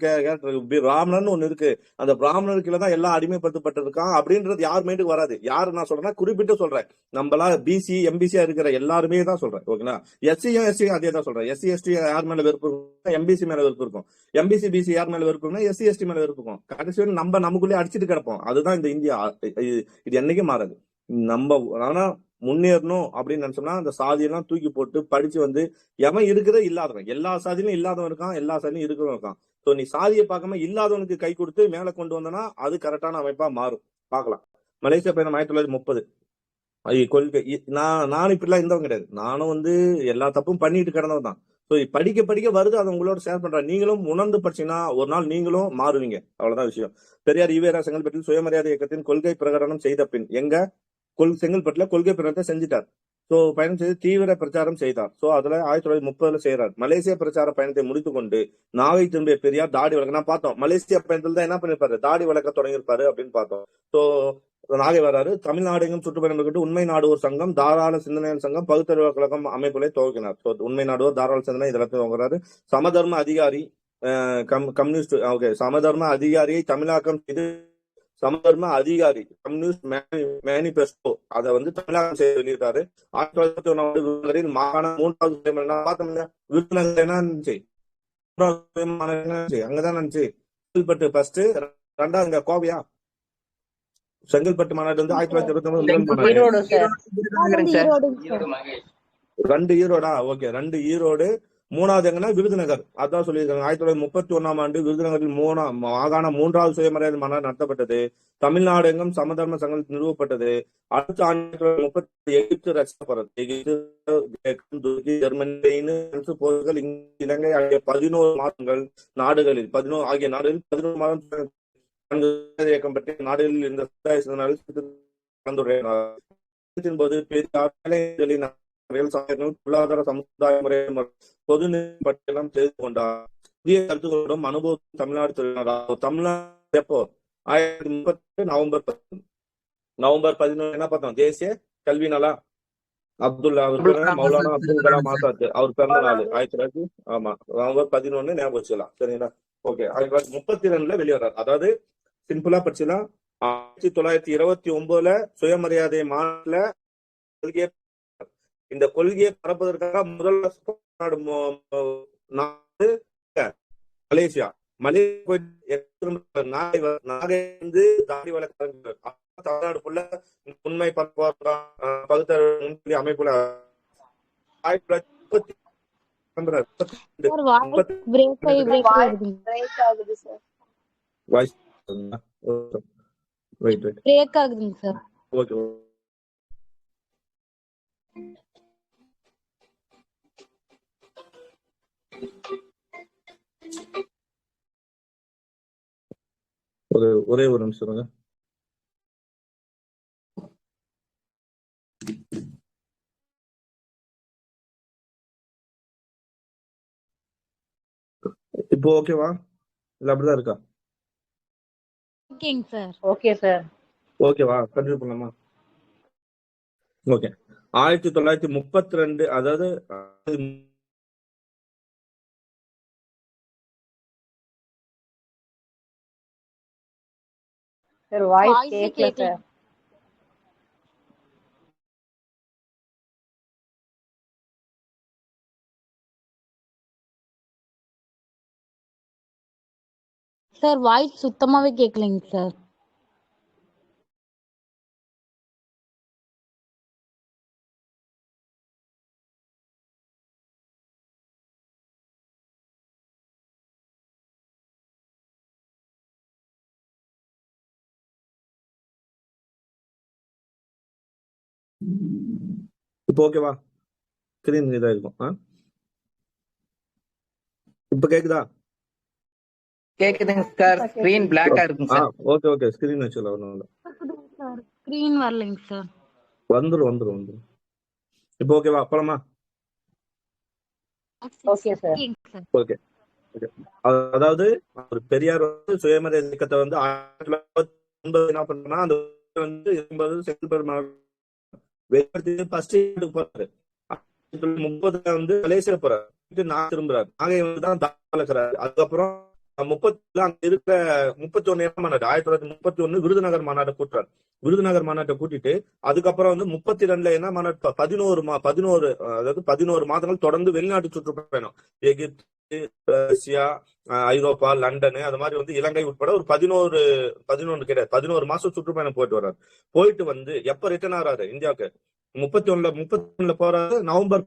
பிராமணன் ஒண்ணு இருக்கு, அந்த பிராமணருக்குள்ள தான் எல்லாம் அடிமைப்படுத்தப்பட்டிருக்கான் அப்படின்றது யார் மைண்டுக்கு வராது. யாரு நான் சொல்றேன்னா குறிப்பிட்டு சொல்றேன், நம்மளா பிசி எம்பிசியா இருக்கிற எல்லாருமே தான் சொல்றேன். ஓகேங்களா? எஸ்சியும் எஸ்சியும் அதே தான் சொல்றேன். எஸ்சி எஸ்டி யார் மேல வெறுப்பு இருக்கும்? எம்பிசி மேல வெறுப்பு இருக்கும். எம்பிசி பிசி யார் மேல வெறுப்பு இருக்கும்னா எஸ்சி எஸ்டி மேல வெறுப்பு இருக்கும். கடைசி வரை நமக்குள்ளே அடிச்சுட்டு கிடப்போம். அதுதான் இந்த இந்தியா. இது என்னைக்கும் மாறாது. நம்ம ஆனா முன்னேறணும் அப்படின்னு நினைச்சோம்னா அந்த சாதியெல்லாம் தூக்கி போட்டு படிச்சு வந்து எவன் இருக்கிற இல்லாதவன், எல்லா சாதியிலும் இல்லாதவன் இருக்கான், எல்லா சாதியிலும் இருக்கிறவன் இருக்கான். சோ நீ சாதியை பார்க்காம இல்லாதவனுக்கு கை கொடுத்து மேல கொண்டு வந்தனா அது கரெக்டான அமைப்பா மாறும். பார்க்கலாம். மலேசியா பயணம் 1930 கொள்கை. நானும் இப்படிலாம் இருந்தவன் கிடையாது. நானும் வந்து எல்லா தப்பும் பண்ணிட்டு கிடந்தவன் தான். சோ படிக்க படிக்க வருது, அதை உங்களோட ஷேர் பண்றேன். நீங்களும் உணர்ந்து படிச்சீங்கன்னா ஒரு நாள் நீங்களும் மாறுவீங்க. அவ்வளவுதான் விஷயம். பெரியார் ஈவேரா செங்கல்பட்டில் சுயமரியாதை இயக்கத்தின் கொள்கை பிரகடனம் செய்த பின் செங்கல்பட்டுல கொள்கை பிரகடனத்தை செஞ்சுட்டார். சோ பயணம் செய்து தீவிர பிரச்சாரம் செய்தார். சோ அதுல 1930 செய்யறார். மலேசிய பிரச்சார பயணத்தை முடித்துக் கொண்டு நாகை திரும்பிய பெரியார் தாடி வளர்க்க நான் பார்த்தோம். மலேசியா பயணத்துல தான் என்ன பண்ணிருப்பாரு, தாடி வளர்க்க தொடங்கியிருப்பாரு அப்படின்னு பார்த்தோம். சோ நாகை வராரு. தமிழ்நாடு எங்கும் சுற்றுப்பயணம் இருக்கட்டும் உண்மை நாடுவோர் சங்கம், தாராள சிந்தனையாளர் சங்கம், பகுத்தறிவு கழகம் அமைப்புகளை துவக்கினார். உண்மை நாடுவோர், தாராள சிந்தனை இதெல்லாம் துவங்குறாரு. சமதர்ம அதிகாரி கம்யூனிஸ்ட் சமதர்ம அதிகாரியை தமிழாக்கம் செய்து சமதர்ம அதிகாரி கம்யூனிஸ்ட் மேனிபெஸ்டோ அதை வந்து தமிழகம் செய்து வெளியிட்டாரு. 1921 மாகாண 3வது பார்த்தோம்ல விருதுநகர் என்ன இருந்துச்சு, அங்கதான் இருந்துச்சு. செங்கல்பட்டு ஃபர்ஸ்ட், ரெண்டாவது கோவையா. செங்கல்பட்டு மாநாடு வந்து 1929 2 ஈரோடா. ஓகே, 2 ஈரோடு. 3வது எங்கன்னா விருதுநகர். அதான் சொல்லியிருக்காங்க. 1931 ஆண்டு விருதுநகரில் மாகாண 3வது சுயமரியாதை மாநாடு நடத்தப்பட்டது. தமிழ்நாடு எங்கும் சமதர்ம சங்கம் நிறுவப்பட்டது. அடுத்த 1930 எகிப்து ரஷ்யா போறது. எகிப்து, ஜெர்மனி, போர்கள் இலங்கை ஆகிய 11 மாதங்கள் நாடுகளில் 11 மாதம் இயக்கம் பற்றி நாடுகளில் இந்த கலந்துரையாடினார். போது பொருளாதார சமுதாய முறை பொது பட்டியலம் செய்து கொண்டார். புதிய கருத்துக்களோடும் அனுபவம் தமிழ்நாடு தமிழ்நாடு எப்போ 1930 நவம்பர் 11 என்ன பார்த்தோம், தேசிய கல்வி நாளா. மௌலானா அப்துல் கலாம் ஆசாத் அவர் பிறந்த நாள் 1900. ஆமா, நவம்பர் 11 ஞாபகம் வச்சுக்கலாம். சரிங்களா? ஓகே, 1932 வெளிவர்றாரு. அதாவது சிம்பிளா படிச்சுலாம் 1929 சுயமரியாதை மாநில கொள்கையை இந்த கொள்கையை பரப்புவதற்காக முதல் நாடு மலேசியா. நாகை வந்து தாடி வளர்க்க தமிழ்நாடு ஃபுல்லா உண்மை பகுத்தறிவு அமைப்புல 1932 ஒரே ஒரு நிமிஷம். இப்போ ஓகேவா இல்ல அப்படிதான் இருக்கா? ஓகேங்க சார். Okay sir. ஓகேவா, கண்டினியூ பண்ணலாமா? ஓகே, 1932 அதாவது சார் வாய்ஸ் கேட்கல சார். சார் வாய்ஸ் சுத்தமாவே கேட்கலைங்க சார். இப்போ ஓகேவா? ஸ்கிரீன் இதா இருக்கும். இப்ப கேக்குதா? கேக்குதுங்க சார். ஸ்கிரீன் பிளாக்கா இருக்குங்க சார். ஓகே ஸ்கிரீன் வச்சுல ஒண்ணும் இல்ல. ஸ்கிரீன் வரலைங்க சார். வந்துரும். இப்போ ஓகேவா? அப்புறமா ஓகே சார். ஓகே. அதாவது ஒரு பெரியார் வந்து சுயமரியாதை இயக்கத்தை வந்து 1989 என்ன பண்றா, அந்த வந்து 80 செந்தில் பெருமாள் வெளிப்படுத்தி ஃபர்ஸ்ட் போறாரு. 30 வந்து மலேசியா போறாரு, நான் திரும்புறாரு. நாகை வந்து தான் வளர்க்கிறாரு. அதுக்கப்புறம் 30 அங்க இருக்கிற 31 மாநாடு 1931 விருதுநகர் மாநாட்டை கூட்டுறாரு. விருதுநகர் மாநாட்டை கூட்டிட்டு அதுக்கப்புறம் வந்து 32 என்ன மாநாடு, 11 மாதங்கள் தொடர்ந்து வெளிநாட்டு சுற்றுப்பயணம். எகிப்து, ரஷ்யா, ஐரோப்பா, லண்டன், அது மாதிரி வந்து இலங்கை உட்பட ஒரு 11 மாசம் சுற்றுப்பயணம் போயிட்டு வர்றாரு. போயிட்டு வந்து எப்ப ரிட்டர்ன் ஆறாரு இந்தியாவுக்கு? 31 போறாரு. நவம்பர்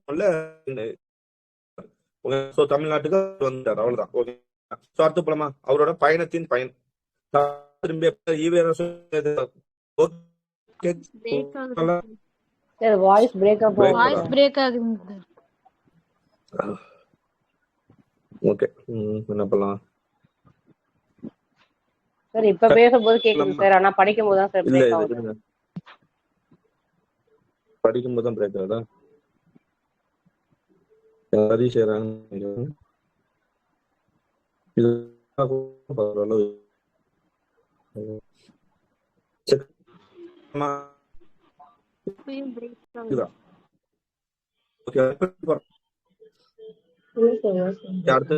தமிழ்நாட்டுக்கு வந்துட்டாரு. அவ்வளவுதான். ஓகே. அடுத்து போலாமா? அவரோட பயணத்தின் பயன் வாய்ஸ் பிரேக் ஆகுதுங்க சார். ஓகே. என்ன பண்ணலாம் சார்? இப்ப பேசும்போது கேக்குது சார், ஆனா படிக்கும் போது தான் சார் பிரேக் ஆகுது. படிக்கும்போது தான் பிரேக் ஆகுதா? சரி செய்யறாங்க. இது பரவாயில்ல. அடுத்து